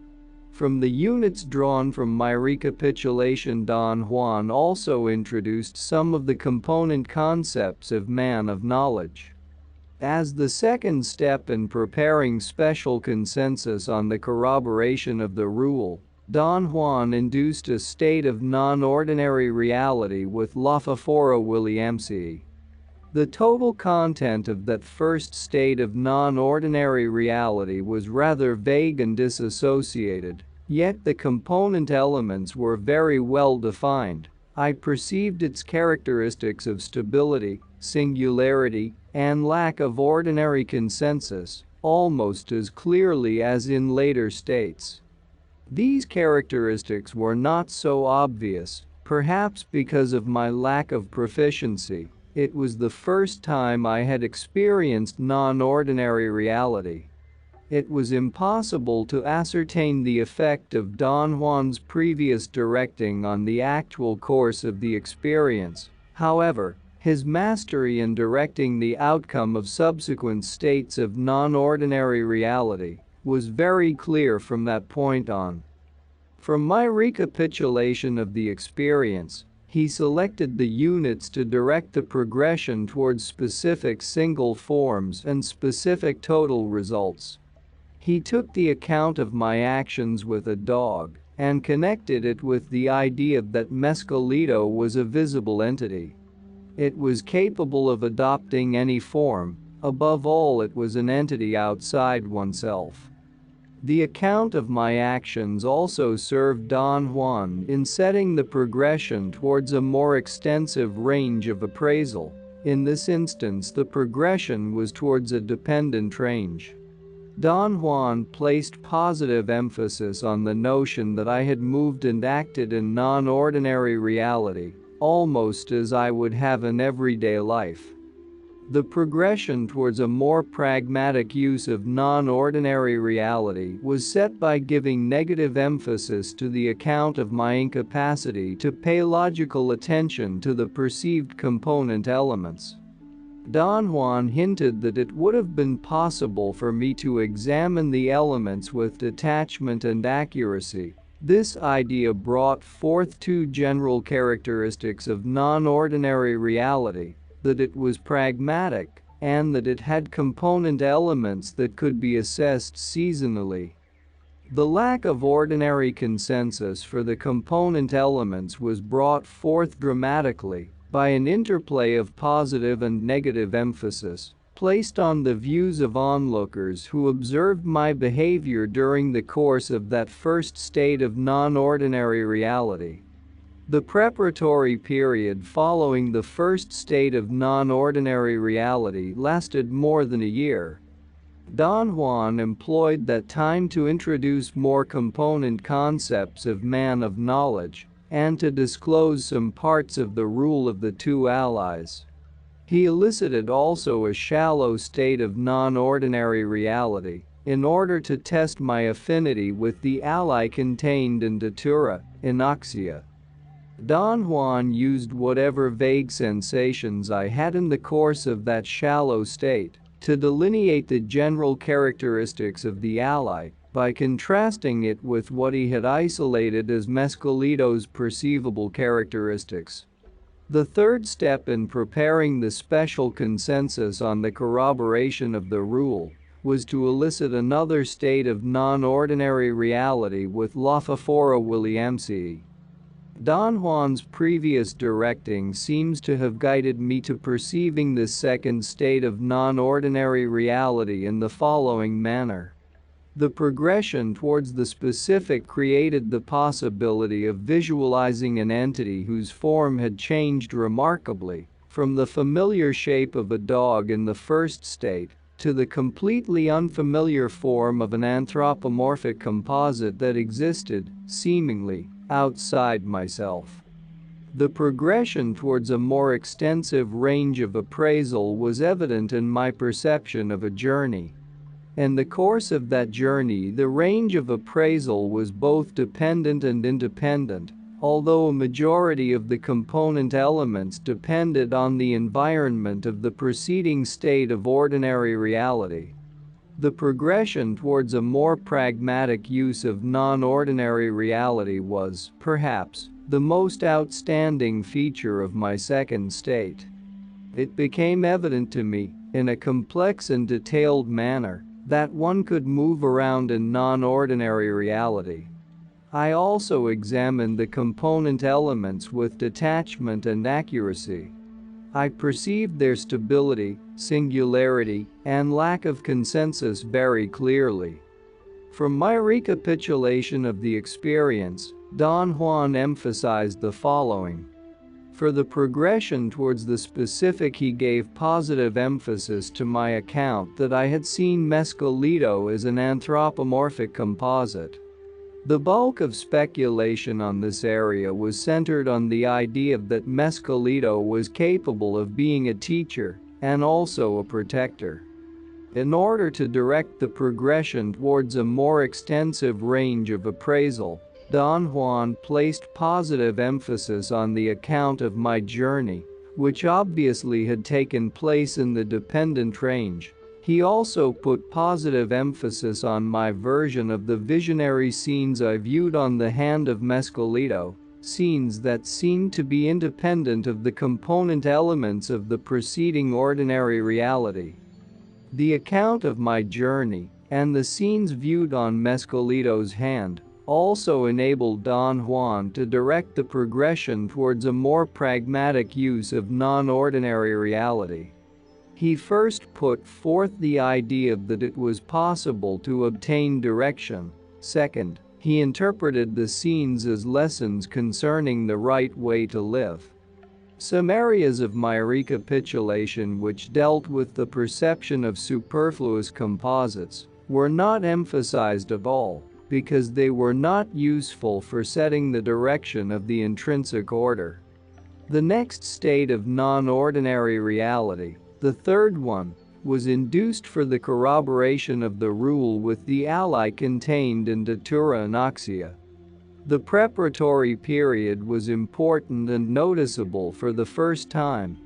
From the units drawn from my recapitulation, Don Juan also introduced some of the component concepts of man of knowledge. As the second step in preparing special consensus on the corroboration of the rule, Don Juan induced a state of non-ordinary reality with Lafafora Williamsi. The total content of that first state of non-ordinary reality was rather vague and disassociated, yet the component elements were very well defined. I perceived its characteristics of stability, singularity, and lack of ordinary consensus almost as clearly as in later states. These characteristics were not so obvious, perhaps because of my lack of proficiency. It was the first time I had experienced non-ordinary reality. It was impossible to ascertain the effect of Don Juan's previous directing on the actual course of the experience. However, his mastery in directing the outcome of subsequent states of non-ordinary reality was very clear from that point on. From my recapitulation of the experience, he selected the units to direct the progression towards specific single forms and specific total results. He took the account of my actions with a dog and connected it with the idea that Mescalito was a visible entity. It was capable of adopting any form. Above all, it was an entity outside oneself. The account of my actions also served Don Juan in setting the progression towards a more extensive range of appraisal. In this instance, the progression was towards a dependent range. Don Juan placed positive emphasis on the notion that I had moved and acted in non-ordinary reality, almost as I would have in everyday life. The progression towards a more pragmatic use of non-ordinary reality was set by giving negative emphasis to the account of my incapacity to pay logical attention to the perceived component elements. Don Juan hinted that it would have been possible for me to examine the elements with detachment and accuracy, This idea brought forth two general characteristics of non-ordinary reality: that it was pragmatic, and that it had component elements that could be assessed seasonally. The lack of ordinary consensus for the component elements was brought forth dramatically by an interplay of positive and negative emphasis placed on the views of onlookers who observed my behavior during the course of that first state of non-ordinary reality. The preparatory period following the first state of non-ordinary reality lasted more than a year. Don Juan employed that time to introduce more component concepts of man of knowledge and to disclose some parts of the rule of the two allies. He elicited also a shallow state of non-ordinary reality in order to test my affinity with the ally contained in Datura, Inoxia. Don Juan used whatever vague sensations I had in the course of that shallow state to delineate the general characteristics of the ally by contrasting it with what he had isolated as Mescalito's perceivable characteristics. The third step in preparing the special consensus on the corroboration of the rule was to elicit another state of non-ordinary reality with Lafafora Williamsi. Don Juan's previous directing seems to have guided me to perceiving this second state of non-ordinary reality in the following manner. The progression towards the specific created the possibility of visualizing an entity whose form had changed remarkably from the familiar shape of a dog in the first state to the completely unfamiliar form of an anthropomorphic composite that existed, seemingly, outside myself. The progression towards a more extensive range of appraisal was evident in my perception of a journey. In the course of that journey, the range of appraisal was both dependent and independent, although a majority of the component elements depended on the environment of the preceding state of ordinary reality. The progression towards a more pragmatic use of non-ordinary reality was, perhaps, the most outstanding feature of my second state. It became evident to me, in a complex and detailed manner, that one could move around in non-ordinary reality. I also examined the component elements with detachment and accuracy. I perceived their stability, singularity, and lack of consensus very clearly. From my recapitulation of the experience, Don Juan emphasized the following. For the progression towards the specific, he gave positive emphasis to my account that I had seen Mescalito as an anthropomorphic composite. The bulk of speculation on this area was centered on the idea that Mescalito was capable of being a teacher and also a protector. In order to direct the progression towards a more extensive range of appraisal, Don Juan placed positive emphasis on the account of my journey, which obviously had taken place in the dependent range. He also put positive emphasis on my version of the visionary scenes I viewed on the hand of Mescalito, scenes that seemed to be independent of the component elements of the preceding ordinary reality. The account of my journey, and the scenes viewed on Mescalito's hand, also enabled Don Juan to direct the progression towards a more pragmatic use of non-ordinary reality. He first put forth the idea that it was possible to obtain direction. Second, he interpreted the scenes as lessons concerning the right way to live. Some areas of my recapitulation which dealt with the perception of superfluous composites were not emphasized at all, because they were not useful for setting the direction of the intrinsic order. The next state of non-ordinary reality, the third one, was induced for the corroboration of the rule with the ally contained in Datura Inoxia. The preparatory period was important and noticeable for the first time.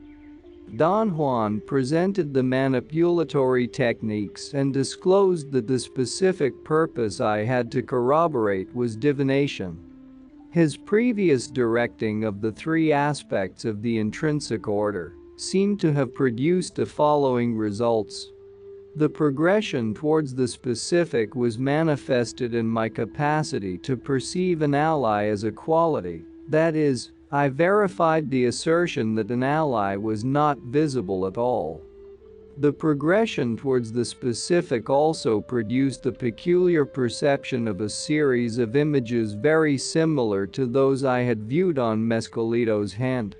Don Juan presented the manipulatory techniques and disclosed that the specific purpose I had to corroborate was divination. His previous directing of the three aspects of the intrinsic order seemed to have produced the following results. The progression towards the specific was manifested in my capacity to perceive an ally as a quality, that is, I verified the assertion that an ally was not visible at all. The progression towards the specific also produced the peculiar perception of a series of images very similar to those I had viewed on Mescalito's hand.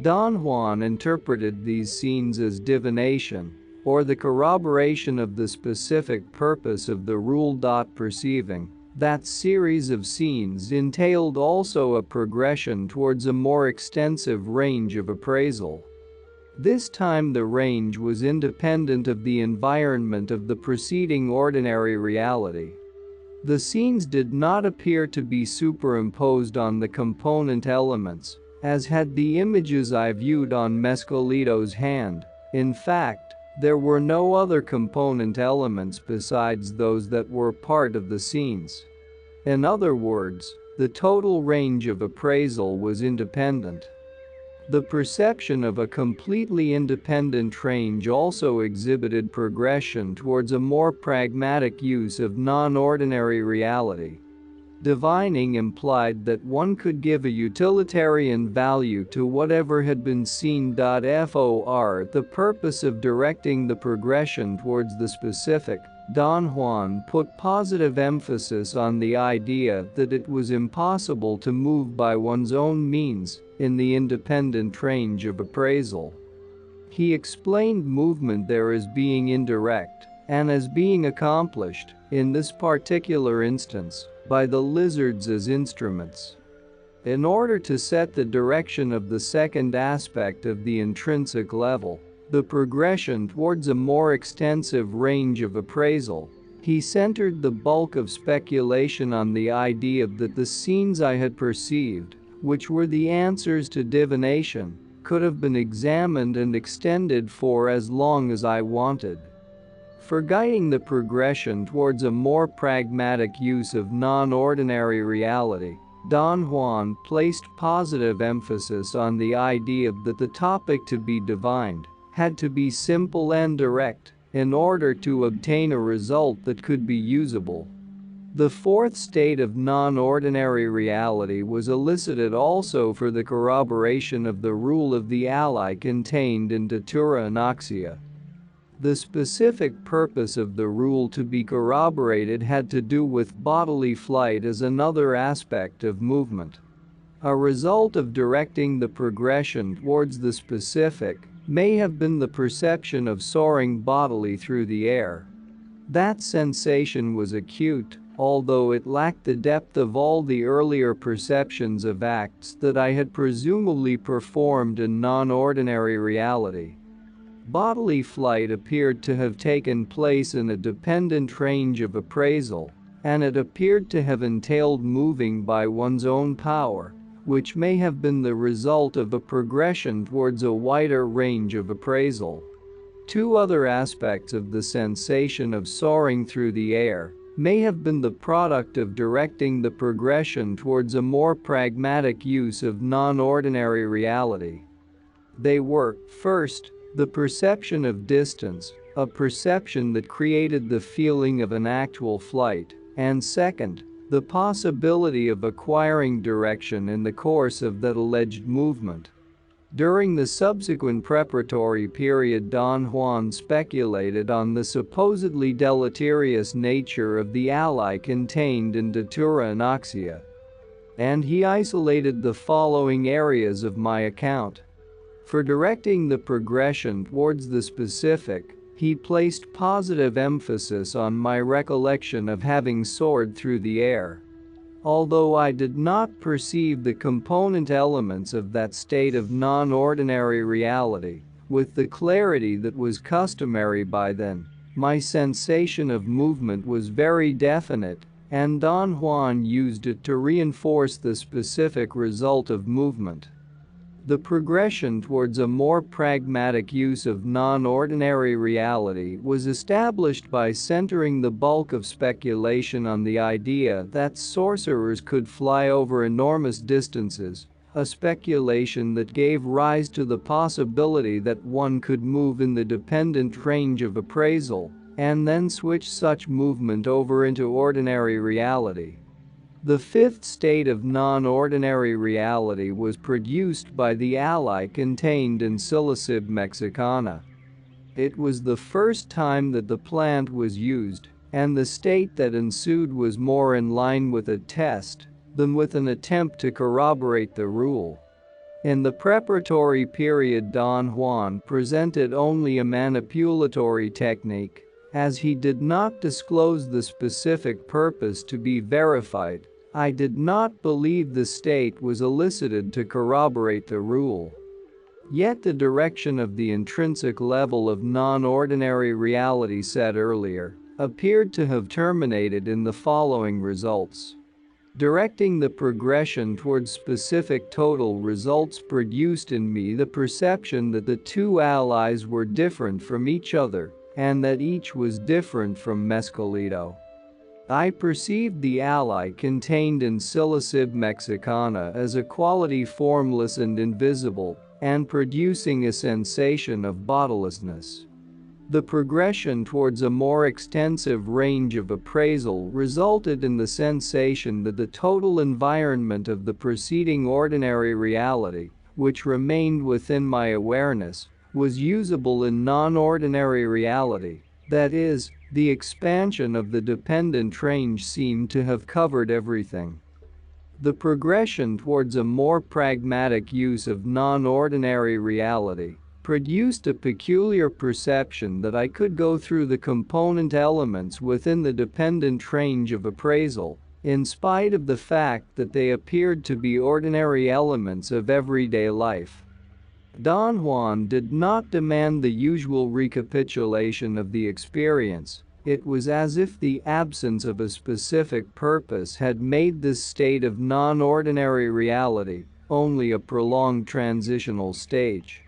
Don Juan interpreted these scenes as divination, or the corroboration of the specific purpose of the rule. Perceiving that series of scenes entailed also a progression towards a more extensive range of appraisal. This time the range was independent of the environment of the preceding ordinary reality. The scenes did not appear to be superimposed on the component elements, as had the images I viewed on Mescalito's hand. In fact, there were no other component elements besides those that were part of the scenes. In other words, the total range of appraisal was independent. The perception of a completely independent range also exhibited progression towards a more pragmatic use of non-ordinary reality. Divining implied that one could give a utilitarian value to whatever had been seen. For the purpose of directing the progression towards the specific, Don Juan put positive emphasis on the idea that it was impossible to move by one's own means in the independent range of appraisal. He explained movement there as being indirect and as being accomplished, in this particular instance, by the lizards as instruments. In order to set the direction of the second aspect of the intrinsic level, the progression towards a more extensive range of appraisal, he centered the bulk of speculation on the idea that the scenes I had perceived, which were the answers to divination, could have been examined and extended for as long as I wanted. For guiding the progression towards a more pragmatic use of non-ordinary reality, Don Juan placed positive emphasis on the idea that the topic to be divined had to be simple and direct in order to obtain a result that could be usable. The fourth state of non-ordinary reality was elicited also for the corroboration of the rule of the ally contained in Datura Anoxia. The specific purpose of the rule to be corroborated had to do with bodily flight as another aspect of movement. A result of directing the progression towards the specific may have been the perception of soaring bodily through the air. That sensation was acute, although it lacked the depth of all the earlier perceptions of acts that I had presumably performed in non-ordinary reality. Bodily flight appeared to have taken place in a dependent range of appraisal, and it appeared to have entailed moving by one's own power, which may have been the result of a progression towards a wider range of appraisal. Two other aspects of the sensation of soaring through the air may have been the product of directing the progression towards a more pragmatic use of non-ordinary reality. They were, first, the perception of distance, a perception that created the feeling of an actual flight, and second, the possibility of acquiring direction in the course of that alleged movement. During the subsequent preparatory period, Don Juan speculated on the supposedly deleterious nature of the ally contained in Datura Anoxia. And he isolated the following areas of my account. For directing the progression towards the specific, he placed positive emphasis on my recollection of having soared through the air. Although I did not perceive the component elements of that state of non-ordinary reality with the clarity that was customary by then, my sensation of movement was very definite, and Don Juan used it to reinforce the specific result of movement. The progression towards a more pragmatic use of non-ordinary reality was established by centering the bulk of speculation on the idea that sorcerers could fly over enormous distances, a speculation that gave rise to the possibility that one could move in the dependent range of appraisal and then switch such movement over into ordinary reality. The fifth state of non-ordinary reality was produced by the ally contained in Psilocybe mexicana. It was the first time that the plant was used, and the state that ensued was more in line with a test than with an attempt to corroborate the rule. In the preparatory period, Don Juan presented only a manipulatory technique, as he did not disclose the specific purpose to be verified. I did not believe the state was elicited to corroborate the rule. Yet the direction of the intrinsic level of non-ordinary reality said earlier appeared to have terminated in the following results. Directing the progression towards specific total results produced in me the perception that the two allies were different from each other and that each was different from Mescalito. I perceived the ally contained in Psilocybe mexicana as a quality formless and invisible, and producing a sensation of bodilessness. The progression towards a more extensive range of appraisal resulted in the sensation that the total environment of the preceding ordinary reality, which remained within my awareness, was usable in non-ordinary reality, that is, the expansion of the dependent range seemed to have covered everything. The progression towards a more pragmatic use of non-ordinary reality produced a peculiar perception that I could go through the component elements within the dependent range of appraisal, in spite of the fact that they appeared to be ordinary elements of everyday life. Don Juan did not demand the usual recapitulation of the experience. It was as if the absence of a specific purpose had made this state of non-ordinary reality only a prolonged transitional stage.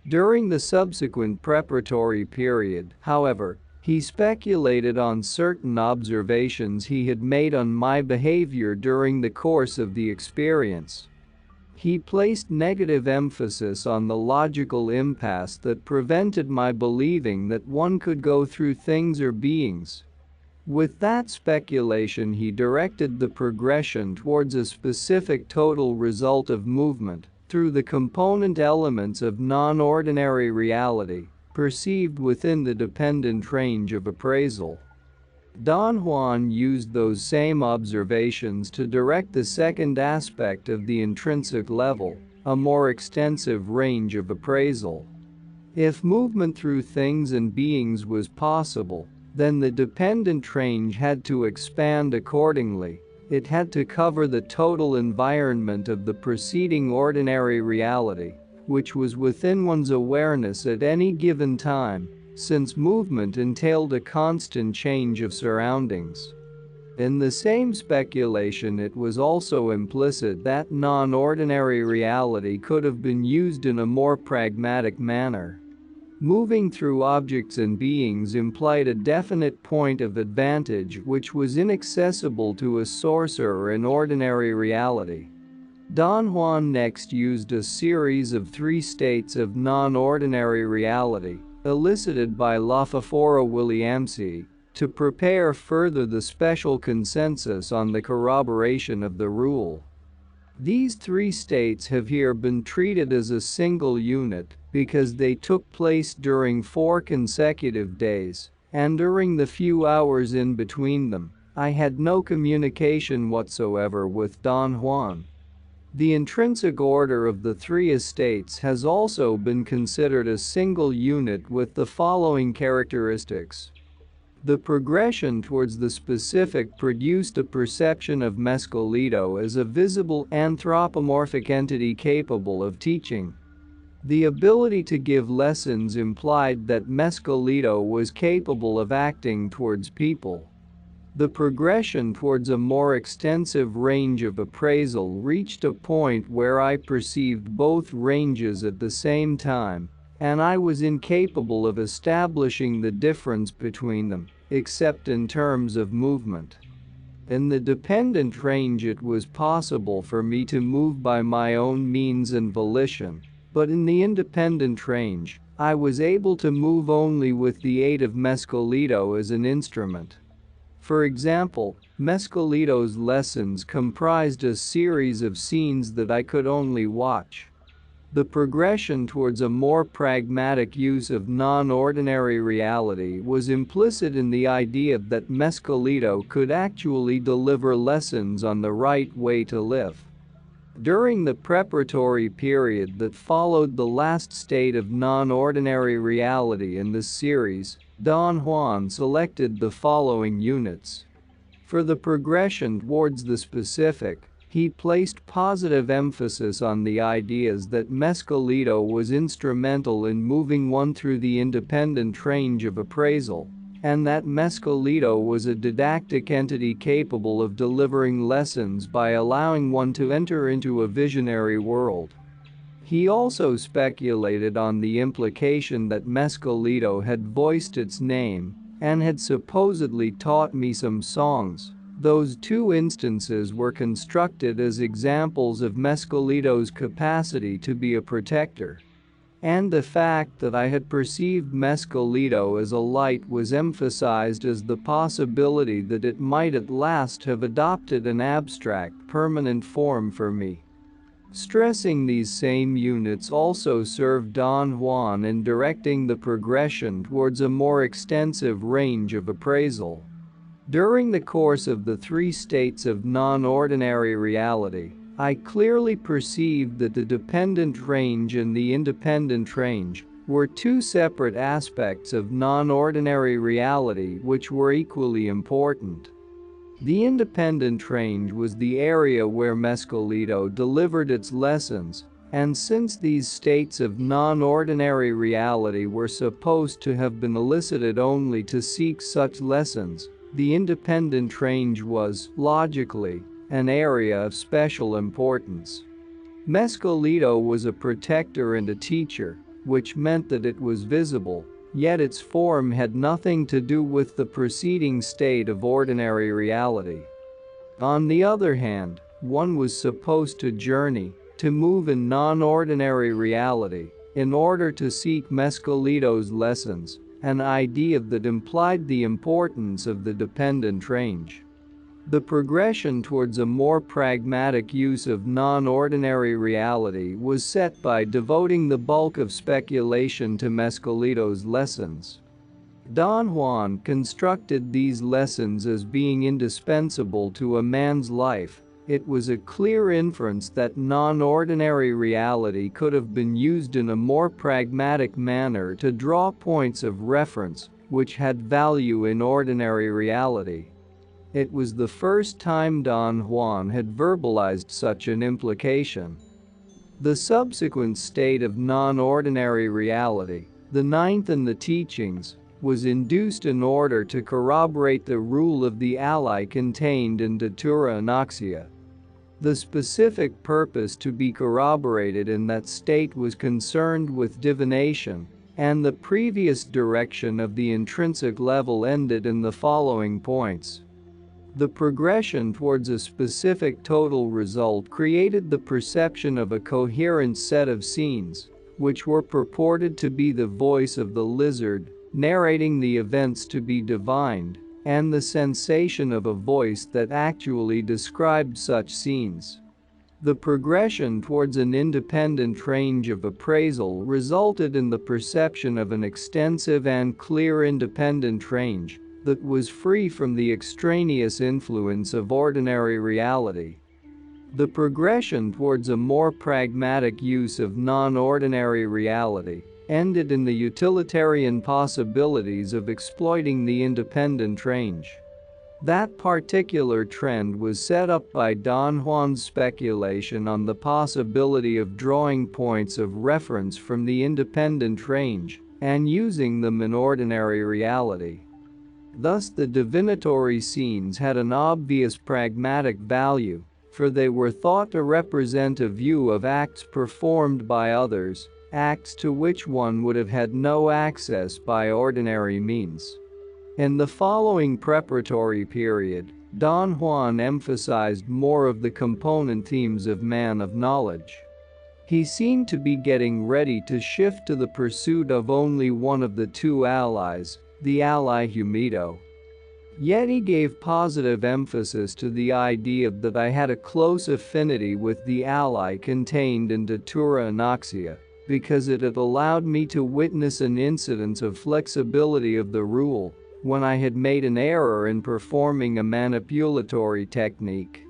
During the subsequent preparatory period, however, he speculated on certain observations he had made on my behavior during the course of the experience. He placed negative emphasis on the logical impasse that prevented my believing that one could go through things or beings. With that speculation, he directed the progression towards a specific total result of movement through the component elements of non-ordinary reality perceived within the dependent range of appraisal. Don Juan used those same observations to direct the second aspect of the intrinsic level, a more extensive range of appraisal. If movement through things and beings was possible, then the dependent range had to expand accordingly. It had to cover the total environment of the preceding ordinary reality, which was within one's awareness at any given time, since movement entailed a constant change of surroundings. In the same speculation, it was also implicit that non-ordinary reality could have been used in a more pragmatic manner. Moving through objects and beings implied a definite point of advantage which was inaccessible to a sorcerer in ordinary reality. Don Juan next used a series of 3 states of non-ordinary reality, elicited by Lafafora Williamsi, to prepare further the special consensus on the corroboration of the rule. These 3 states have here been treated as a single unit because they took place during 4 consecutive days, and during the few hours in between them, I had no communication whatsoever with Don Juan. The intrinsic order of the 3 estates has also been considered a single unit with the following characteristics. The progression towards the specific produced a perception of Mescalito as a visible anthropomorphic entity capable of teaching. The ability to give lessons implied that Mescalito was capable of acting towards people. The progression towards a more extensive range of appraisal reached a point where I perceived both ranges at the same time, and I was incapable of establishing the difference between them, except in terms of movement. In the dependent range it was possible for me to move by my own means and volition, but in the independent range, I was able to move only with the aid of Mescalito as an instrument. For example, Mescalito's lessons comprised a series of scenes that I could only watch. The progression towards a more pragmatic use of non-ordinary reality was implicit in the idea that Mescalito could actually deliver lessons on the right way to live. During the preparatory period that followed the last state of non-ordinary reality in this series, Don Juan selected the following units. For the progression towards the specific, he placed positive emphasis on the ideas that Mescalito was instrumental in moving one through the independent range of appraisal, and that Mescalito was a didactic entity capable of delivering lessons by allowing one to enter into a visionary world. He also speculated on the implication that Mescalito had voiced its name and had supposedly taught me some songs. Those two instances were constructed as examples of Mescalito's capacity to be a protector. And the fact that I had perceived Mescalito as a light was emphasized as the possibility that it might at last have adopted an abstract, permanent form for me. Stressing these same units also served Don Juan in directing the progression towards a more extensive range of appraisal. During the course of the three states of non-ordinary reality, I clearly perceived that the dependent range and the independent range were two separate aspects of non-ordinary reality which were equally important. The independent range was the area where Mescalito delivered its lessons, and since these states of non-ordinary reality were supposed to have been elicited only to seek such lessons, the independent range was, logically, an area of special importance. Mescalito was a protector and a teacher, which meant that it was visible, yet its form had nothing to do with the preceding state of ordinary reality. On the other hand, one was supposed to journey, to move in non-ordinary reality, in order to seek Mescalito's lessons, an idea that implied the importance of the dependent range. The progression towards a more pragmatic use of non-ordinary reality was set by devoting the bulk of speculation to Mescalito's lessons. Don Juan constructed these lessons as being indispensable to a man's life. It was a clear inference that non-ordinary reality could have been used in a more pragmatic manner to draw points of reference, which had value in ordinary reality. It was the first time Don Juan had verbalized such an implication. The subsequent state of non-ordinary reality, the ninth in the teachings, was induced in order to corroborate the rule of the ally contained in Datura Anaxia. The specific purpose to be corroborated in that state was concerned with divination, and the previous direction of the intrinsic level ended in the following points. The progression towards a specific total result created the perception of a coherent set of scenes, which were purported to be the voice of the lizard, narrating the events to be divined, and the sensation of a voice that actually described such scenes. The progression towards an independent range of appraisal resulted in the perception of an extensive and clear independent range that was free from the extraneous influence of ordinary reality. The progression towards a more pragmatic use of non-ordinary reality ended in the utilitarian possibilities of exploiting the independent range. That particular trend was set up by Don Juan's speculation on the possibility of drawing points of reference from the independent range and using them in ordinary reality. Thus the divinatory scenes had an obvious pragmatic value, for they were thought to represent a view of acts performed by others, acts to which one would have had no access by ordinary means. In the following preparatory period, Don Juan emphasized more of the component themes of man of knowledge. He seemed to be getting ready to shift to the pursuit of only one of the two allies, the ally Humido. Yet he gave positive emphasis to the idea that I had a close affinity with the ally contained in Datura Anoxia, because it had allowed me to witness an incidence of flexibility of the rule when I had made an error in performing a manipulatory technique.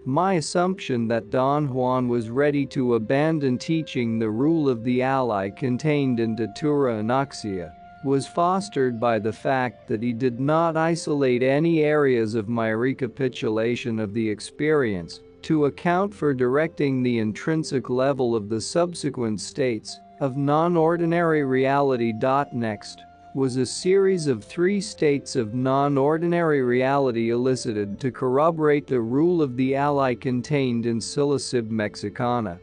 My assumption that Don Juan was ready to abandon teaching the rule of the ally contained in Datura Anoxia was fostered by the fact that he did not isolate any areas of my recapitulation of the experience to account for directing the intrinsic level of the subsequent states of non-ordinary reality. Next was a series of 3 states of non-ordinary reality elicited to corroborate the rule of the ally contained in Psilocybin mexicana.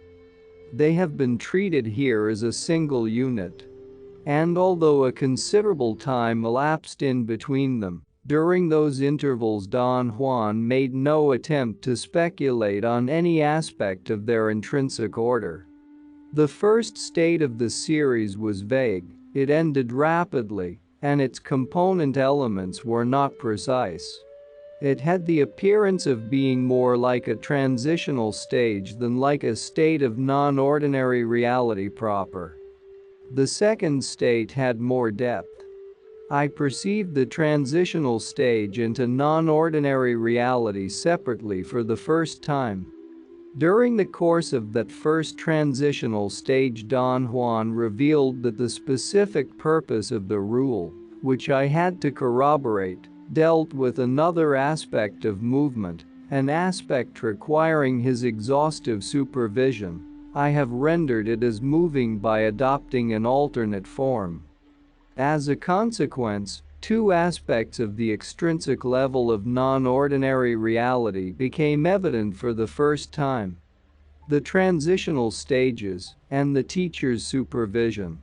They have been treated here as a single unit. And although a considerable time elapsed in between them, during those intervals Don Juan made no attempt to speculate on any aspect of their intrinsic order. The first state of the series was vague, it ended rapidly, and its component elements were not precise. It had the appearance of being more like a transitional stage than like a state of non-ordinary reality proper. The second state had more depth. I perceived the transitional stage into non-ordinary reality separately for the first time. During the course of that first transitional stage, Don Juan revealed that the specific purpose of the rule, which I had to corroborate, dealt with another aspect of movement, an aspect requiring his exhaustive supervision. I have rendered it as moving by adopting an alternate form. As a consequence, 2 aspects of the extrinsic level of non-ordinary reality became evident for the first time: the transitional stages and the teacher's supervision.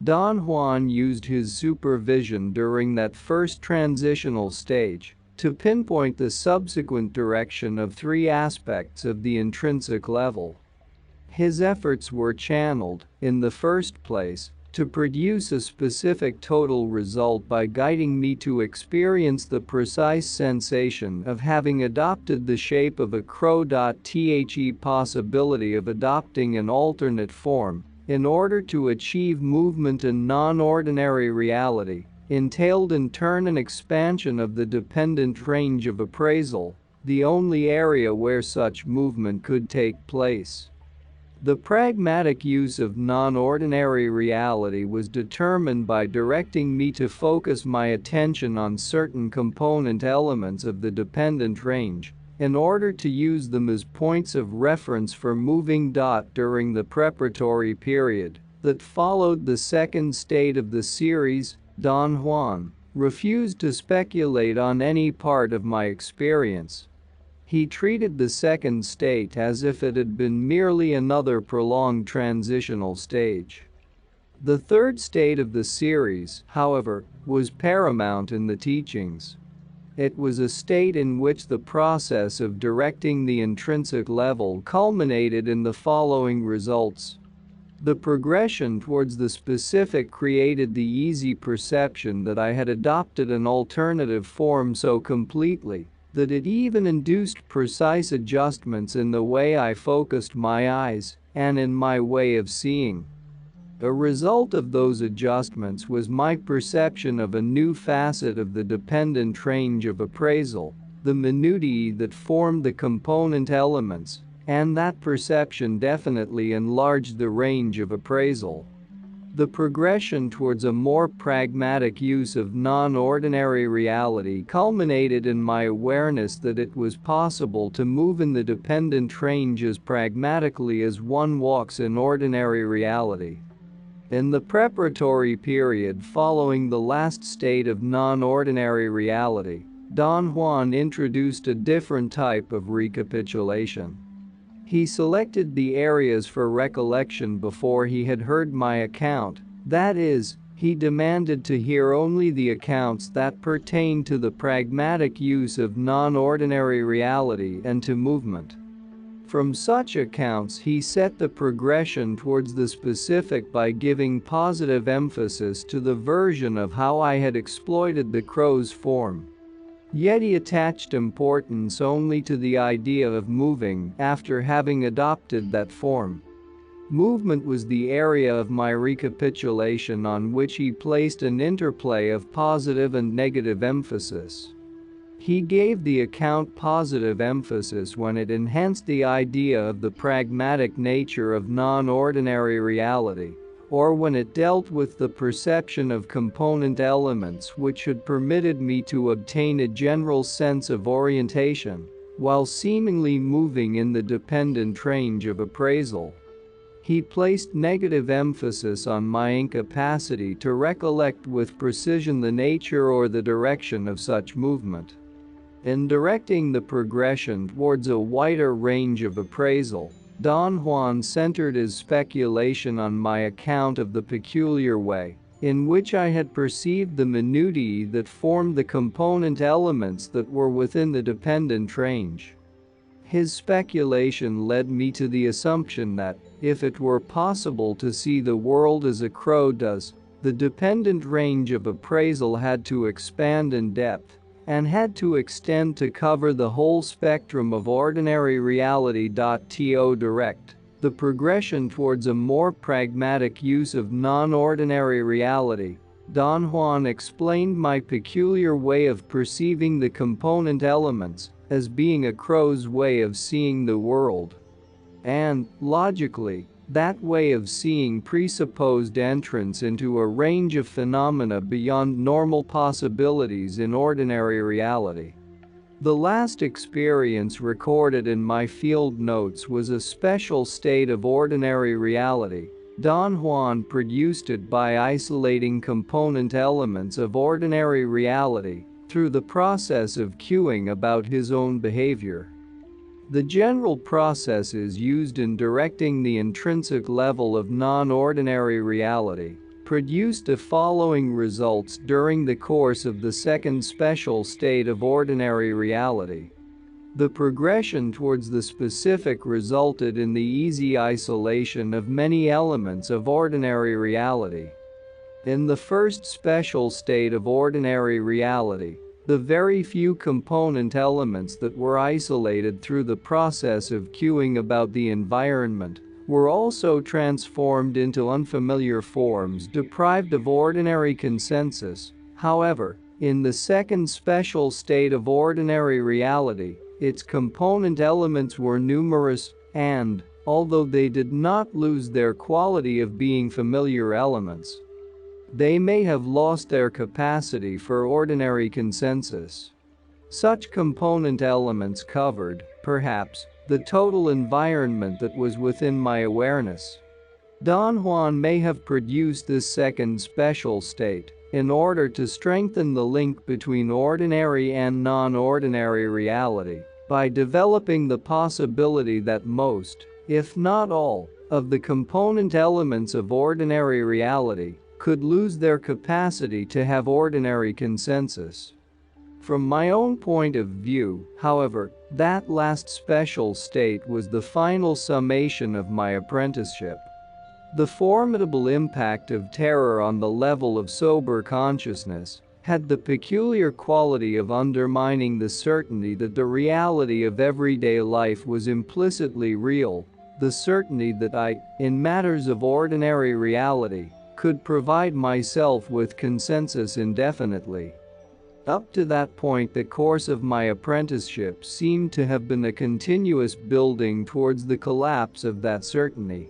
Don Juan used his supervision during that first transitional stage to pinpoint the subsequent direction of 3 aspects of the intrinsic level. His efforts were channeled, in the first place, to produce a specific total result by guiding me to experience the precise sensation of having adopted the shape of a crow. The possibility of adopting an alternate form in order to achieve movement in non-ordinary reality entailed in turn an expansion of the dependent range of appraisal, the only area where such movement could take place. The pragmatic use of non-ordinary reality was determined by directing me to focus my attention on certain component elements of the dependent range in order to use them as points of reference for moving. During the preparatory period that followed the second state of the series, Don Juan refused to speculate on any part of my experience. He treated the second state as if it had been merely another prolonged transitional stage. The third state of the series, however, was paramount in the teachings. It was a state in which the process of directing the intrinsic level culminated in the following results. The progression towards the specific created the easy perception that I had adopted an alternative form so completely that it even induced precise adjustments in the way I focused my eyes and in my way of seeing. A result of those adjustments was my perception of a new facet of the dependent range of appraisal, the minutiae that formed the component elements, and that perception definitely enlarged the range of appraisal. The progression towards a more pragmatic use of non-ordinary reality culminated in my awareness that it was possible to move in the dependent range as pragmatically as one walks in ordinary reality. In the preparatory period following the last state of non-ordinary reality, Don Juan introduced a different type of recapitulation. He selected the areas for recollection before he had heard my account, that is, he demanded to hear only the accounts that pertain to the pragmatic use of non-ordinary reality and to movement. From such accounts he set the progression towards the specific by giving positive emphasis to the version of how I had exploited the crow's form. Yet he attached importance only to the idea of moving after having adopted that form. Movement was the area of my recapitulation on which he placed an interplay of positive and negative emphasis. He gave the account positive emphasis when it enhanced the idea of the pragmatic nature of non-ordinary reality, or when it dealt with the perception of component elements which had permitted me to obtain a general sense of orientation, while seemingly moving in the dependent range of appraisal. He placed negative emphasis on my incapacity to recollect with precision the nature or the direction of such movement. In directing the progression towards a wider range of appraisal, Don Juan centered his speculation on my account of the peculiar way in which I had perceived the minutiae that formed the component elements that were within the dependent range. His speculation led me to the assumption that, if it were possible to see the world as a crow does, the dependent range of appraisal had to expand in depth and had to extend to cover the whole spectrum of ordinary reality. To direct the progression towards a more pragmatic use of non-ordinary reality, Don Juan explained my peculiar way of perceiving the component elements as being a crow's way of seeing the world. And, logically, that way of seeing presupposed entrance into a range of phenomena beyond normal possibilities in ordinary reality. The last experience recorded in my field notes was a special state of ordinary reality. Don Juan produced it by isolating component elements of ordinary reality through the process of cueing about his own behavior. The general processes used in directing the intrinsic level of non-ordinary reality produced the following results during the course of the second special state of ordinary reality. The progression towards the specific resulted in the easy isolation of many elements of ordinary reality. In the first special state of ordinary reality, the very few component elements that were isolated through the process of cueing about the environment were also transformed into unfamiliar forms deprived of ordinary consensus. However, in the second special state of ordinary reality, its component elements were numerous and, although they did not lose their quality of being familiar elements, they may have lost their capacity for ordinary consensus. Such component elements covered, perhaps, the total environment that was within my awareness. Don Juan may have produced this second special state in order to strengthen the link between ordinary and non-ordinary reality by developing the possibility that most, if not all, of the component elements of ordinary reality could lose their capacity to have ordinary consensus. From my own point of view, however, that last special state was the final summation of my apprenticeship. The formidable impact of terror on the level of sober consciousness had the peculiar quality of undermining the certainty that the reality of everyday life was implicitly real, the certainty that I, in matters of ordinary reality, could provide myself with consensus indefinitely. Up to that point, the course of my apprenticeship seemed to have been a continuous building towards the collapse of that certainty.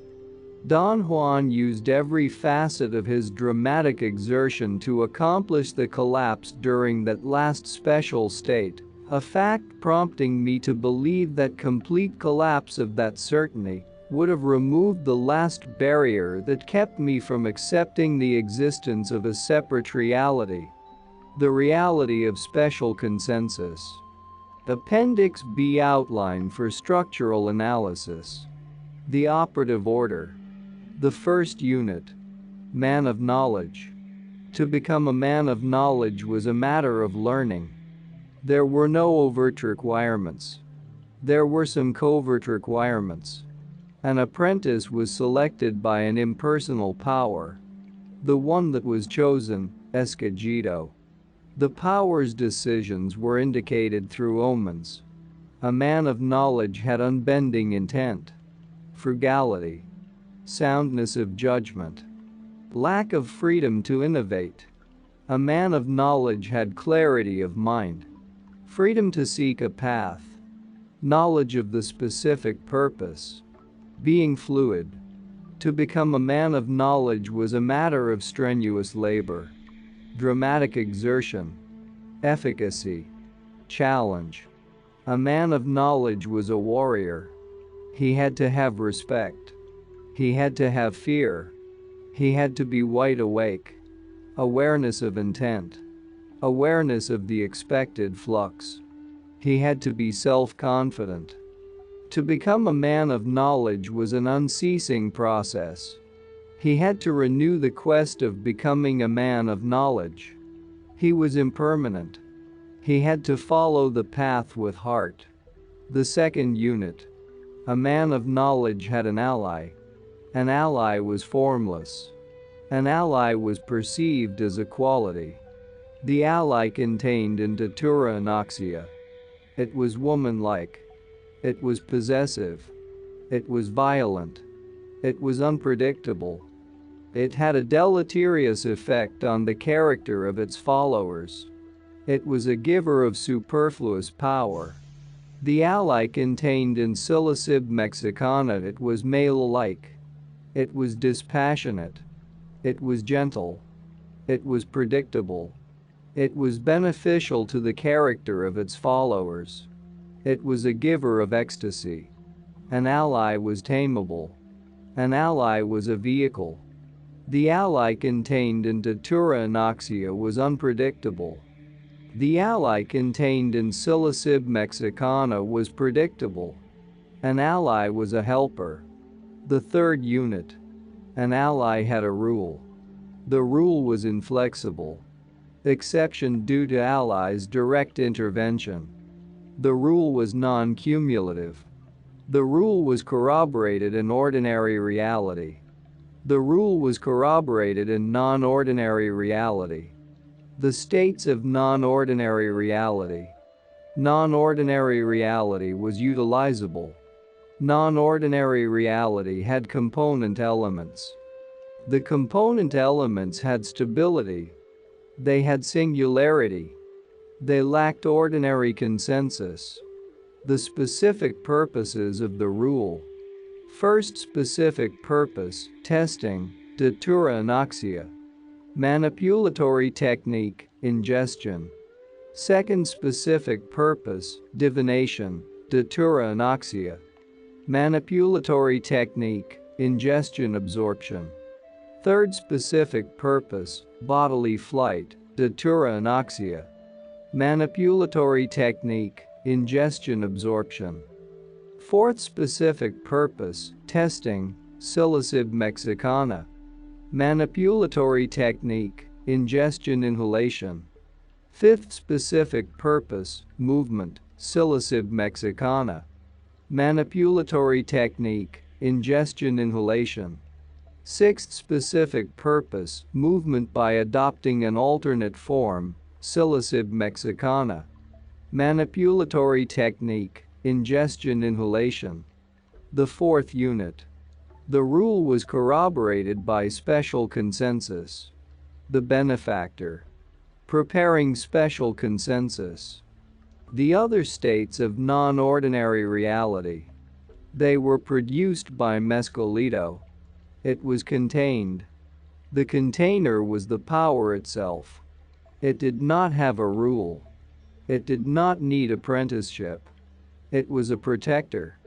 Don Juan used every facet of his dramatic exertion to accomplish the collapse during that last special state, a fact prompting me to believe that complete collapse of that certainty would have removed the last barrier that kept me from accepting the existence of a separate reality. The reality of special consensus. Appendix B, outline for structural analysis. The operative order. The first unit. Man of knowledge. To become a man of knowledge was a matter of learning. There were no overt requirements. There were some covert requirements. An apprentice was selected by an impersonal power. The one that was chosen, escogido. The power's decisions were indicated through omens. A man of knowledge had unbending intent, frugality, soundness of judgment, lack of freedom to innovate. A man of knowledge had clarity of mind, freedom to seek a path, knowledge of the specific purpose, being fluid. To become a man of knowledge was a matter of strenuous labor, dramatic exertion, efficacy, challenge. A man of knowledge was a warrior. He had to have respect. He had to have fear. He had to be wide awake. Awareness of intent. Awareness of the expected flux. He had to be self-confident. To become a man of knowledge was an unceasing process. He had to renew the quest of becoming a man of knowledge. He was impermanent. He had to follow the path with heart. The second unit. A man of knowledge had an ally. An ally was formless. An ally was perceived as a quality. The ally contained in datura anoxia. It was woman-like. It was possessive. It was violent. It was unpredictable. It had a deleterious effect on the character of its followers. It was a giver of superfluous power. The ally contained in Silicib mexicana. It was male-like. It was dispassionate. It was gentle. It was predictable. It was beneficial to the character of its followers. It was a giver of ecstasy. An ally was tameable. An ally was a vehicle. The ally contained in datura anoxia was unpredictable. The ally contained in Silicib mexicana was predictable. An ally was a helper. The third unit. An ally had a rule. The rule was inflexible. Exception due to allies' direct intervention. The rule was non-cumulative. The rule was corroborated in ordinary reality. The rule was corroborated in non-ordinary reality. The states of non-ordinary reality. Non-ordinary reality was utilizable. Non-ordinary reality had component elements. The component elements had stability. They had singularity. They lacked ordinary consensus. The specific purposes of the rule. First specific purpose, testing, datura anoxia. Manipulatory technique, ingestion. Second specific purpose, divination, datura anoxia. Manipulatory technique, ingestion absorption. Third specific purpose, bodily flight, datura anoxia. Manipulatory technique, ingestion absorption. Fourth specific purpose, testing, Silicib mexicana. Manipulatory technique, ingestion inhalation. Fifth specific purpose, movement, Silicib mexicana. Manipulatory technique, ingestion inhalation. Sixth specific purpose, movement by adopting an alternate form, Silicib mexicana. Manipulatory technique, ingestion inhalation. The fourth unit. The rule was corroborated by special consensus. The benefactor. Preparing special consensus. The other states of non-ordinary reality. They were produced by Mescalito. It was contained. The container was the power itself. It did not have a rule. It did not need apprenticeship. It was a protector.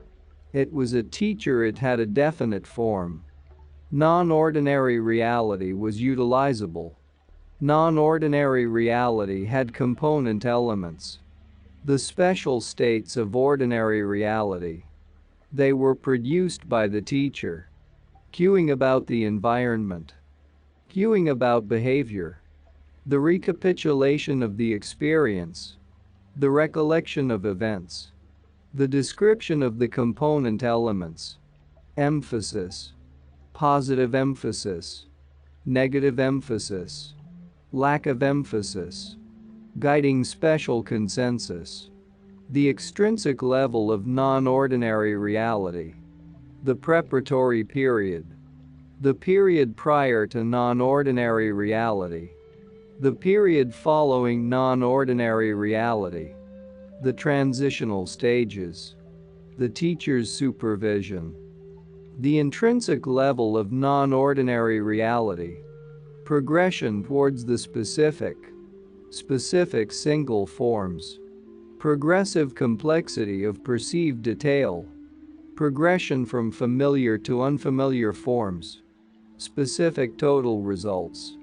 It was a teacher, it had a definite form. Non-ordinary reality was utilizable. Non-ordinary reality had component elements. The special states of ordinary reality. They were produced by the teacher. Cueing about the environment. Cueing about behavior. The recapitulation of the experience. The recollection of events. The description of the component elements. Emphasis. Positive emphasis. Negative emphasis. Lack of emphasis. Guiding special consensus. The extrinsic level of non-ordinary reality. The preparatory period. The period prior to non-ordinary reality. The period following non-ordinary reality. The transitional stages. The teacher's supervision. The intrinsic level of non-ordinary reality. Progression towards the specific. Specific single forms. Progressive complexity of perceived detail. Progression from familiar to unfamiliar forms. Specific total results.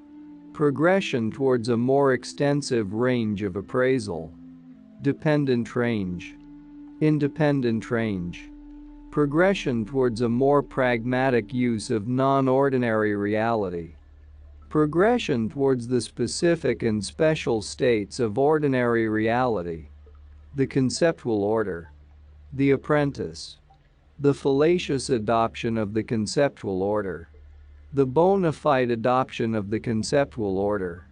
Progression towards a more extensive range of appraisal. Dependent range. Independent range. Progression towards a more pragmatic use of non-ordinary reality. Progression towards the specific and special states of ordinary reality. The conceptual order. The apprentice. The fallacious adoption of the conceptual order. The bona fide adoption of the conceptual order.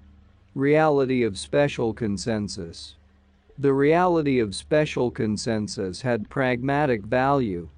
Reality of special consensus. The reality of special consensus had pragmatic value.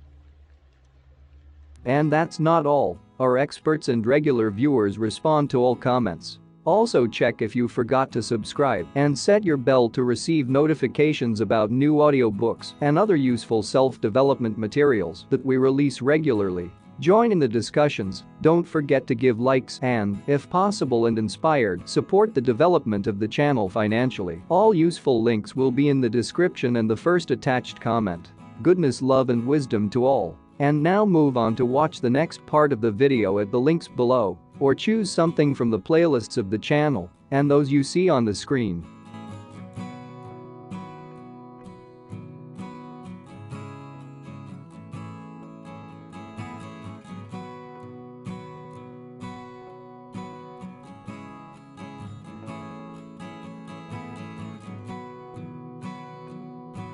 And that's not all. Our experts and regular viewers respond to all comments. Also check if you forgot to subscribe and set your bell to receive notifications about new audiobooks and other useful self-development materials that we release regularly. Join in the discussions, don't forget to give likes and, if possible and inspired, support the development of the channel financially. All useful links will be in the description and the first attached comment. Goodness, love and wisdom to all. And now move on to watch the next part of the video at the links below, or choose something from the playlists of the channel and those you see on the screen.